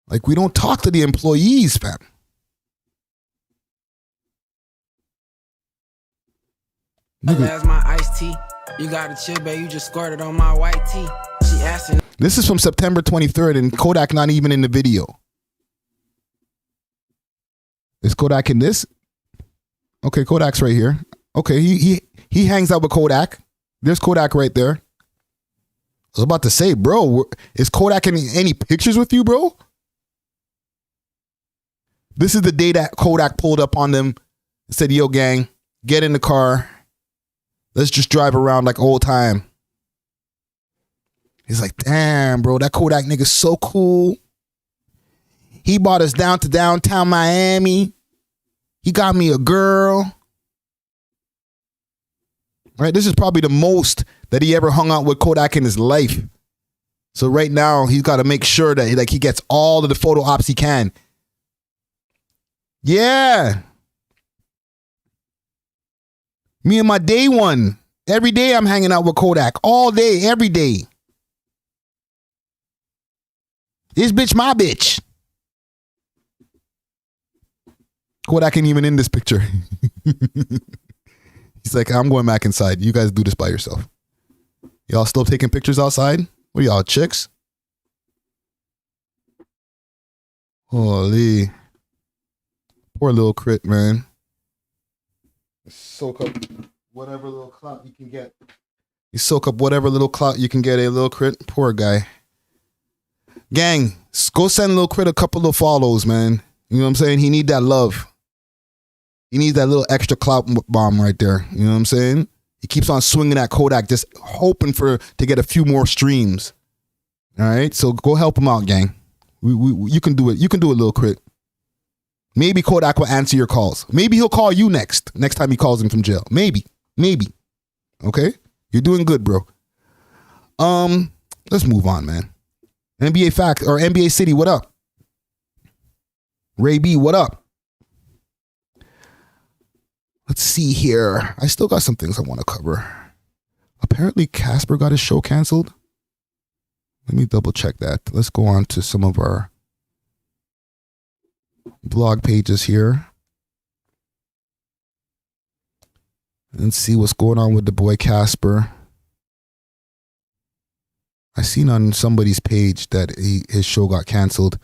Like, we don't talk to the employees, fam. That's my iced tea. You got a chill, babe. You just squirted on my white tee. She asking. This is from September 23rd, and Kodak not even in the video. Is Kodak in this? Okay, Kodak's right here. Okay, he hangs out with Kodak. There's Kodak right there. I was about to say, bro, is Kodak in any pictures with you, bro? This is the day that Kodak pulled up on them and said, yo, gang, get in the car. Let's just drive around like old time. He's like, damn, bro, that Kodak nigga's so cool. He brought us down to downtown Miami. He got me a girl. Right? This is probably the most that he ever hung out with Kodak in his life. So right now, he's got to make sure that like he gets all of the photo ops he can. Yeah. Me and my day one. Every day I'm hanging out with Kodak. All day, every day. This bitch my bitch. Kodak ain't even in this picture. He's like, I'm going back inside. You guys do this by yourself. Y'all still taking pictures outside? What are y'all, chicks? Holy. Poor little crit, man. Soak up whatever little clout you can get. You soak up whatever little clout you can get, a little crit. Poor guy. Gang, go send Lil Crit a couple of follows, man. You know what I'm saying? He need that love. He needs that little extra clout bomb right there. You know what I'm saying? He keeps on swinging at Kodak, just hoping to get a few more streams. All right? So go help him out, gang. You can do it. You can do it, Lil Crit. Maybe Kodak will answer your calls. Maybe he'll call you next time he calls him from jail. Maybe. Okay? You're doing good, bro. Let's move on, man. NBA Fact or NBA City, what up? Ray B, what up? Let's see here. I still got some things I want to cover. Apparently Casper got his show canceled. Let me double check that. Let's go on to some of our blog pages here and see what's going on with the boy Casper. I seen on somebody's page that his show got canceled.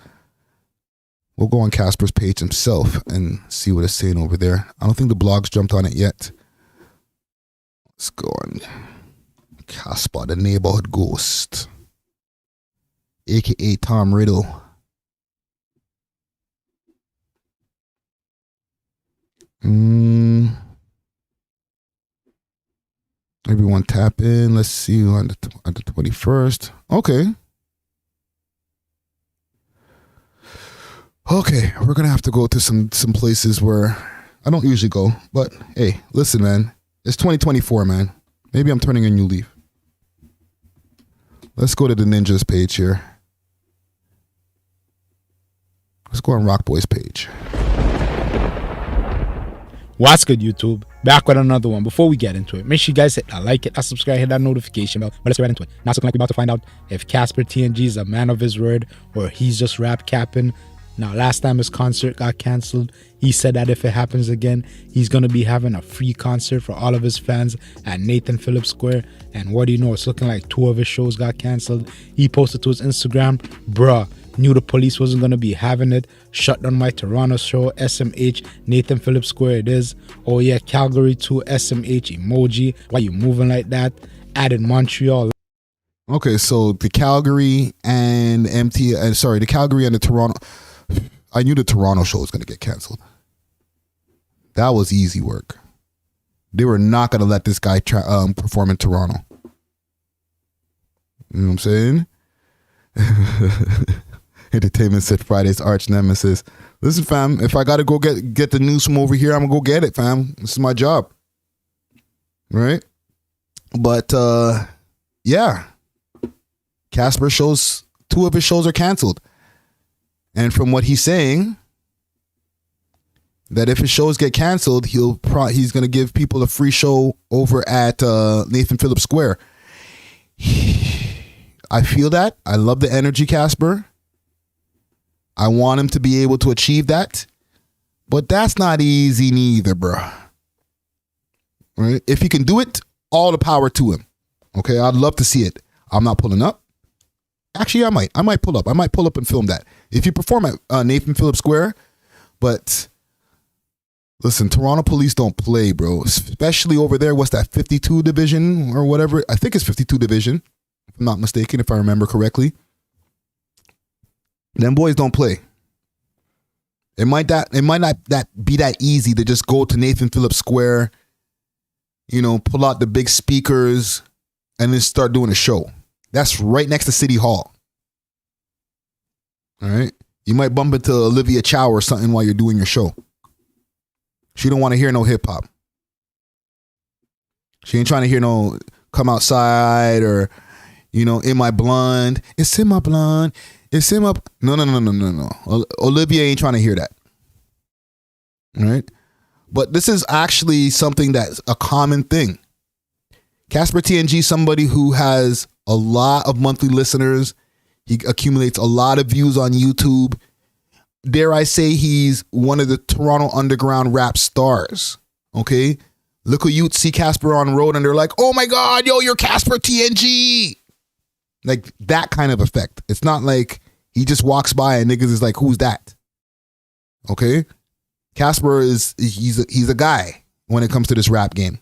We'll go on Casper's page himself and see what it's saying over there. I don't think the blog's jumped on it yet. Let's go on Casper, the neighborhood ghost, aka Tom Riddle. Everyone tap in. Let's see on the 21st. Okay, we're gonna have to go to some places where I don't usually go. But hey, listen, man, it's 2024, man. Maybe I'm turning a new leaf. Let's go to the Ninjas page here. Let's go on Rock Boy's page. What's good, YouTube? Back with another one. Before we get into it, make sure you guys hit that like, hit that subscribe, hit that notification bell. But let's get right into it. Now it's looking like we're about to find out if Casper TNG is a man of his word or he's just rap capping. Now, last time his concert got canceled, he said that if it happens again, he's going to be having a free concert for all of his fans at Nathan Phillips Square. And what do you know? It's looking like 2 of his shows got canceled. He posted to his Instagram, bruh, knew the police wasn't going to be having it. Shut down my Toronto show, SMH, Nathan Phillips Square it is. Oh yeah, Calgary too, SMH emoji. Why you moving like that? Added Montreal. Okay, so the Calgary and the Calgary and the Toronto. I knew the Toronto show was going to get canceled. That was easy work. They were not going to let this guy perform in Toronto. You know what I'm saying? Entertainment said Friday's arch nemesis. Listen, fam, if I got to go get the news from over here, I'm going to go get it, fam. This is my job. Right? But, yeah. Casper shows, 2 of his shows are canceled. And from what he's saying, that if his shows get canceled, he's going to give people a free show over at Nathan Phillips Square. I feel that. I love the energy, Casper. I want him to be able to achieve that. But that's not easy neither, bro. Right? If he can do it, all the power to him. Okay, I'd love to see it. I'm not pulling up. Actually, I might pull up. I might pull up and film that. If you perform at Nathan Phillips Square, but listen, Toronto police don't play, bro. Especially over there. What's that, 52 division or whatever? I think it's 52 division, if I'm not mistaken, if I remember correctly. Them boys don't play. It might not be that easy to just go to Nathan Phillips Square, pull out the big speakers and then start doing a show. That's right next to City Hall. All right. You might bump into Olivia Chow or something while you're doing your show. She don't want to hear no hip hop. She ain't trying to hear no come outside or, in my blonde. It's in my blonde. It's in my... No. Olivia ain't trying to hear that. All right. But this is actually something that's a common thing. Casper TNG, somebody who has a lot of monthly listeners. He accumulates a lot of views on YouTube. Dare I say he's one of the Toronto underground rap stars. Okay? Little youth see Casper on the road and they're like, oh my God, yo, you're Casper TNG. Like that kind of effect. It's not like he just walks by and niggas is like, who's that? Okay? Casper he's a guy when it comes to this rap game.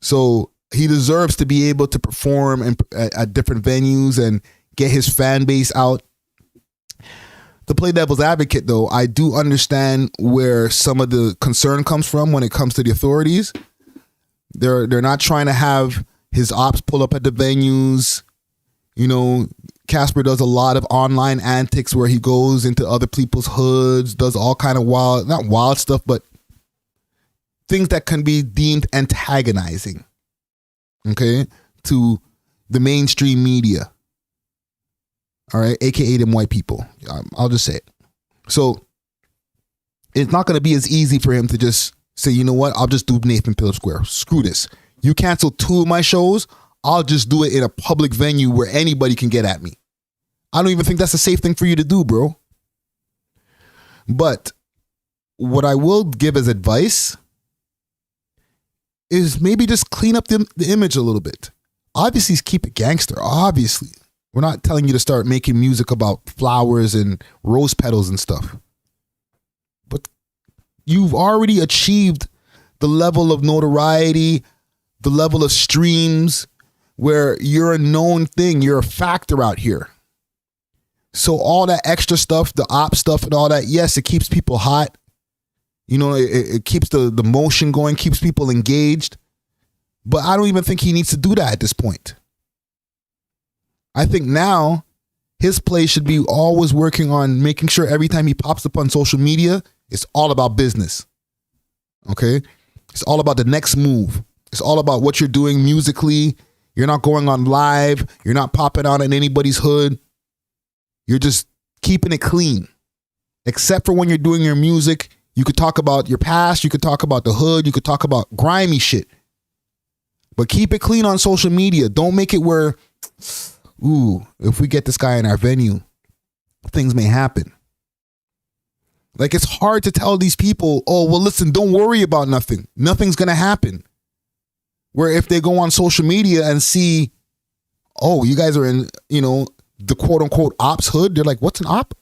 So he deserves to be able to perform at different venues and get his fan base out. To play devil's advocate, though, I do understand where some of the concern comes from when it comes to the authorities. They're not trying to have his ops pull up at the venues. Casper does a lot of online antics where he goes into other people's hoods, does all kind of not wild stuff, but things that can be deemed antagonizing, okay, to the mainstream media. All right, aka them white people. I'll just say it. So it's not going to be as easy for him to just say, you know what, I'll just do Nathan Phillips Square. Screw this. You cancel 2 of my shows, I'll just do it in a public venue where anybody can get at me. I don't even think that's a safe thing for you to do, bro. But what I will give as advice is maybe just clean up the image a little bit. Obviously, keep it gangster. Obviously. We're not telling you to start making music about flowers and rose petals and stuff. But you've already achieved the level of notoriety, the level of streams where you're a known thing. You're a factor out here. So all that extra stuff, the op stuff and all that, yes, it keeps people hot. It keeps the motion going, keeps people engaged. But I don't even think he needs to do that at this point. I think now his play should be always working on making sure every time he pops up on social media, it's all about business. Okay? It's all about the next move. It's all about what you're doing musically. You're not going on live. You're not popping out in anybody's hood. You're just keeping it clean. Except for when you're doing your music, you could talk about your past. You could talk about the hood. You could talk about grimy shit. But keep it clean on social media. Don't make it where... ooh, if we get this guy in our venue, things may happen. Like, it's hard to tell these people, oh, well, listen, don't worry about nothing. Nothing's going to happen. Where if they go on social media and see, oh, you guys are in, the quote unquote ops hood, they're like, what's an op?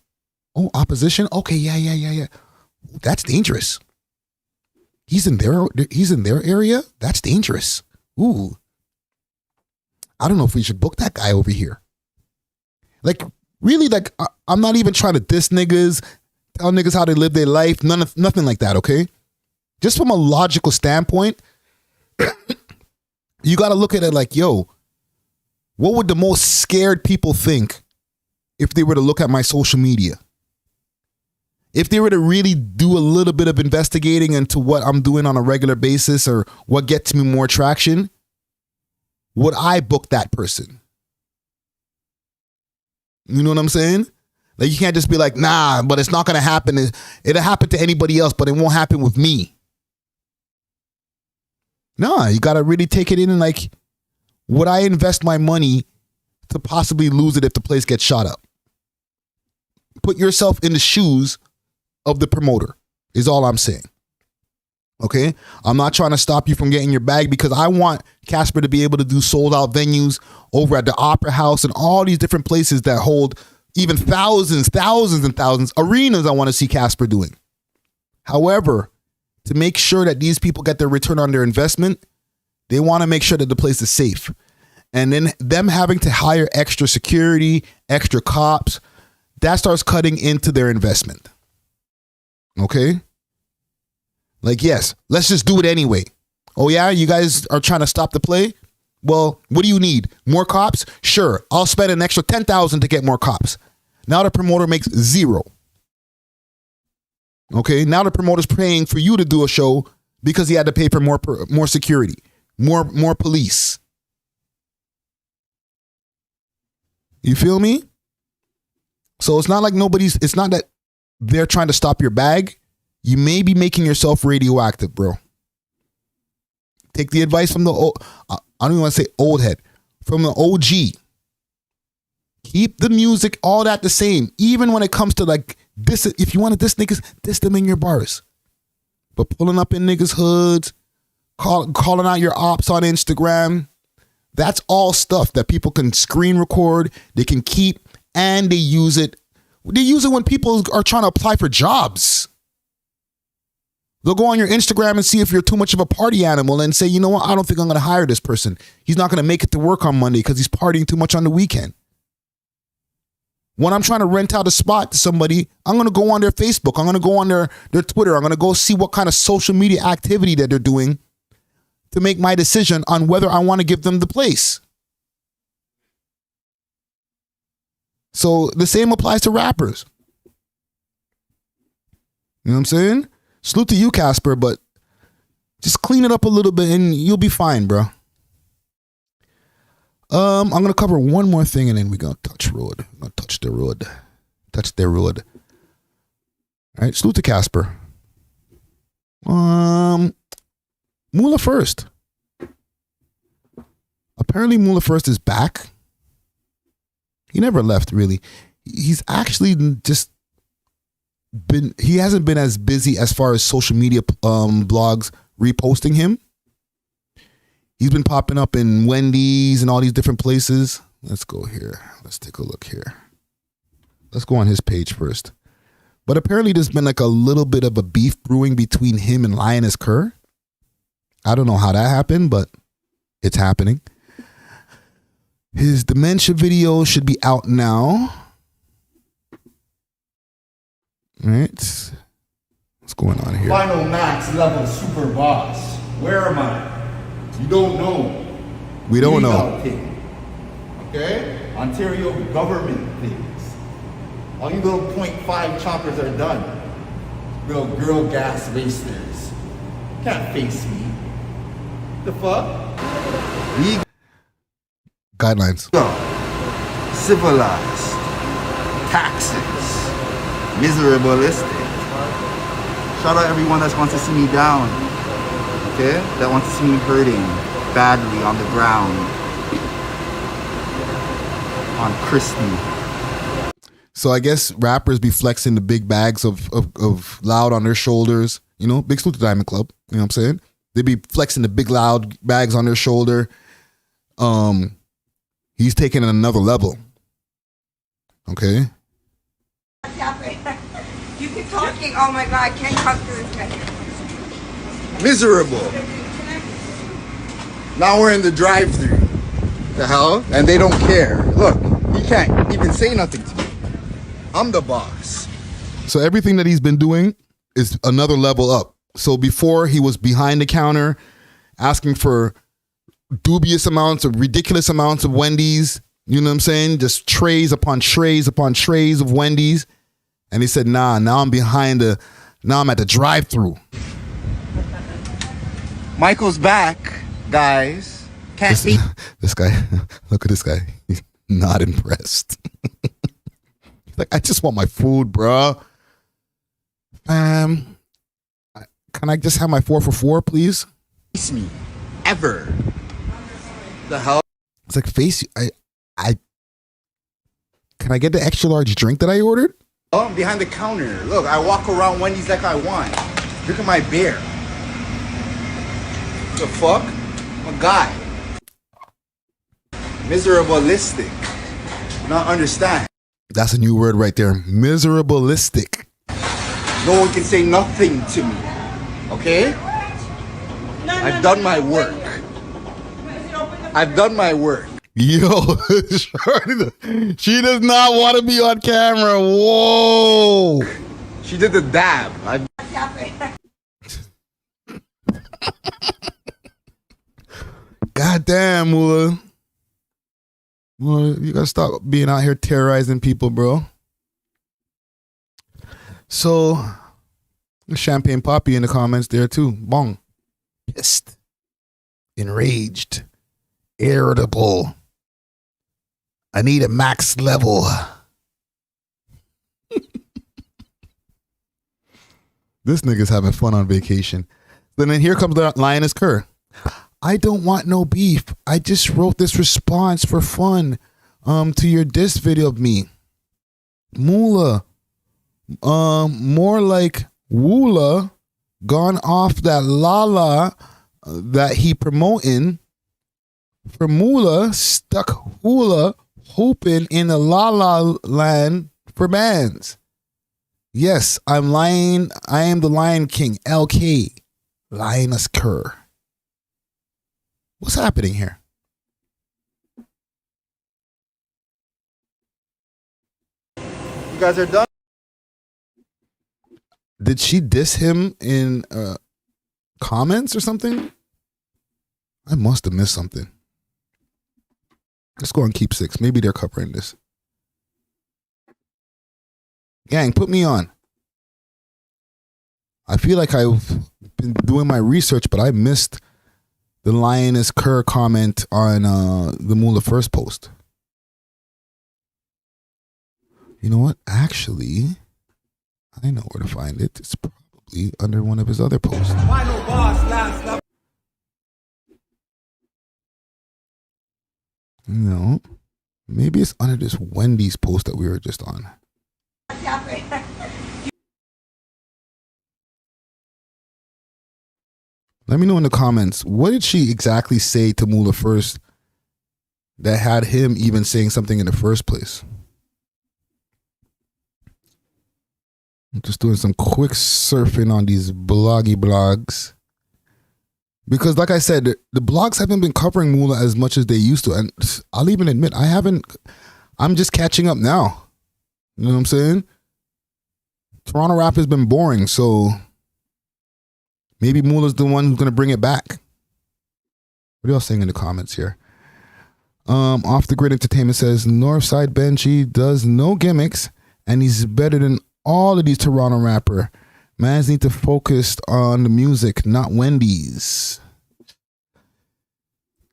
Oh, opposition? Okay, yeah. That's dangerous. He's in their area? That's dangerous. Ooh. I don't know if we should book that guy over here. Like, really, like, I'm not even trying to diss niggas, tell niggas how they live their life, nothing like that, okay? Just from a logical standpoint, you got to look at it like, yo, what would the most scared people think if they were to look at my social media? If they were to really do a little bit of investigating into what I'm doing on a regular basis or what gets me more traction, would I book that person? You know what I'm saying? Like, you can't just be like, nah, but it's not going to happen. It'll happen to anybody else, but it won't happen with me. No, you got to really take it in and like, would I invest my money to possibly lose it if the place gets shot up? Put yourself in the shoes of the promoter is all I'm saying. Okay? I'm not trying to stop you from getting your bag because I want Casper to be able to do sold out venues over at the Opera House and all these different places that hold even thousands and thousands. Arenas I want to see Casper doing. However, to make sure that these people get their return on their investment, they want to make sure that the place is safe. And then them having to hire extra security, extra cops, that starts cutting into their investment. Okay? Like, yes, let's just do it anyway. Oh yeah, you guys are trying to stop the play? Well, what do you need? More cops? Sure, I'll spend an extra $10,000 to get more cops. Now the promoter makes zero. Okay, now the promoter's paying for you to do a show because he had to pay for more security, more police. You feel me? So it's not like it's not that they're trying to stop your bag. You may be making yourself radioactive, bro. Take the advice from I don't even want to say old head, from the OG. Keep the music, all that the same. Even when it comes to like this, if you want to diss niggas, diss them in your bars. But pulling up in niggas' hoods, calling out your ops on Instagram, that's all stuff that people can screen record, they can keep, and they use it. They use it when people are trying to apply for jobs. They'll go on your Instagram and see if you're too much of a party animal and say, you know what, I don't think I'm going to hire this person. He's not going to make it to work on Monday because he's partying too much on the weekend. When I'm trying to rent out a spot to somebody, I'm going to go on their Facebook. I'm going to go on their Twitter. I'm going to go see what kind of social media activity that they're doing to make my decision on whether I want to give them the place. So the same applies to rappers. You know what I'm saying? Salute to you, Casper, but just clean it up a little bit and you'll be fine, bro. I'm going to cover one more thing and then we're going to touch road. I'm going to touch the road. Touch the road. All right, salute to Casper. Moula First. Apparently Moula First is back. He never left, really. He's actually just he hasn't been as busy as far as social media blogs reposting him. He's been popping up in Wendy's and all these different places. Let's go here. Let's take a look here. Let's go on his page first. But apparently there's been like a little bit of a beef brewing between him and Lioness Kaur. I don't know how that happened, but it's happening. His dementia video should be out now. All right. What's going on here? Final max level super boss. Where am I? You don't know. We don't know. Okay? Ontario government things. All you little 0.5 choppers are done. Little girl gas wasters. Can't face me. The fuck? Guidelines. Civilized. Taxes. Miserableistic. Shout out everyone that wants to see me down. Okay? That wants to see me hurting badly on the ground. On Christy. So I guess rappers be flexing the big bags of loud on their shoulders. You know, big salute to Diamond Club. You know what I'm saying? They be flexing the big loud bags on their shoulder. He's taking it another level. Okay? You keep talking. Oh my God, I can't talk to this guy. Miserable. Now we're in the drive-thru. The hell? And they don't care. Look, he can't even say nothing to me. I'm the boss. So everything that he's been doing is another level up. So before he was behind the counter asking for dubious amounts of ridiculous amounts of Wendy's, you know what I'm saying? Just trays upon trays upon trays of Wendy's. And he said, nah, now I'm at the drive-thru. Michael's back, guys. Can't beat. This guy, look at this guy. He's not impressed. Like, I just want my food, bro. Can I just have my 4 for $4, please? Face me. Ever. The hell? It's like, face you. Can I get the extra large drink that I ordered? Oh, I'm behind the counter. Look, I walk around Wendy's like I want. Look at my beer. The fuck? I'm a guy. Miserableistic. Not understand. That's a new word right there. Miserableistic. No one can say nothing to me. Okay? I've done my work. I've done my work. Yo, she does not want to be on camera. Whoa. She did the dab. God damn, Moula. Well, you gotta stop being out here terrorizing people, bro. So, Champagne Poppy in the comments there too. Bong. Pissed. Enraged. Irritable. I need a max level. This nigga's having fun on vacation. Then here comes the Lioness Kerr. I don't want no beef. I just wrote this response for fun to your diss video of me. Moula. More like Moula gone off that lala that he promoting. For Moula stuck hula hooping in the la la land for bands. Yes, I'm lying. I am the Lion King. LK. Lioness Kerr. What's happening here? You guys are done? Did she diss him in comments or something? I must have missed something. Let's go on Keep 6. Maybe they're covering this. Gang, put me on. I feel like I've been doing my research, but I missed the Lioness Kerr comment on the Moula first post. You know what? Actually, I know where to find it. It's probably under one of his other posts. No. Maybe it's under this Wendy's post that we were just on. Let me know in the comments, what did she exactly say to Moula first that had him even saying something in the first place? I'm just doing some quick surfing on these blogs. Because like I said, the blogs haven't been covering Moula as much as they used to. And I'll even admit, I'm just catching up now. You know what I'm saying? Toronto rap has been boring, so maybe Moula's the one who's going to bring it back. What are y'all saying in the comments here? Off the Grid Entertainment says, Northside Benji does no gimmicks, and he's better than all of these Toronto rapper. Mans need to focus on the music, not Wendy's.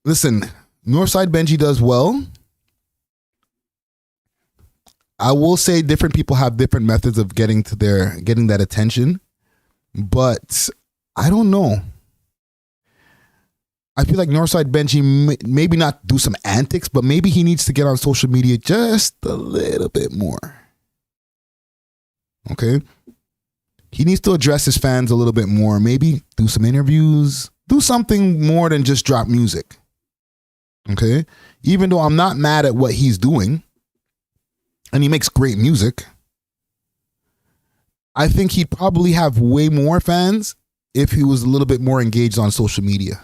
Listen, Northside Benji does well. I will say different people have different methods of getting that attention, but I don't know. I feel like Northside Benji maybe not do some antics, but maybe he needs to get on social media just a little bit more. Okay? He needs to address his fans a little bit more. Maybe do some interviews. Do something more than just drop music. Okay? Even though I'm not mad at what he's doing, and he makes great music, I think he'd probably have way more fans if he was a little bit more engaged on social media.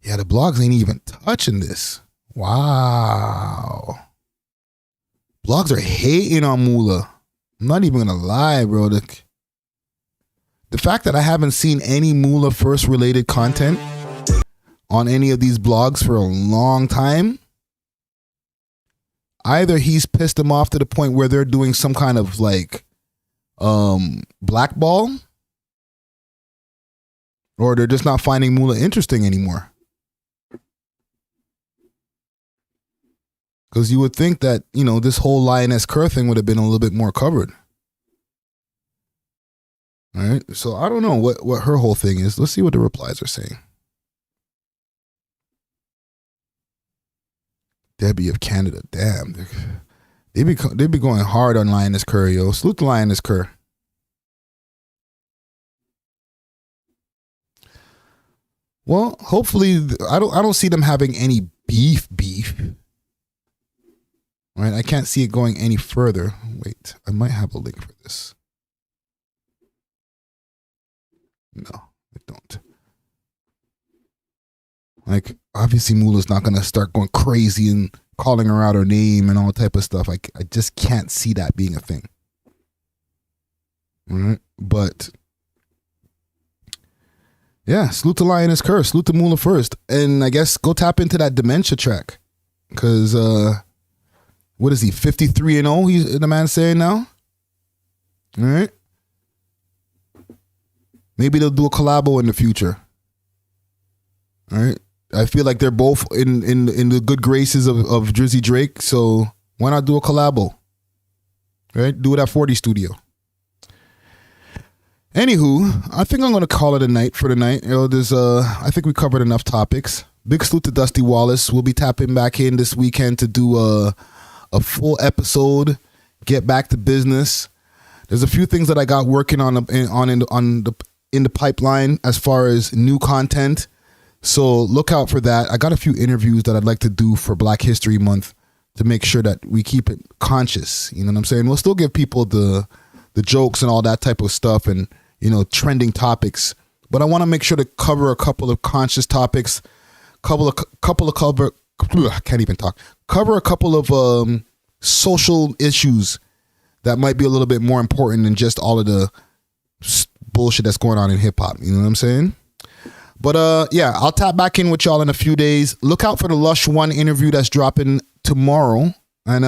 Yeah, the blogs ain't even touching this. Wow. Blogs are hating on Moula. I'm not even gonna lie, bro. The fact that I haven't seen any Moula first related content on any of these blogs for a long time, either he's pissed them off to the point where they're doing some kind of like blackball, or they're just not finding Moula interesting anymore. Because you would think that, you know, this whole Lioness Kaur thing would have been a little bit more covered. All right. So I don't know what her whole thing is. Let's see what the replies are saying. Debbie of Canada. Damn. They be going hard on Lioness Kaur, yo. Salute to Lioness Kaur. Well, hopefully, I don't see them having any beef. Right? I can't see it going any further. Wait, I might have a link for this. No, I don't. Like, obviously, Moula's not gonna start going crazy and calling her out her name and all type of stuff. I just can't see that being a thing. All right, but yeah, salute to Lioness Kaur, salute to Moula first, and I guess go tap into that dementia track, because what is he, 53-0? He's the man saying now. All right, maybe they'll do a collabo in the future. All right. I feel like they're both in the good graces of Drizzy Drake, so why not do a collabo? Right? Do it at 40 Studio. Anywho, I think I'm gonna call it a night for the night. You know, there's I think we covered enough topics. Big salute to Dusty Wallace. We'll be tapping back in this weekend to do a full episode. Get back to business. There's a few things that I got working on in the pipeline as far as new content. So look out for that. I got a few interviews that I'd like to do for Black History Month to make sure that we keep it conscious. You know what I'm saying? We'll still give people the jokes and all that type of stuff and, you know, trending topics. But I want to make sure to cover a couple of conscious topics, cover a couple of social issues that might be a little bit more important than just all of the bullshit that's going on in hip hop. You know what I'm saying? But yeah, I'll tap back in with y'all in a few days. Look out for the Lush One interview that's dropping tomorrow. And